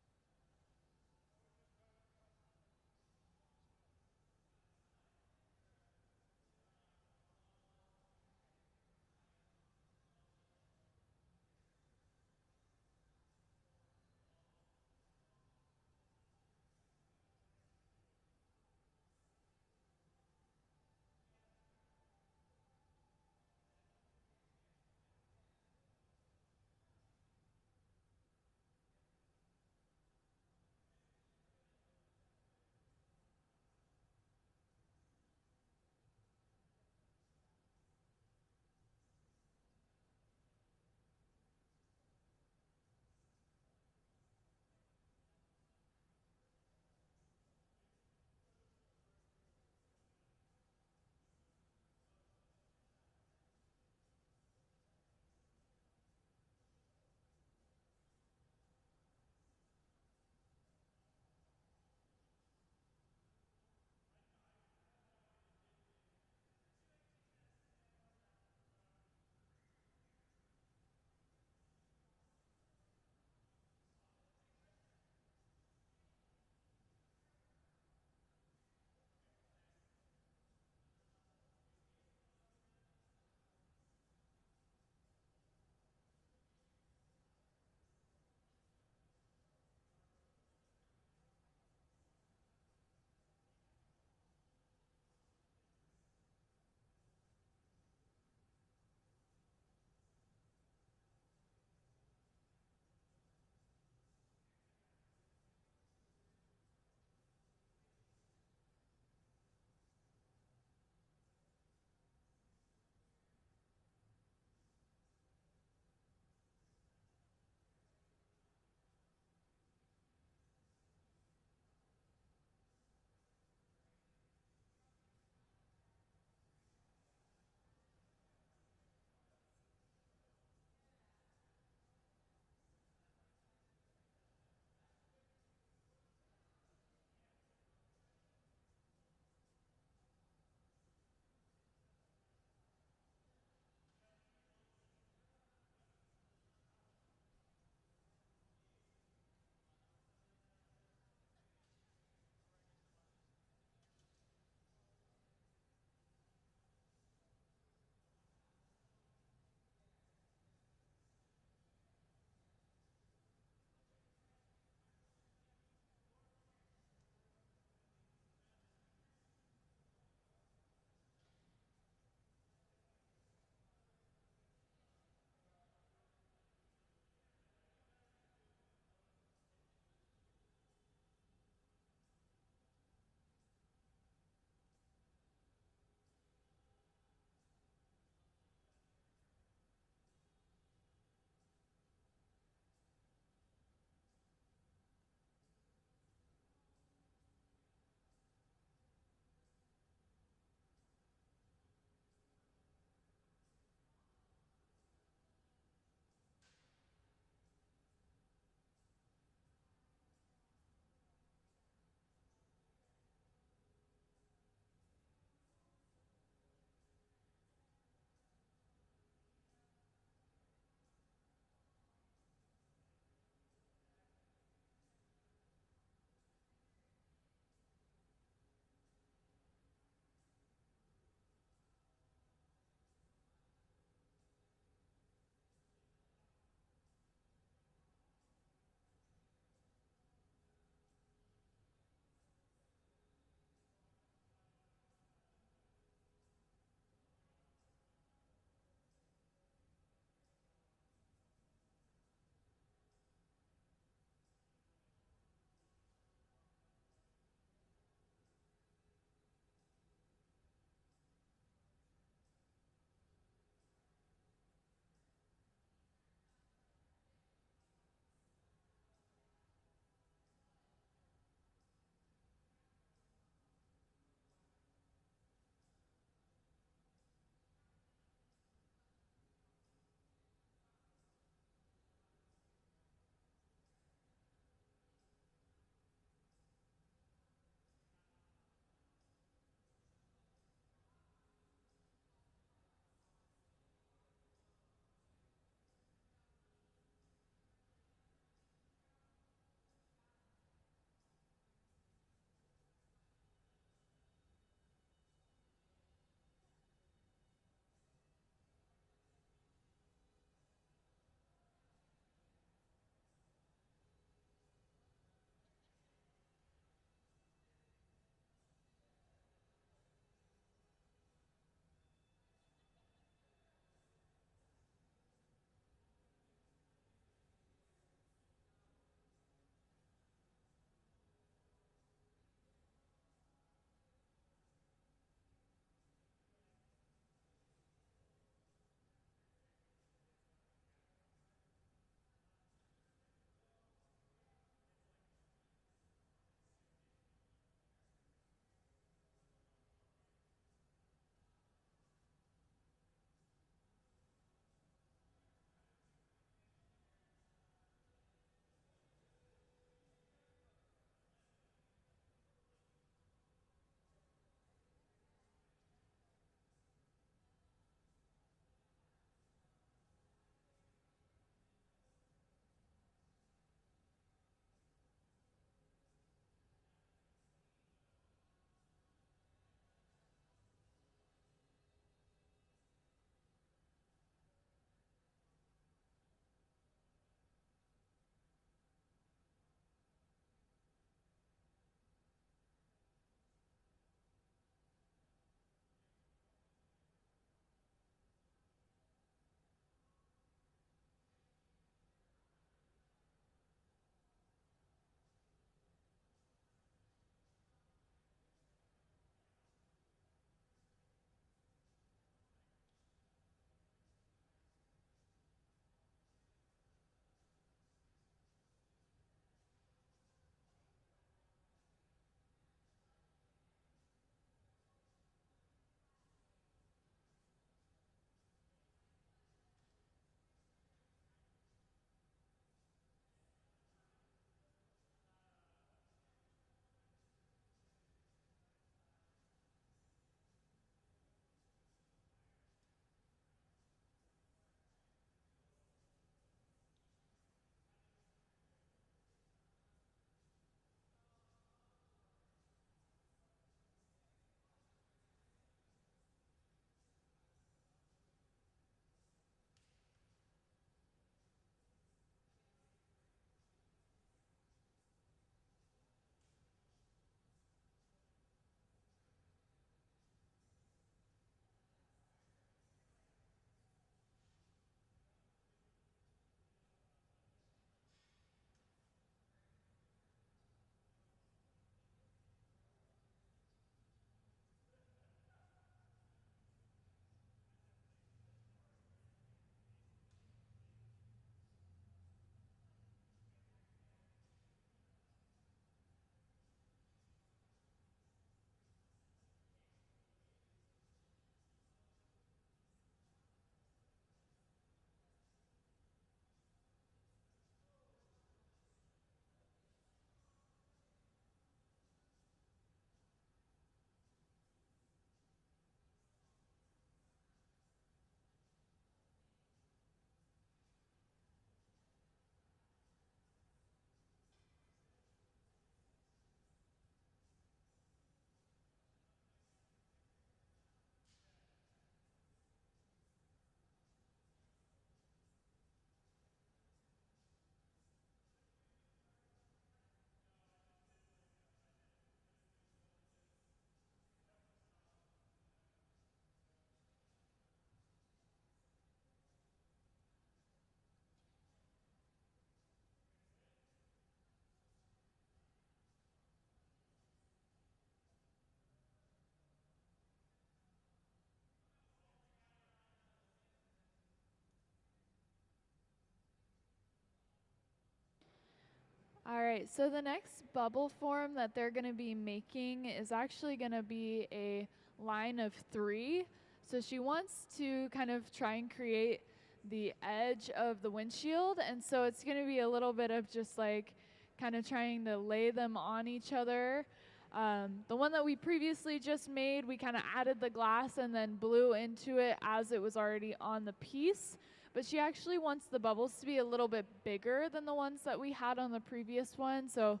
All right, so the next bubble form that they're going to be making is actually going to be a line of 3. So she wants to kind of try and create the edge of the windshield, and so it's going to be a little bit of just like kind of trying to lay them on each other. The one that we previously just made, we kind of added the glass and then blew into it as it was already on the piece. But she actually wants the bubbles to be a little bit bigger than the ones that we had on the previous one. So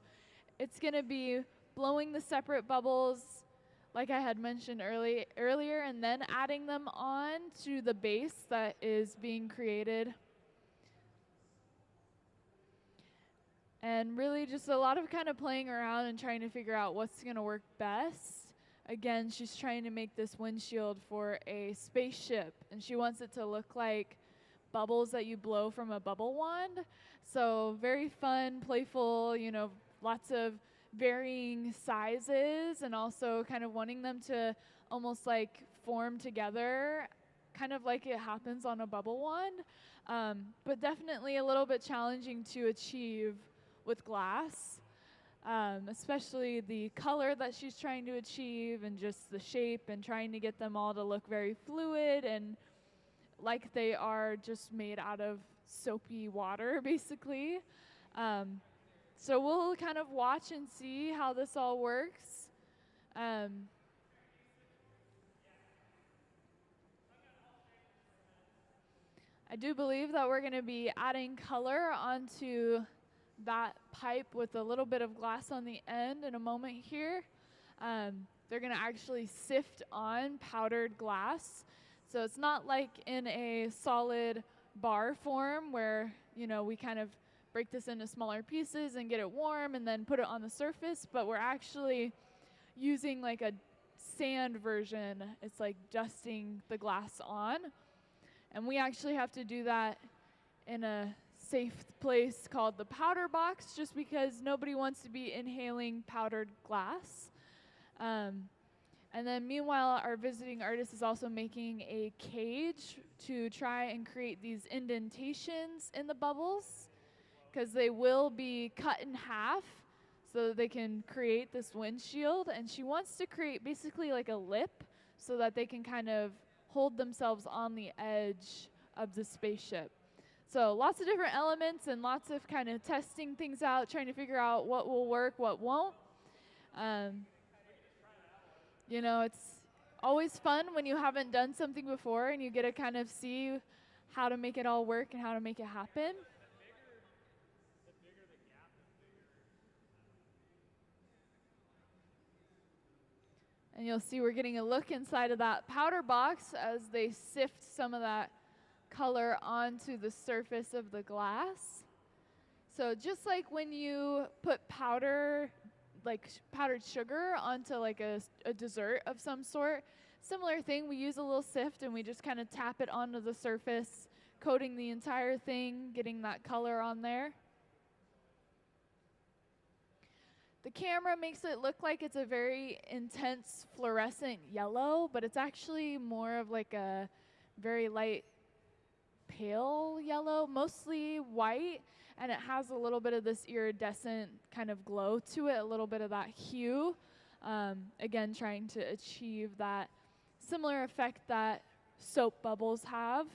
it's going to be blowing the separate bubbles, like I had mentioned earlier, and then adding them on to the base that is being created. And really just a lot of kind of playing around and trying to figure out what's going to work best. Again, she's trying to make this windshield for a spaceship, and she wants it to look like bubbles that you blow from a bubble wand. So very fun, playful, you know, lots of varying sizes, and also kind of wanting them to almost like form together, kind of like it happens on a bubble wand, but definitely a little bit challenging to achieve with glass, especially the color that she's trying to achieve and just the shape, and trying to get them all to look very fluid and like they are just made out of soapy water, basically. So we'll kind of watch and see how this all works. I do believe that we're going to be adding color onto that pipe with a little bit of glass on the end in a moment here. They're going to actually sift on powdered glass. So it's not like in a solid bar form where, you know, we kind of break this into smaller pieces and get it warm and then put it on the surface, but we're actually using like a sand version. It's like dusting the glass on. And we actually have to do that in a safe place called the powder box, just because nobody wants to be inhaling powdered glass. And then meanwhile, our visiting artist is also making a cage to try and create these indentations in the bubbles, because they will be cut in half so that they can create this windshield. And she wants to create basically like a lip so that they can kind of hold themselves on the edge of the spaceship. So lots of different elements and lots of kind of testing things out, trying to figure out what will work, what won't. You know, it's always fun when you haven't done something before and you get to kind of see how to make it all work and how to make it happen. And you'll see we're getting a look inside of that powder box as they sift some of that color onto the surface of the glass. So just like when you put powder, like powdered sugar onto like a dessert of some sort, similar thing, we use a little sift and we just kind of tap it onto the surface, coating the entire thing, getting that color on there. The camera makes it look like it's a very intense fluorescent yellow, but it's actually more of like a very light pale yellow, mostly white, and it has a little bit of this iridescent kind of glow to it, a little bit of that hue. Again, trying to achieve that similar effect that soap bubbles have.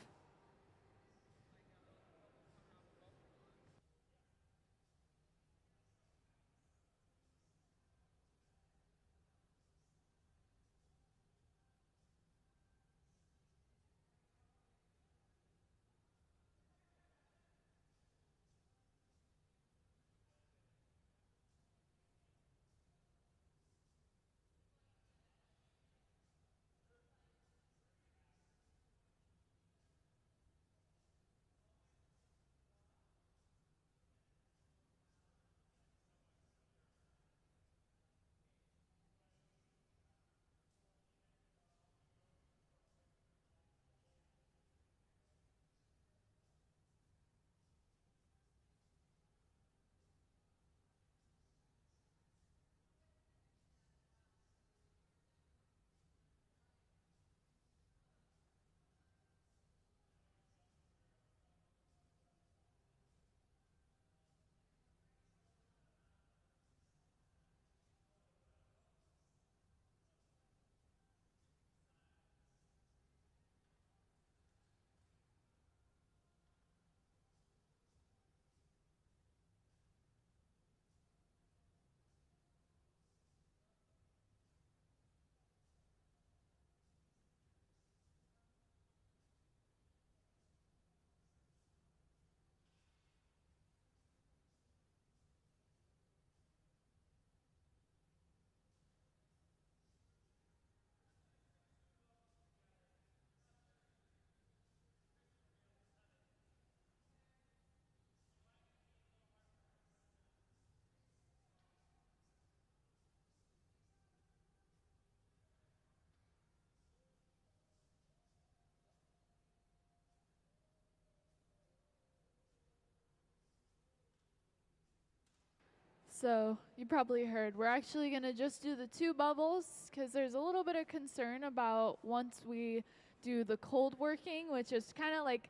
So you probably heard we're actually going to just do the 2 bubbles because there's a little bit of concern about once we do the cold working, which is kind of like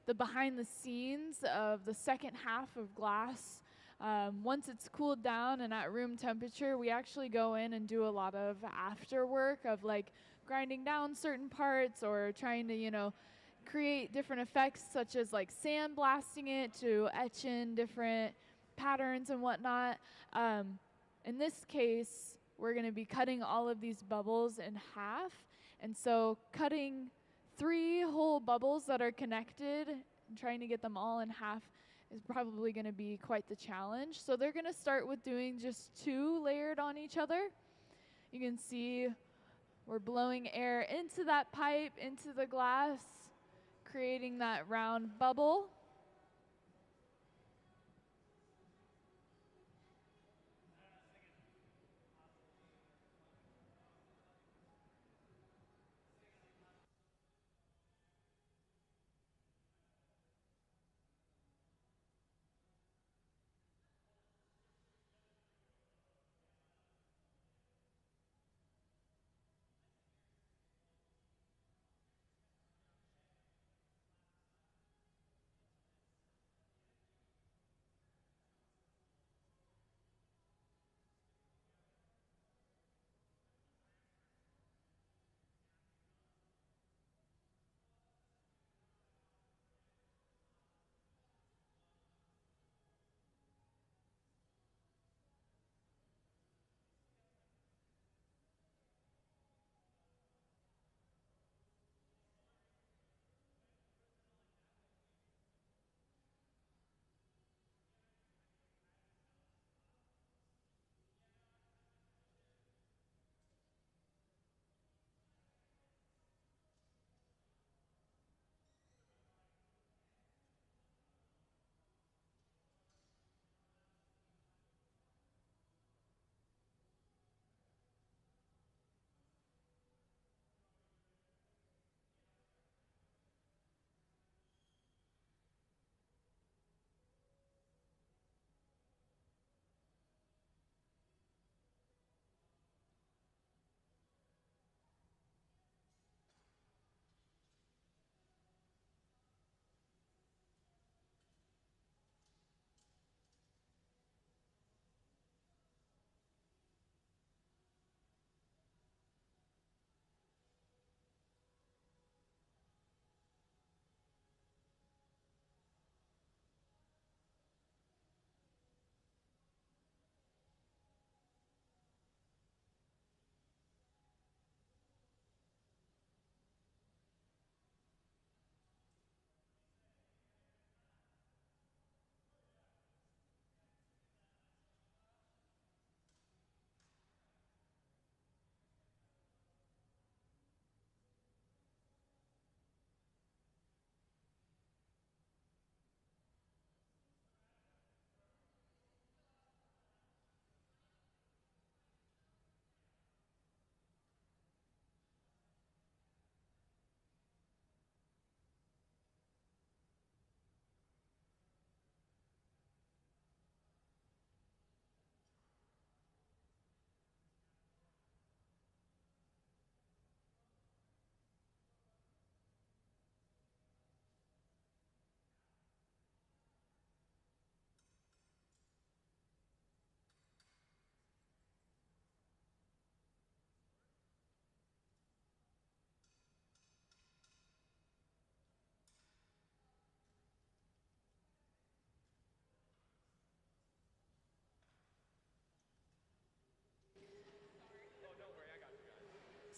the behind the scenes of the second half of glass. Once it's cooled down and at room temperature, we actually go in and do a lot of after work of like grinding down certain parts or trying to, create different effects such as like sandblasting it to etch in different patterns and whatnot. In this case, we're going to be cutting all of these bubbles in half. And so cutting 3 whole bubbles that are connected and trying to get them all in half is probably going to be quite the challenge. So they're going to start with doing just 2 layered on each other. You can see we're blowing air into that pipe, into the glass, creating that round bubble.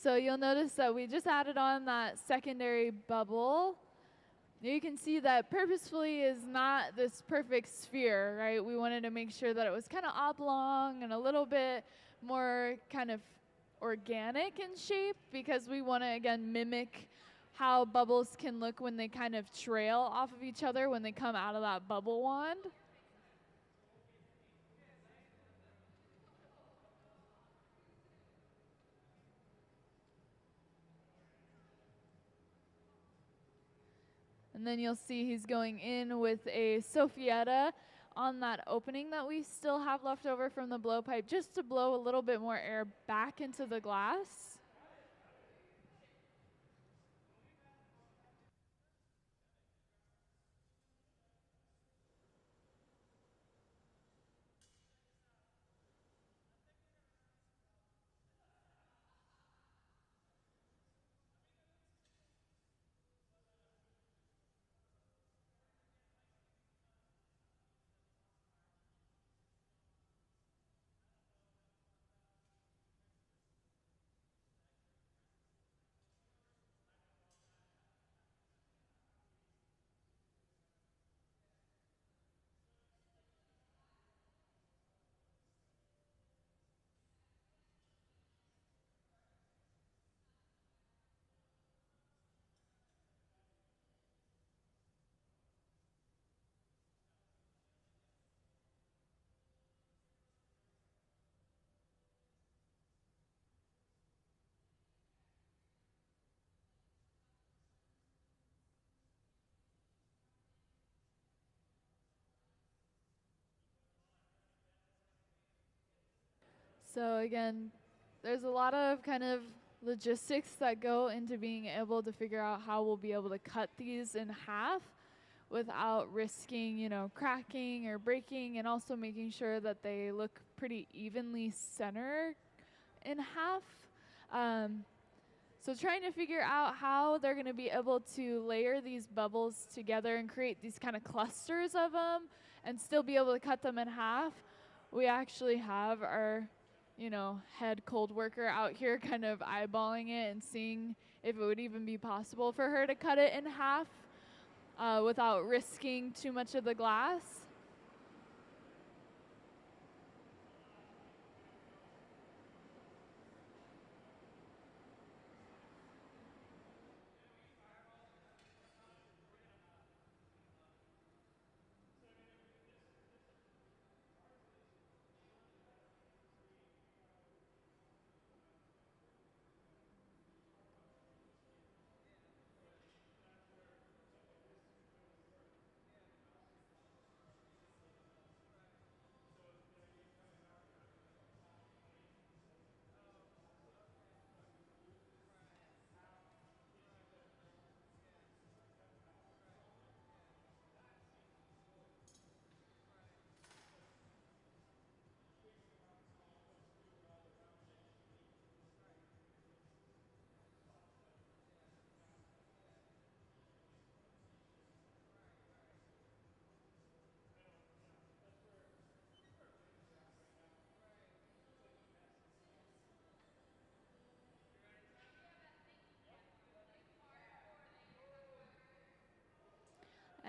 So you'll notice that we just added on that secondary bubble. You can see that purposefully is not this perfect sphere, right? We wanted to make sure that it was kind of oblong and a little bit more kind of organic in shape because we want to, again, mimic how bubbles can look when they kind of trail off of each other when they come out of that bubble wand. And then you'll see he's going in with a soffietta on that opening that we still have left over from the blowpipe, just to blow a little bit more air back into the glass. So again, there's a lot of kind of logistics that go into being able to figure out how we'll be able to cut these in half without risking, cracking or breaking, and also making sure that they look pretty evenly centered in half. So trying to figure out how they're going to be able to layer these bubbles together and create these kind of clusters of them and still be able to cut them in half. We actually have our head cold worker out here kind of eyeballing it and seeing if it would even be possible for her to cut it in half without risking too much of the glass.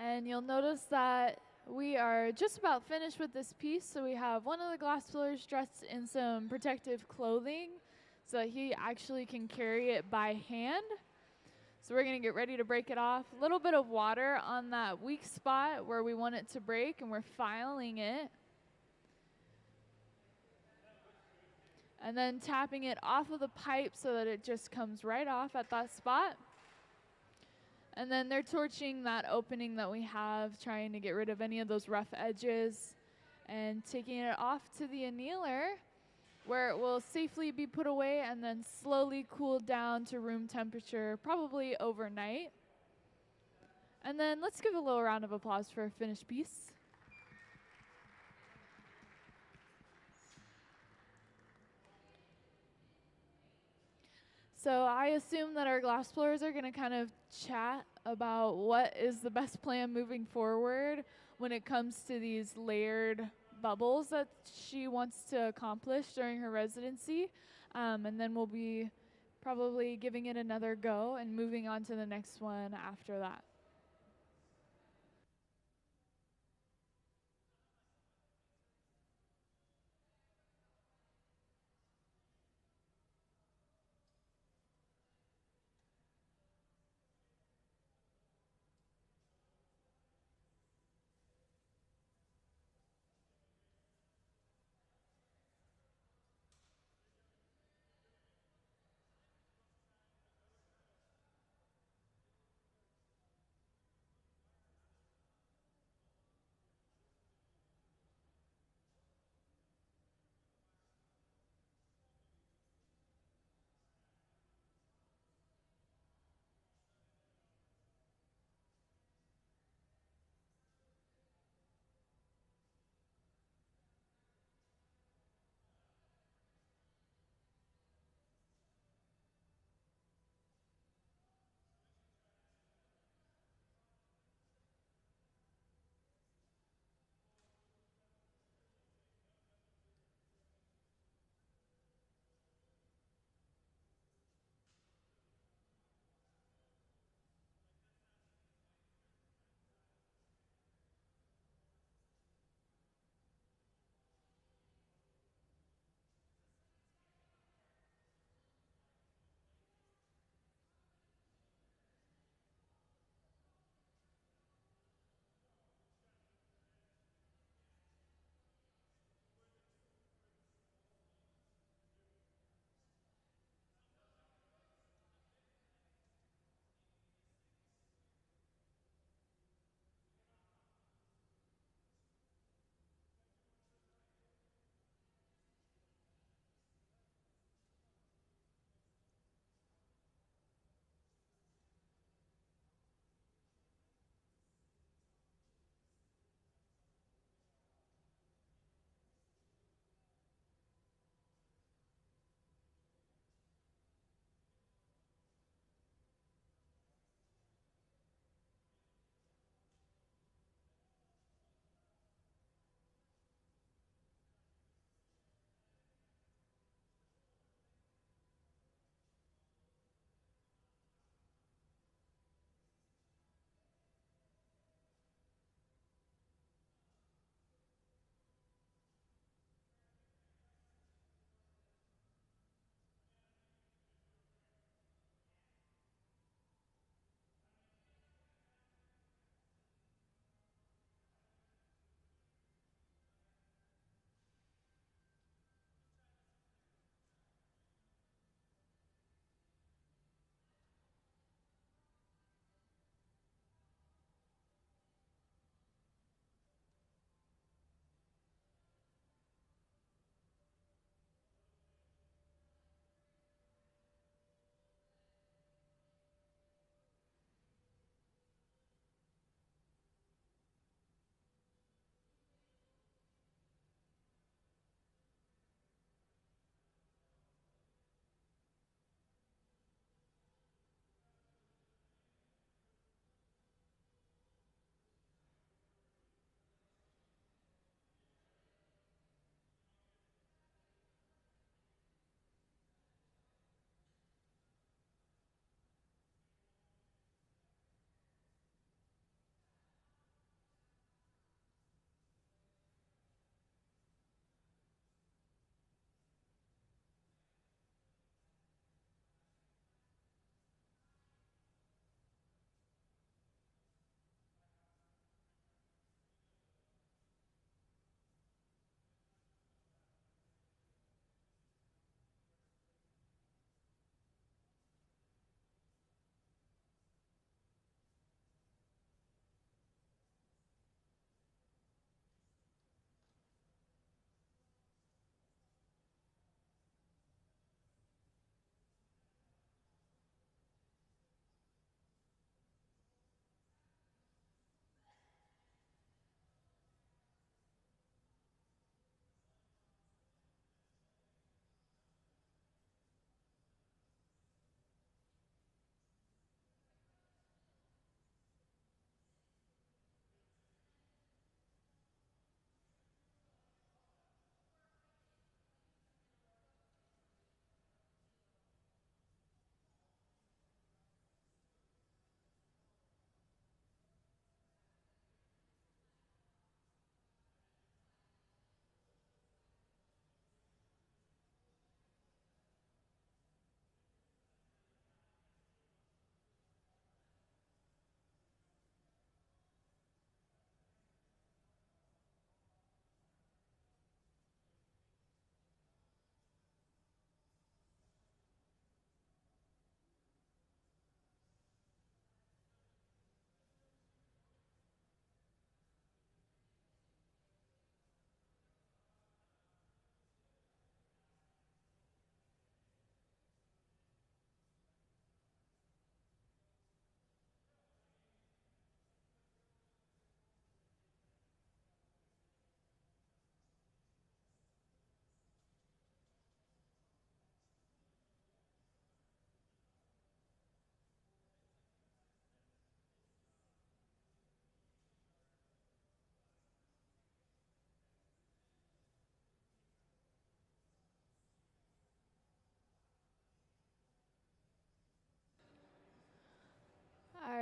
And you'll notice that we are just about finished with this piece. So we have one of the glass blowers dressed in some protective clothing so that he actually can carry it by hand. So we're going to get ready to break it off. A little bit of water on that weak spot where we want it to break, and we're filing it. And then tapping it off of the pipe so that it just comes right off at that spot. And then they're torching that opening that we have, trying to get rid of any of those rough edges and taking it off to the annealer where it will safely be put away and then slowly cooled down to room temperature, probably overnight. And then let's give a little round of applause for a finished piece. So I assume that our glass blowers are going to kind of chat about what is the best plan moving forward when it comes to these layered bubbles that she wants to accomplish during her residency. And then we'll be probably giving it another go and moving on to the next one after that.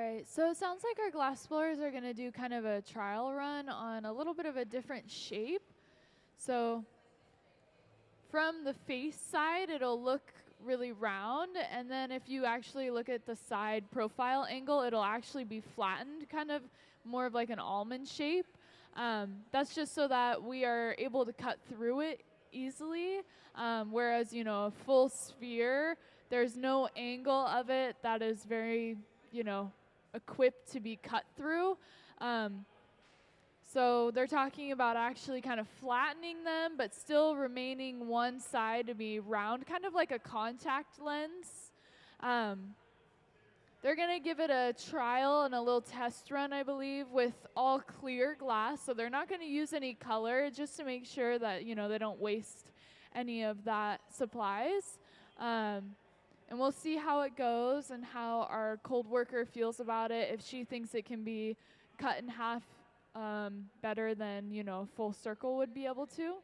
right, so it sounds like our glass blowers are going to do kind of a trial run on a little bit of a different shape. So from the face side, it'll look really round, and then if you actually look at the side profile angle, it'll actually be flattened, kind of more of like an almond shape. That's just so that we are able to cut through it easily, whereas, you know, a full sphere, there's no angle of it that is very, you know, equipped to be cut through. So they're talking about actually kind of flattening them, but still remaining one side to be round, kind of like a contact lens. They're going to give it a trial and a little test run, I believe, with all clear glass. So they're not going to use any color, just to make sure that, you know, they don't waste any of that supplies. And we'll see how it goes and how our cold worker feels about it, if she thinks it can be cut in half better than, you know, full circle would be able to.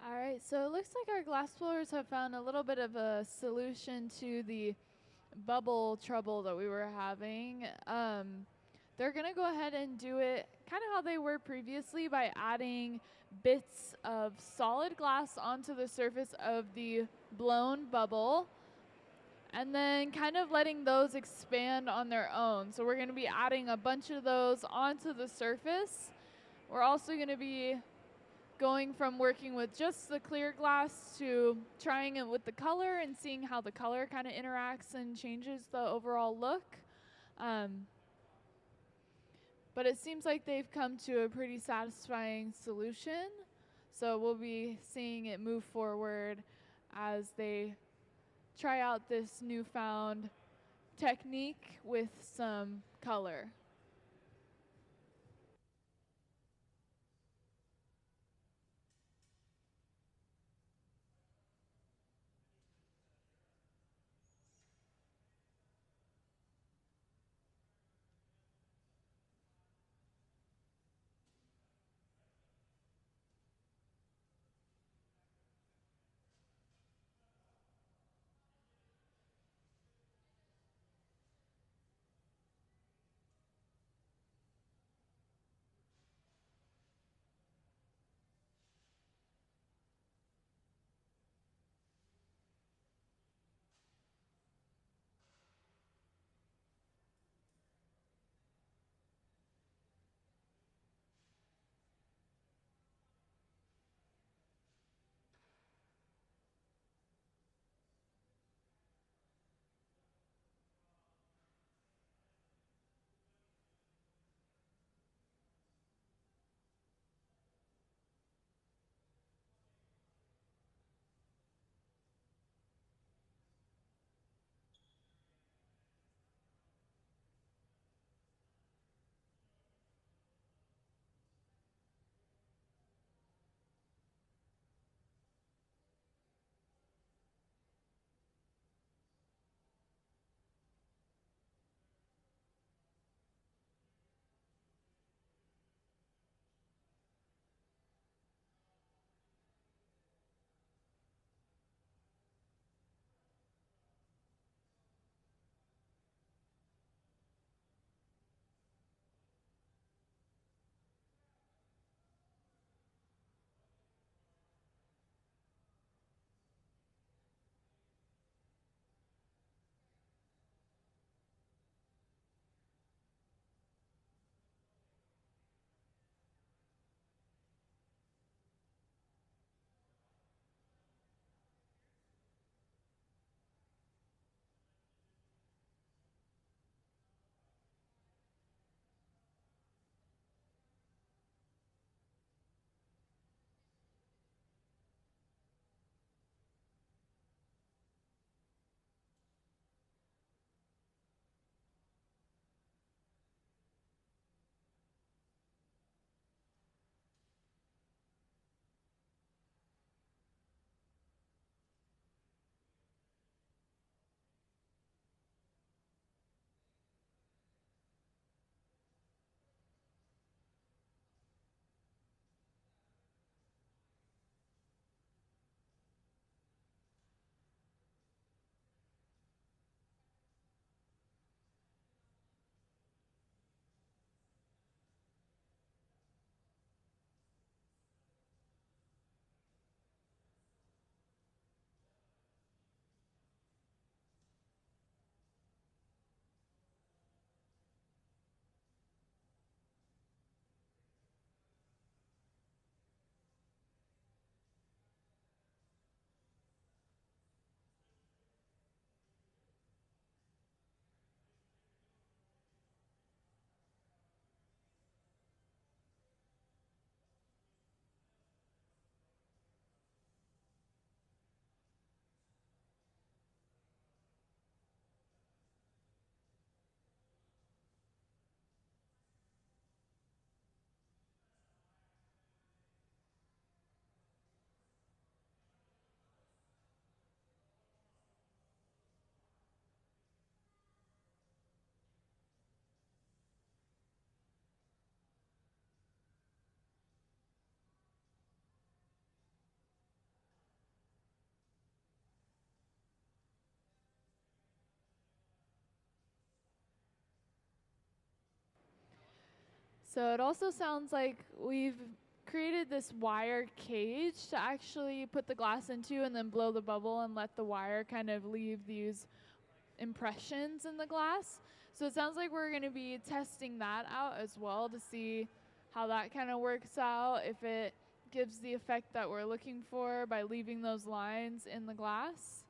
All right, so it looks like our glass blowers have found a little bit of a solution to the bubble trouble that we were having. They're gonna go ahead and do it kind of how they were previously by adding bits of solid glass onto the surface of the blown bubble and then kind of letting those expand on their own. So we're gonna be adding a bunch of those onto the surface. We're also gonna be going from working with just the clear glass to trying it with the color and seeing how the color kind of interacts and changes the overall look. But it seems like they've come to a pretty satisfying solution. So we'll be seeing it move forward as they try out this newfound technique with some color. So it also sounds like we've created this wire cage to actually put the glass into and then blow the bubble and let the wire kind of leave these impressions in the glass. So it sounds like we're going to be testing that out as well to see how that kind of works out, if it gives the effect that we're looking for by leaving those lines in the glass.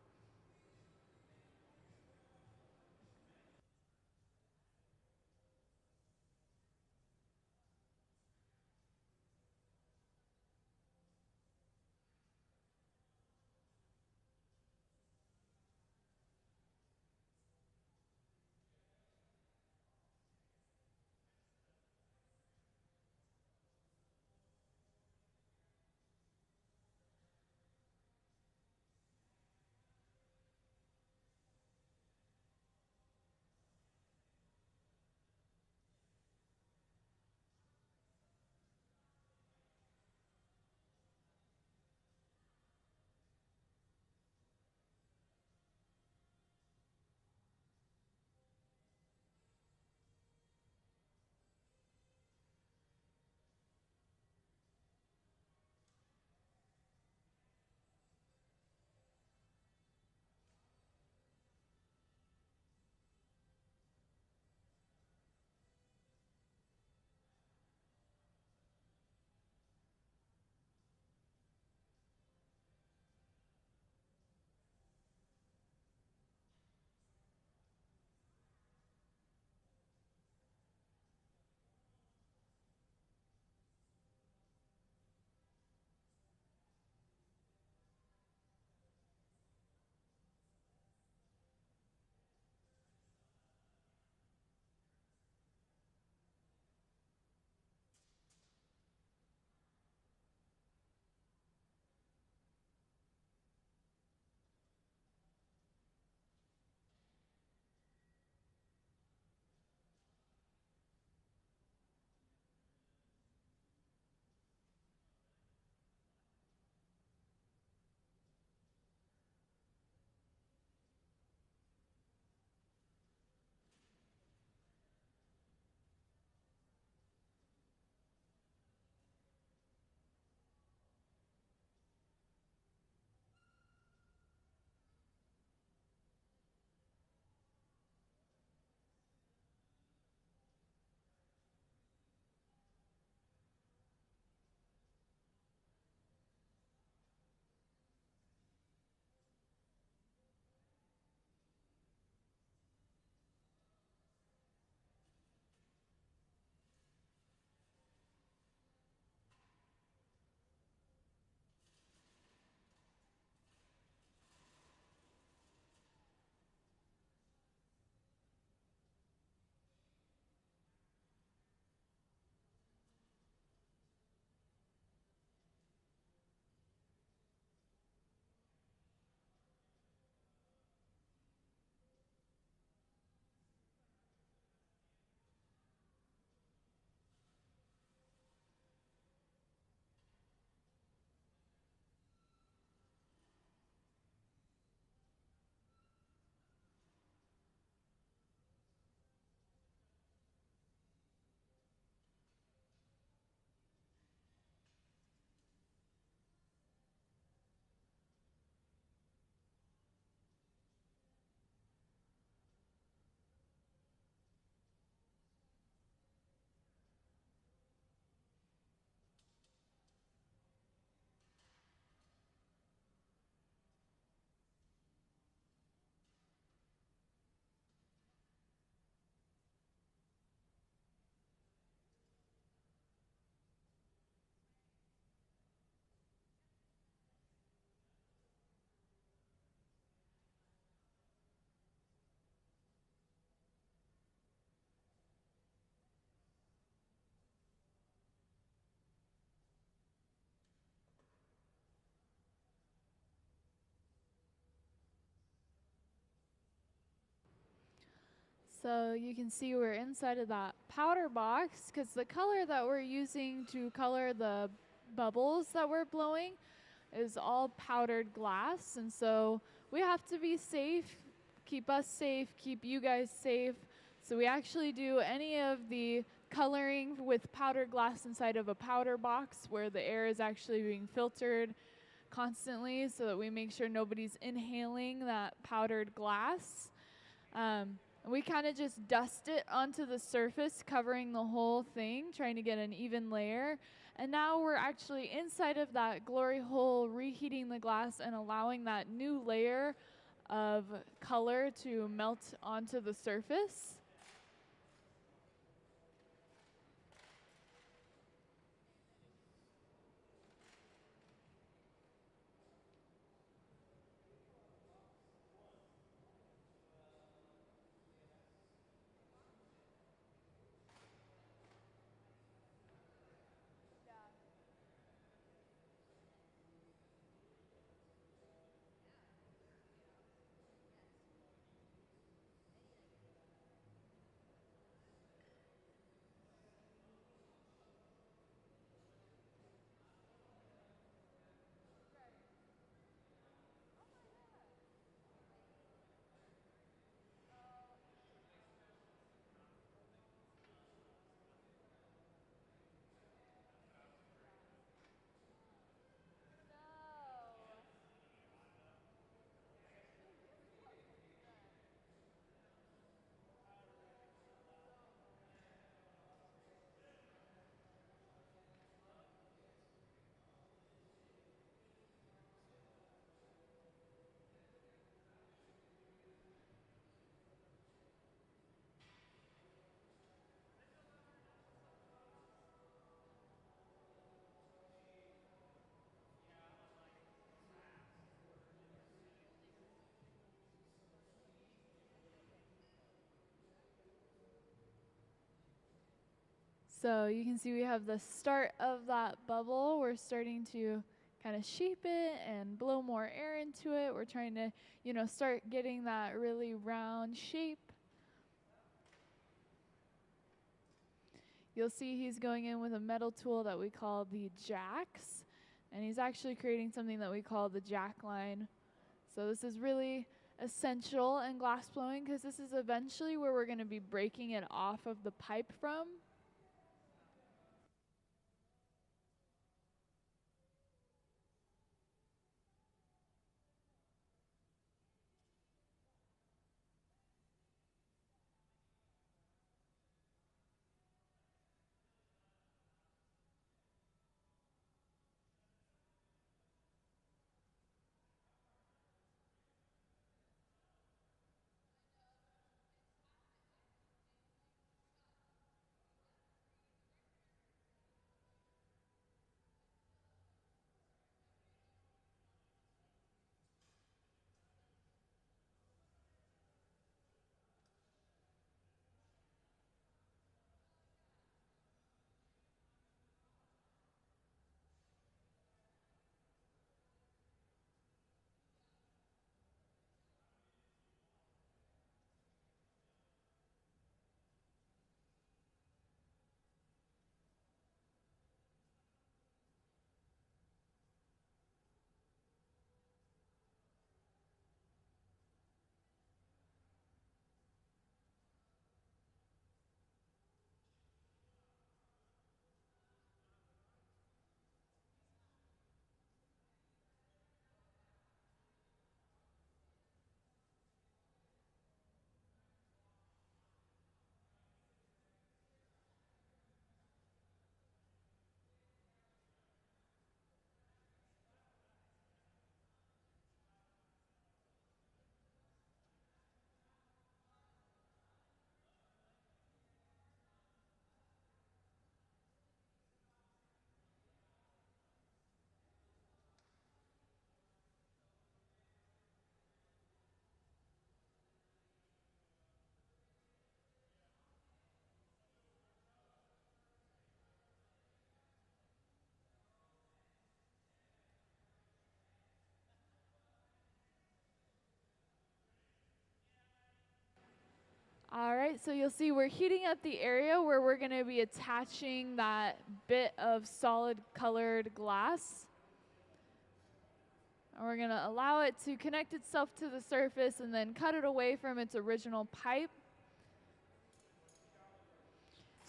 So you can see we're inside of that powder box because the color that we're using to color the bubbles that we're blowing is all powdered glass. And so we have to be safe, keep us safe, keep you guys safe. So we actually do any of the coloring with powdered glass inside of a powder box where the air is actually being filtered constantly so that we make sure nobody's inhaling that powdered glass. We kind of just dust it onto the surface, covering the whole thing, trying to get an even layer. And now we're actually inside of that glory hole, reheating the glass and allowing that new layer of color to melt onto the surface. So you can see we have the start of that bubble. We're starting to kind of shape it and blow more air into it. We're trying to, start getting that really round shape. You'll see he's going in with a metal tool that we call the jacks, and he's actually creating something that we call the jack line. So this is really essential in glass blowing because this is eventually where we're going to be breaking it off of the pipe from. All right, so you'll see we're heating up the area where we're going to be attaching that bit of solid colored glass. And we're going to allow it to connect itself to the surface and then cut it away from its original pipe.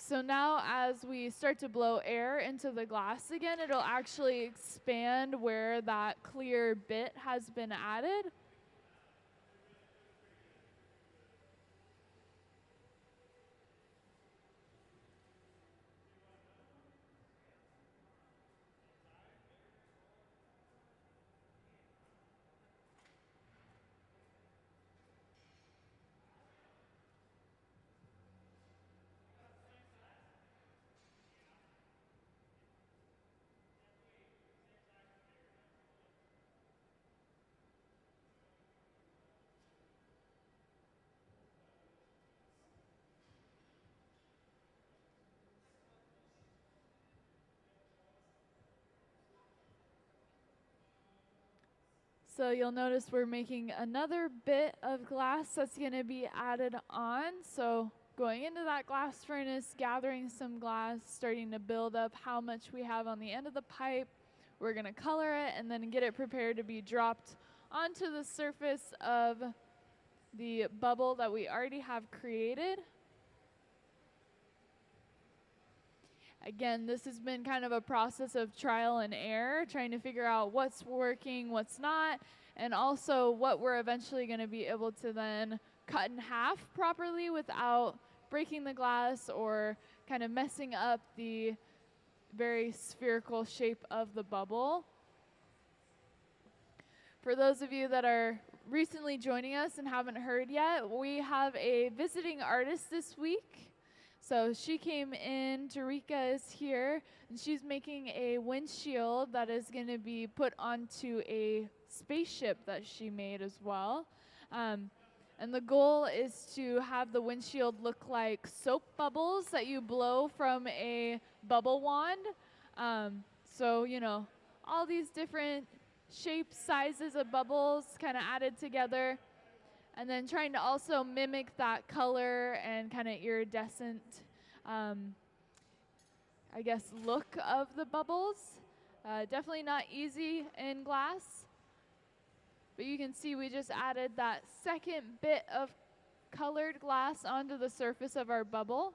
So now as we start to blow air into the glass again, it'll actually expand where that clear bit has been added. So you'll notice we're making another bit of glass that's going to be added on. So going into that glass furnace, gathering some glass, starting to build up how much we have on the end of the pipe. We're going to color it and then get it prepared to be dropped onto the surface of the bubble that we already have created. Again, this has been kind of a process of trial and error, trying to figure out what's working, what's not, and also what we're eventually going to be able to then cut in half properly without breaking the glass or kind of messing up the very spherical shape of the bubble. For those of you that are recently joining us and haven't heard yet, we have a visiting artist this week. So she came in, Tariqa is here, and she's making a windshield that is going to be put onto a spaceship that she made as well. And the goal is to have the windshield look like soap bubbles that you blow from a bubble wand. So, you know, all these different shapes, sizes of bubbles kind of added together. And then trying to also mimic that color and kind of iridescent, I guess, look of the bubbles. Definitely not easy in glass. But you can see we just added that second bit of colored glass onto the surface of our bubble.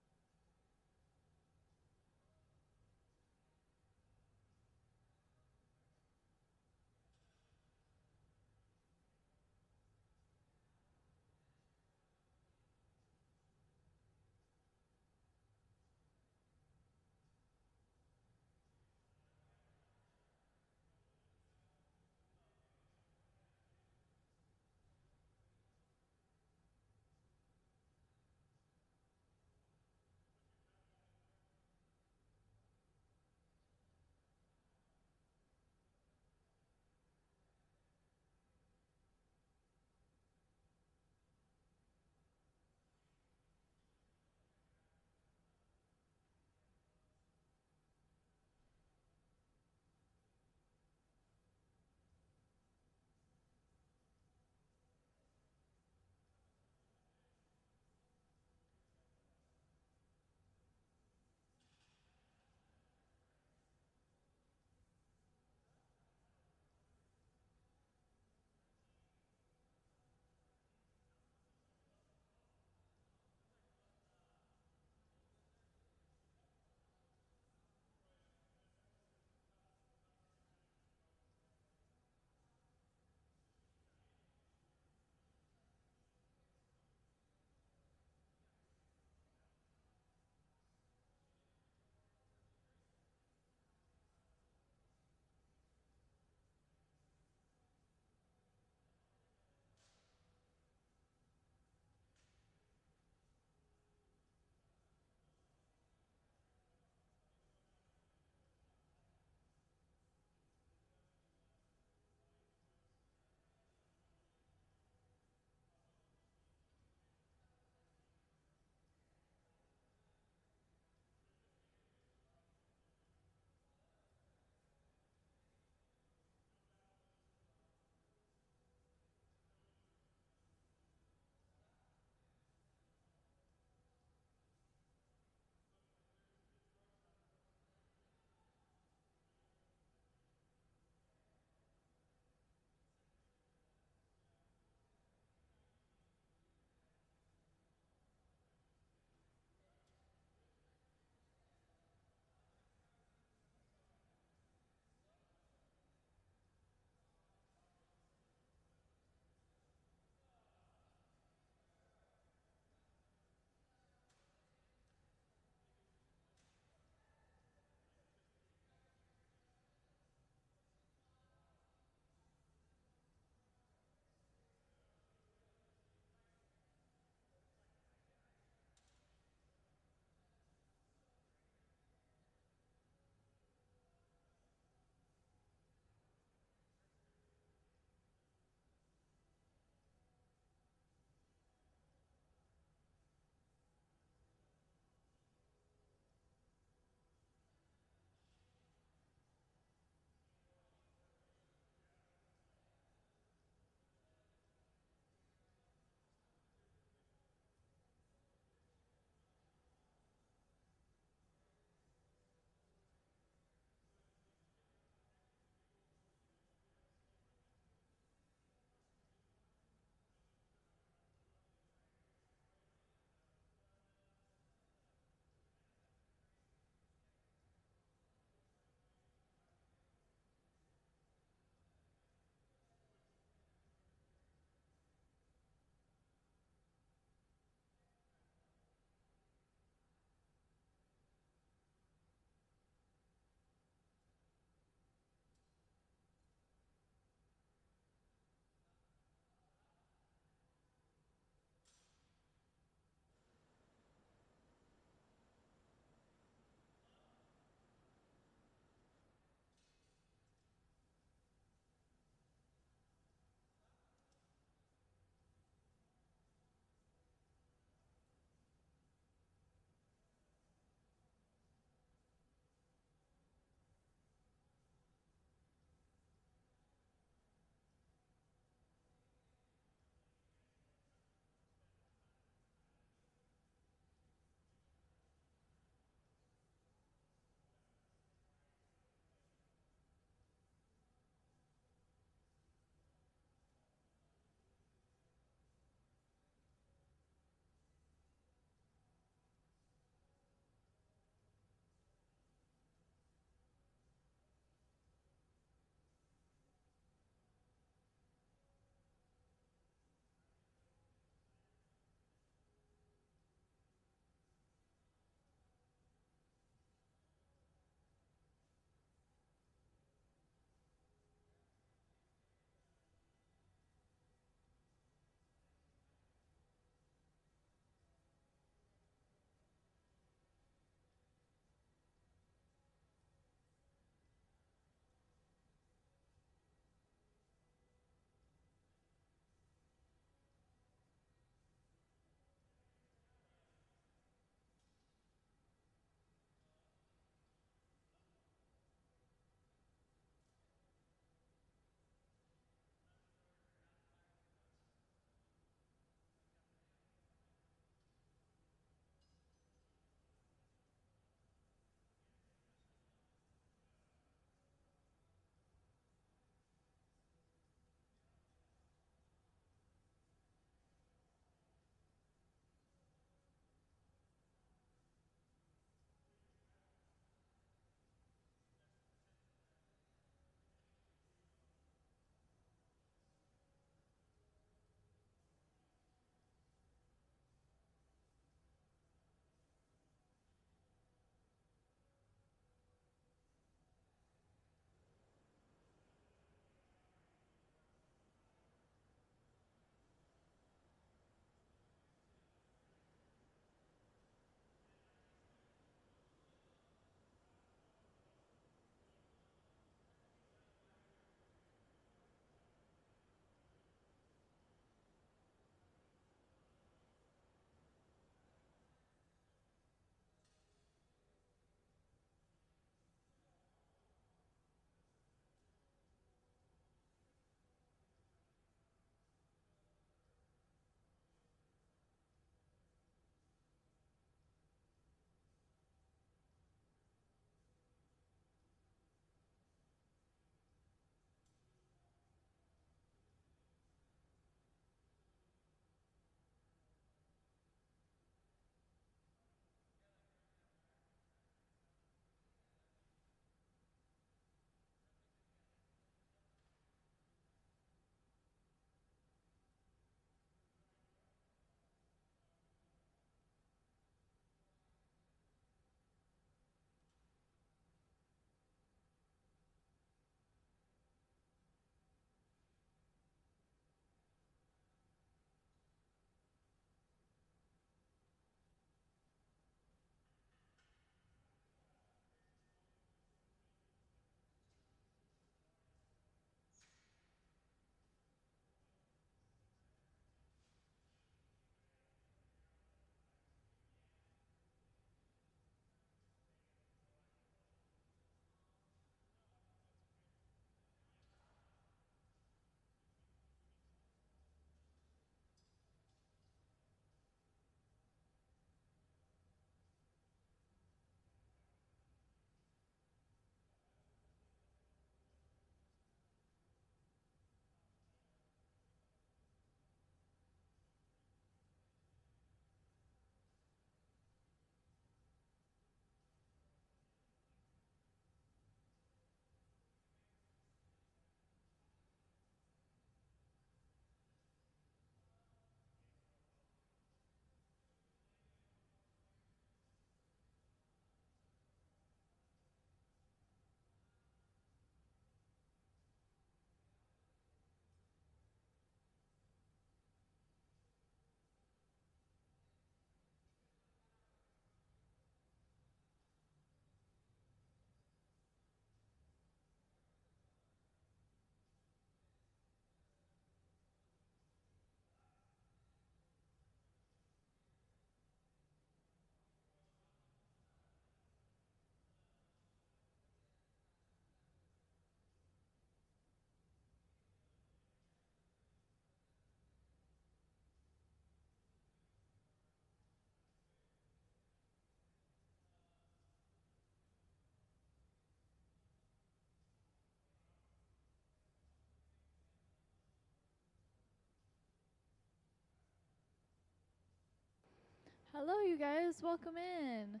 Hello, you guys. Welcome in.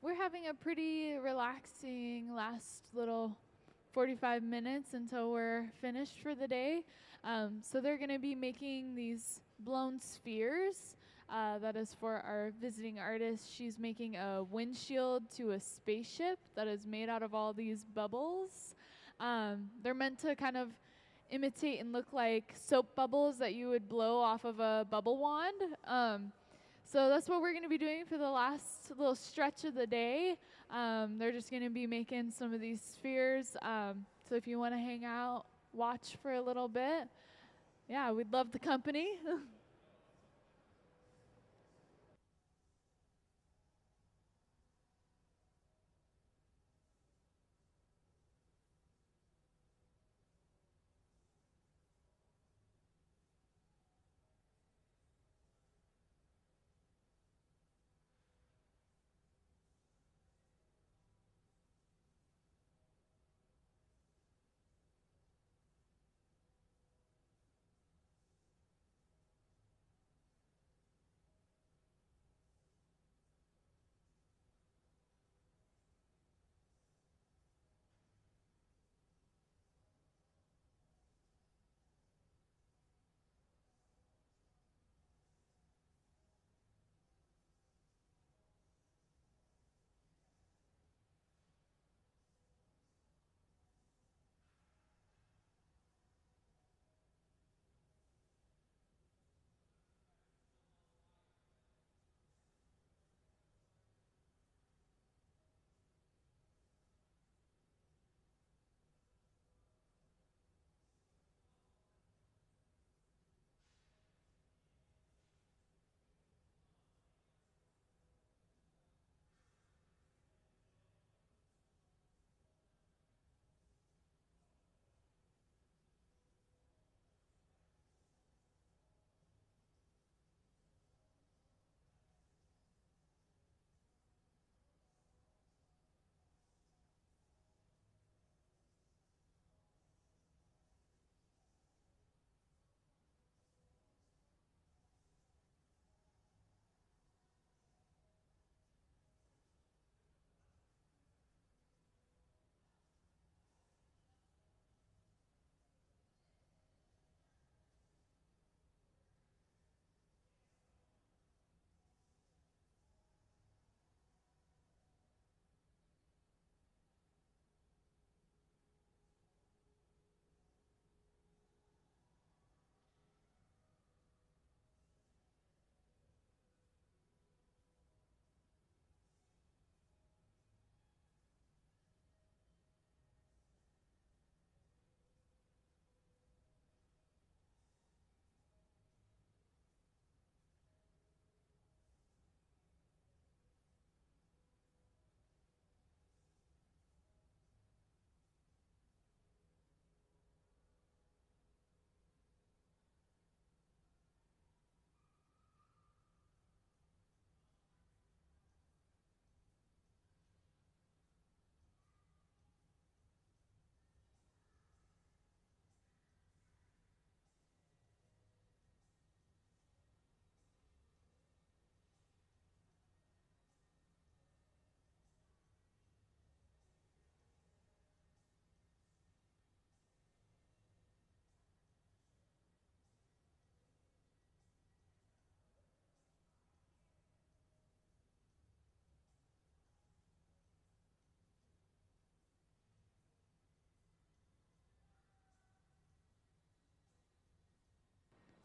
We're having a pretty relaxing last little 45 minutes until we're finished for the day. So they're going to be making these blown spheres. That is for our visiting artist. She's making a windshield to a spaceship that is made out of all these bubbles. They're meant to kind of imitate and look like soap bubbles that you would blow off of a bubble wand. So that's what we're going to be doing for the last little stretch of the day. They're just going to be making some of these spheres. So if you want to hang out, watch for a little bit. Yeah, we'd love the company.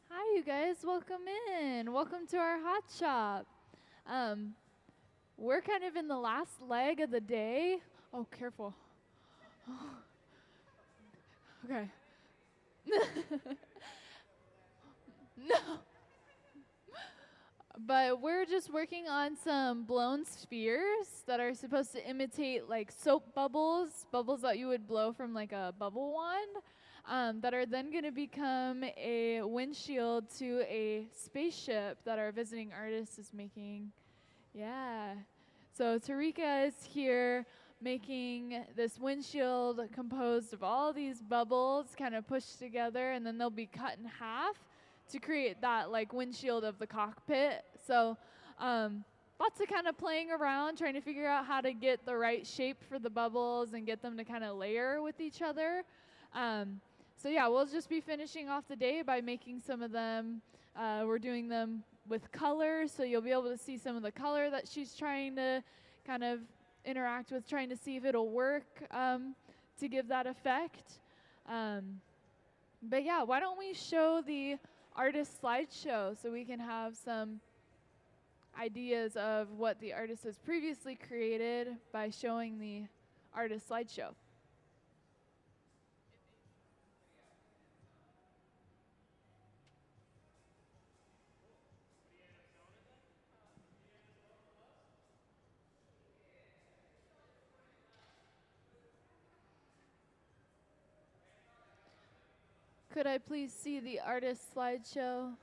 Hi, you guys. Welcome in. Welcome to our hot shop. Um, we're kind of in the last leg of the day. Oh, careful. Okay. No. But we're just working on some blown spheres that are supposed to imitate like soap bubbles, bubbles that you would blow from like a bubble wand, that are then going to become a windshield to a spaceship that our visiting artist is making. Yeah. So Tariqa is here making this windshield composed of all these bubbles kind of pushed together, and then they'll be cut in half to create that like windshield of the cockpit. So Lots of kind of playing around, trying to figure out how to get the right shape for the bubbles and get them to kind of layer with each other. So yeah, we'll just be finishing off the day by making some of them. We're doing them with color, so you'll be able to see some of the color that she's trying to kind of interact with, trying to see if it'll work to give that effect. But yeah, why don't we show the artist slideshow so we can have some ideas of what the artist has previously created by showing the artist slideshow. Could I please see the artist slideshow?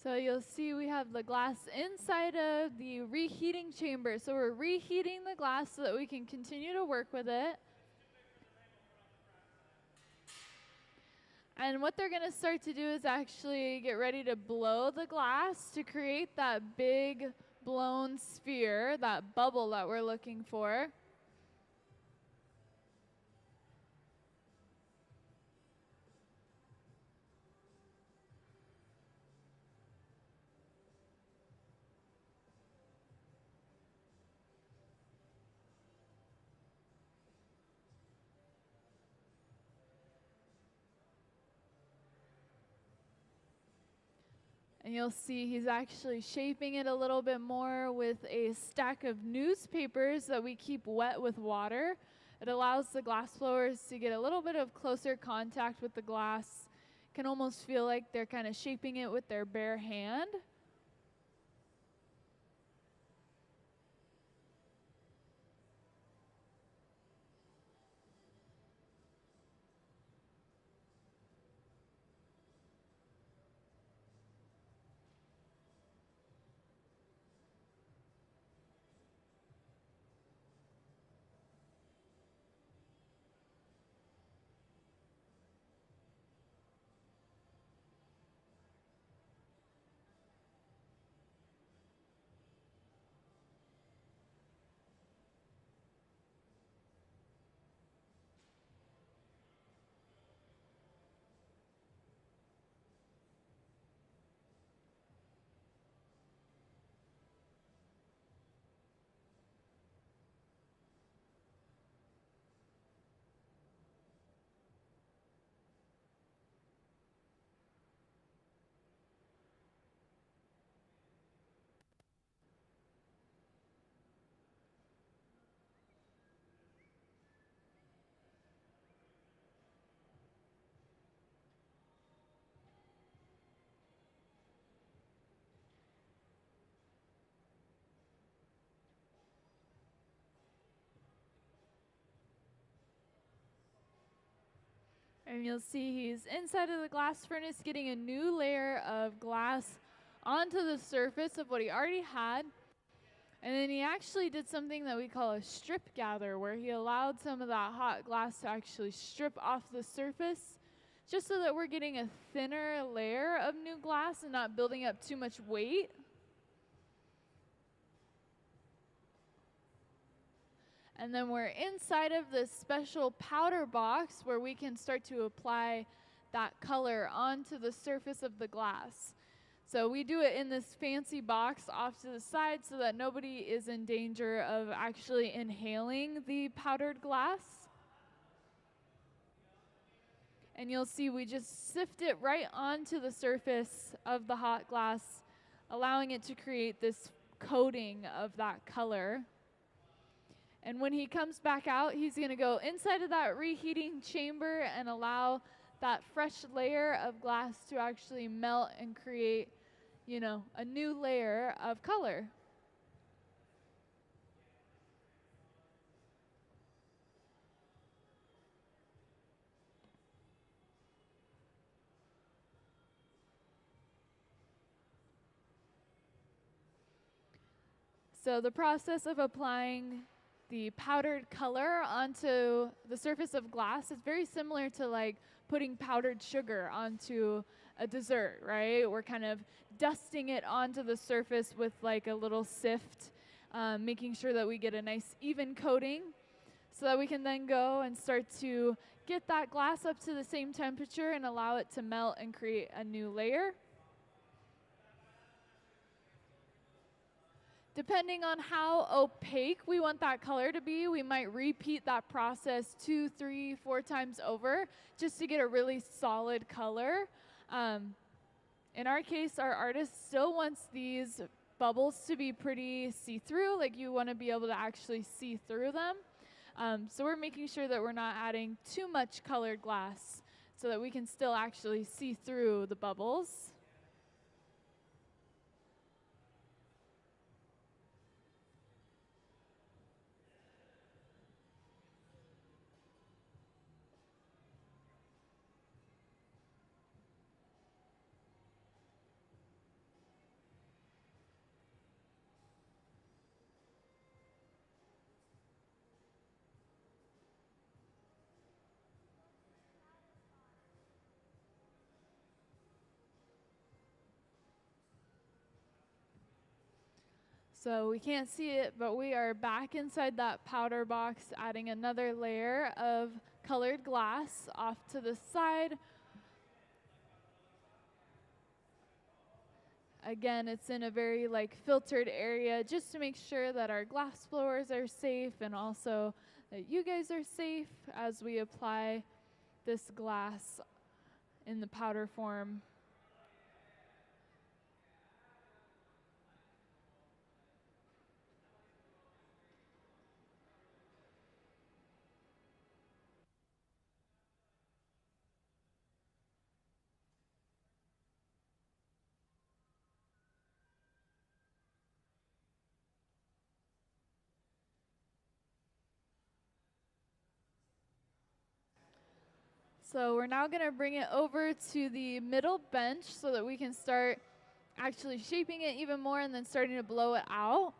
So you'll see we have the glass inside of the reheating chamber. So we're reheating the glass so that we can continue to work with it. And what they're going to start to do is actually get ready to blow the glass to create that big blown sphere, that bubble that we're looking for. And you'll see he's actually shaping it a little bit more with a stack of newspapers that we keep wet with water. It allows the glass blowers to get a little bit of closer contact with the glass. Can almost feel like they're kind of shaping it with their bare hand. And you'll see he's inside of the glass furnace getting a new layer of glass onto the surface of what he already had. And then he actually did something that we call a strip gather, where he allowed some of that hot glass to actually strip off the surface, just so that we're getting a thinner layer of new glass and not building up too much weight. And then we're inside of this special powder box where we can start to apply that color onto the surface of the glass. So we do it in this fancy box off to the side so that nobody is in danger of actually inhaling the powdered glass. And you'll see we just sift it right onto the surface of the hot glass, allowing it to create this coating of that color. And when he comes back out, he's going to go inside of that reheating chamber and allow that fresh layer of glass to actually melt and create, you know, a new layer of color. So the process of applying the powdered color onto the surface of glass is very similar to like putting powdered sugar onto a dessert, right? We're kind of dusting it onto the surface with like a little sift, making sure that we get a nice even coating so that we can then go and start to get that glass up to the same temperature and allow it to melt and create a new layer. Depending on how opaque we want that color to be, we might repeat that process 2, 3, 4 times over just to get a really solid color. In our case, our artist still wants these bubbles to be pretty see-through, like you want to be able to actually see through them. So we're making sure that we're not adding too much colored glass so that we can still actually see through the bubbles. So we can't see it, but we are back inside that powder box, adding another layer of colored glass off to the side. Again, it's in a very like filtered area just to make sure that our glass blowers are safe and also that you guys are safe as we apply this glass in the powder form. So we're now going to bring it over to the middle bench so that we can start actually shaping it even more and then starting to blow it out.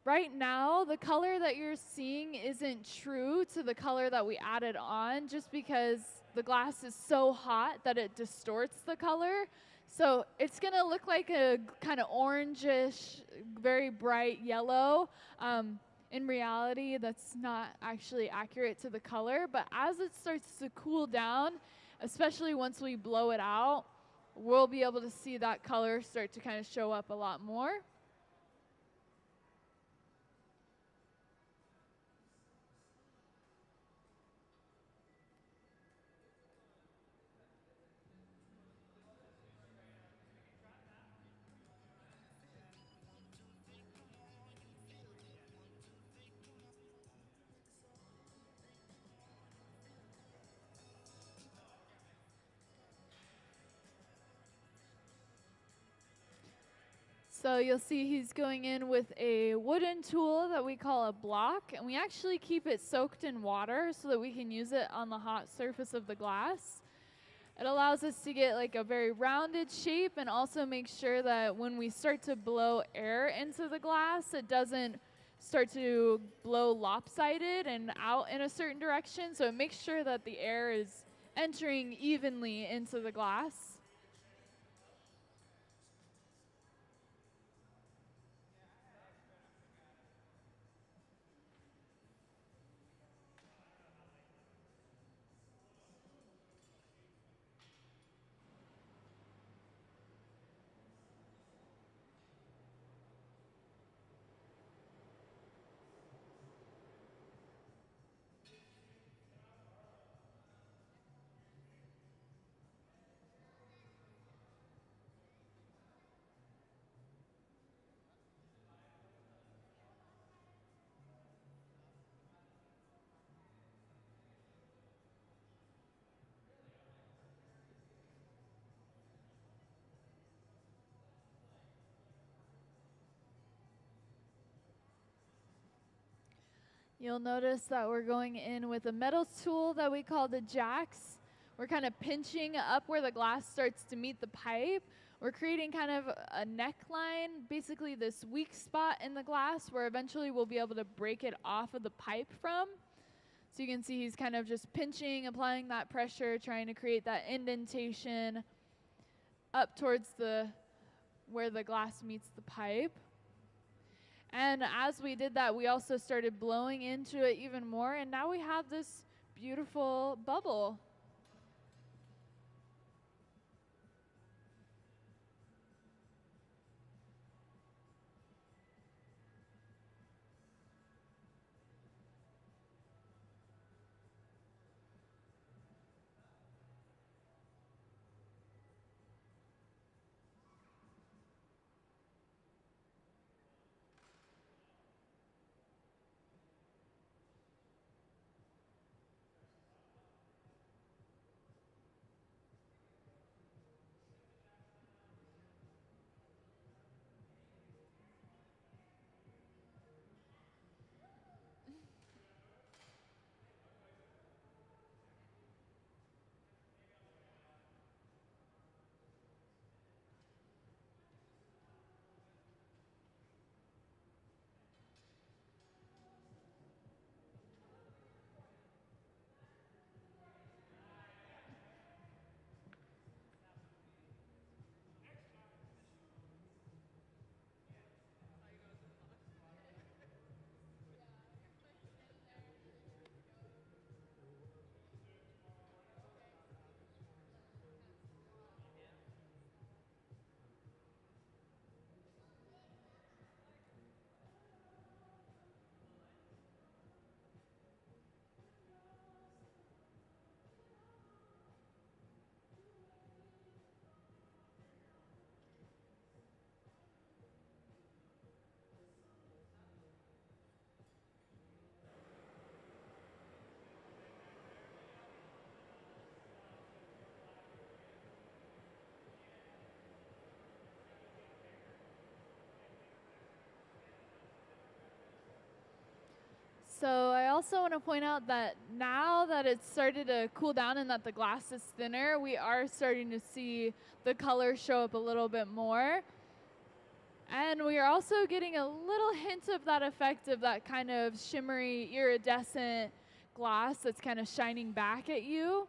Right now, the color that you're seeing isn't true to the color that we added on just because the glass is so hot that it distorts the color. So it's going to look like a kind of orangish, very bright yellow. In reality, that's not actually accurate to the color, but as it starts to cool down, especially once we blow it out, we'll be able to see that color start to kind of show up a lot more. So you'll see he's going in with a wooden tool that we call a block, and we actually keep it soaked in water so that we can use it on the hot surface of the glass. It allows us to get like a very rounded shape and also make sure that when we start to blow air into the glass, it doesn't start to blow lopsided and out in a certain direction. So it makes sure that the air is entering evenly into the glass. You'll notice that we're going in with a metal tool that we call the jacks. We're kind of pinching up where the glass starts to meet the pipe. We're creating kind of a neckline, basically this weak spot in the glass where eventually we'll be able to break it off of the pipe from. So you can see he's kind of just pinching, applying that pressure, trying to create that indentation up towards where the glass meets the pipe. And as we did that, we also started blowing into it even more, and now we have this beautiful bubble. So I also want to point out that now that it's started to cool down and that the glass is thinner, we are starting to see the color show up a little bit more. And we are also getting a little hint of that effect of that kind of shimmery, iridescent glass that's kind of shining back at you.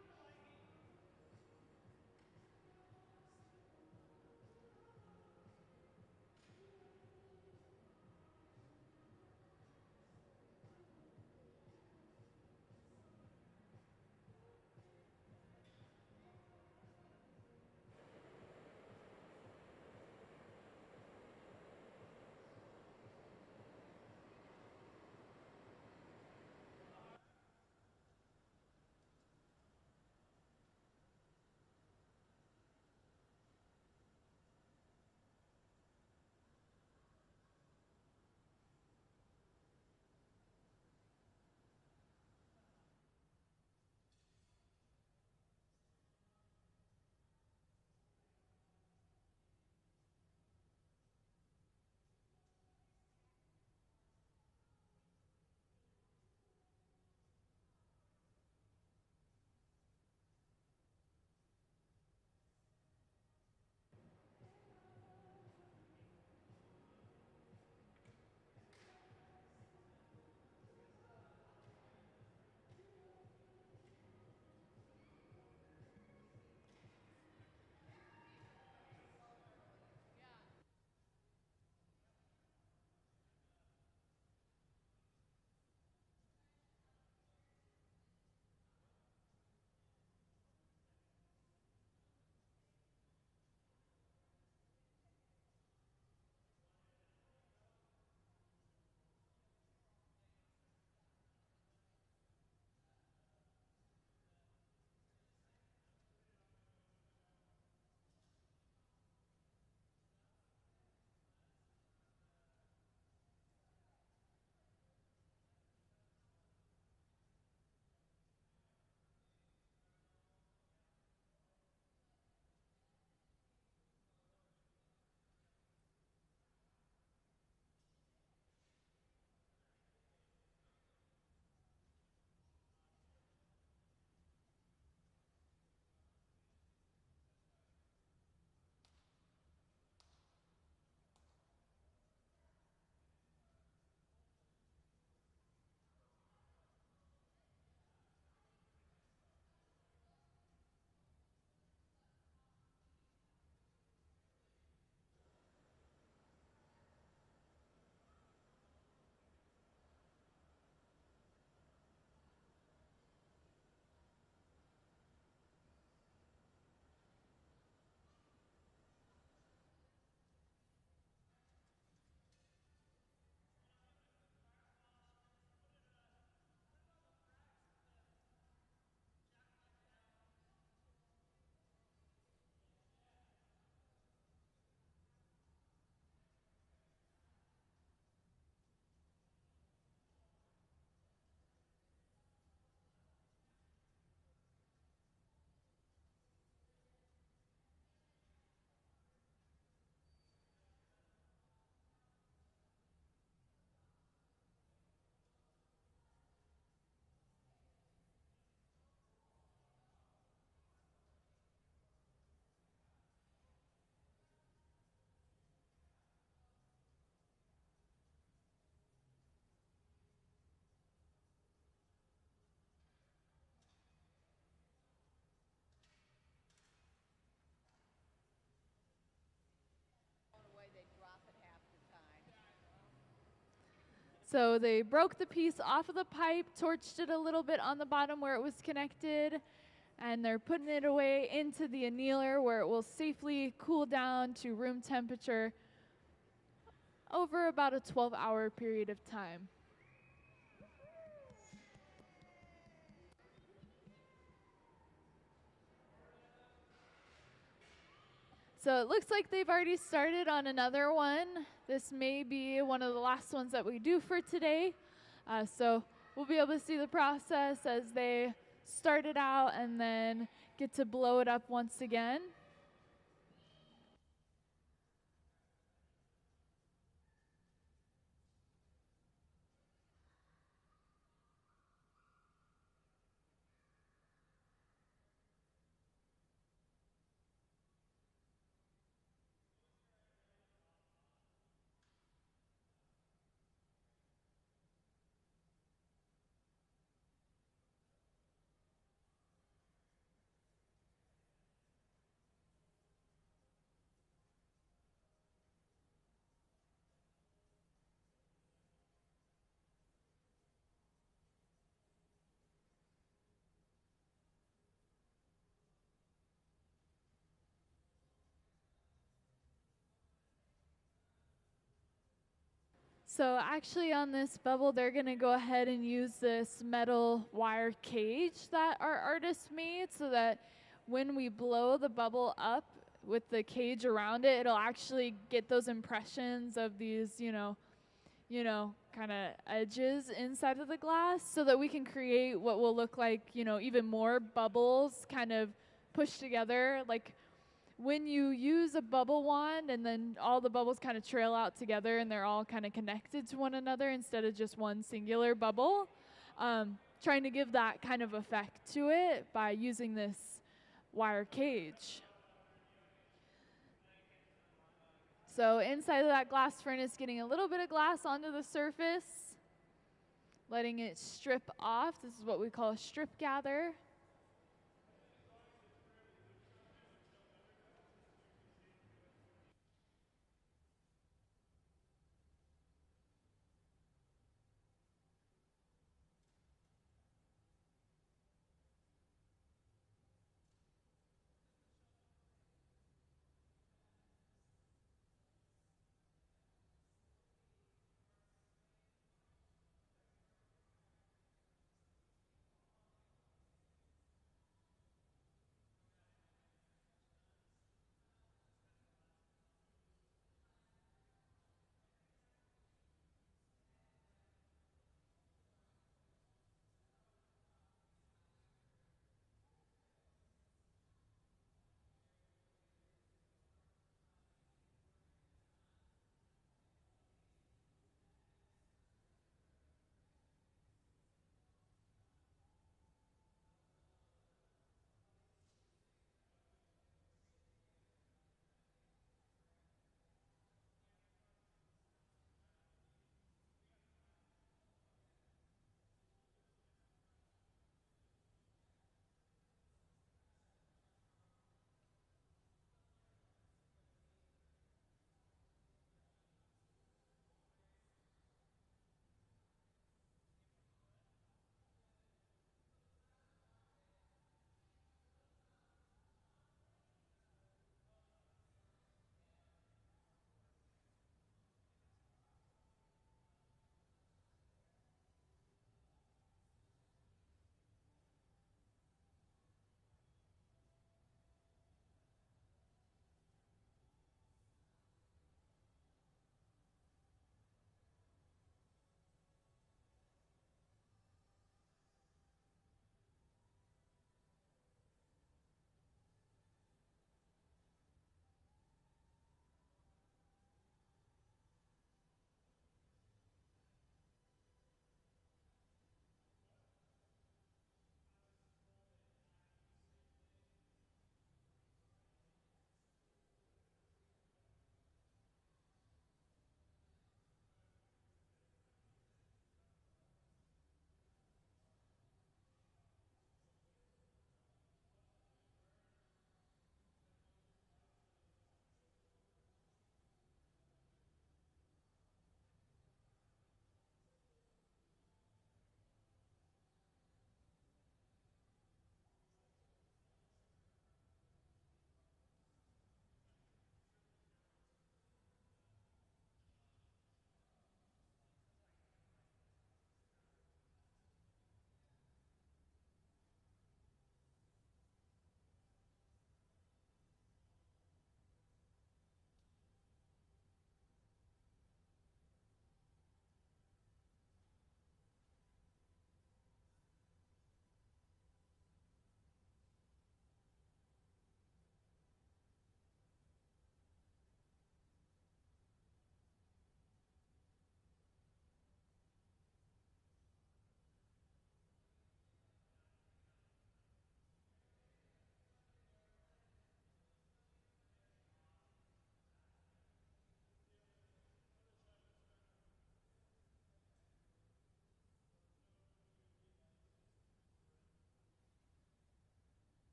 So they broke the piece off of the pipe, torched it a little bit on the bottom where it was connected, and they're putting it away into the annealer where it will safely cool down to room temperature over about a 12-hour period of time. So it looks like they've already started on another one. This may be one of the last ones that we do for today. So we'll be able to see the process as they start it out and then get to blow it up once again. So actually on this bubble, they're going to go ahead and use this metal wire cage that our artist made so that when we blow the bubble up with the cage around it, it'll actually get those impressions of these, kind of edges inside of the glass so that we can create what will look like, even more bubbles kind of pushed together. Like when you use a bubble wand and then all the bubbles kind of trail out together and they're all kind of connected to one another instead of just one singular bubble, trying to give that kind of effect to it by using this wire cage. So inside of that glass furnace, getting a little bit of glass onto the surface, letting it strip off. This is what we call a strip gather.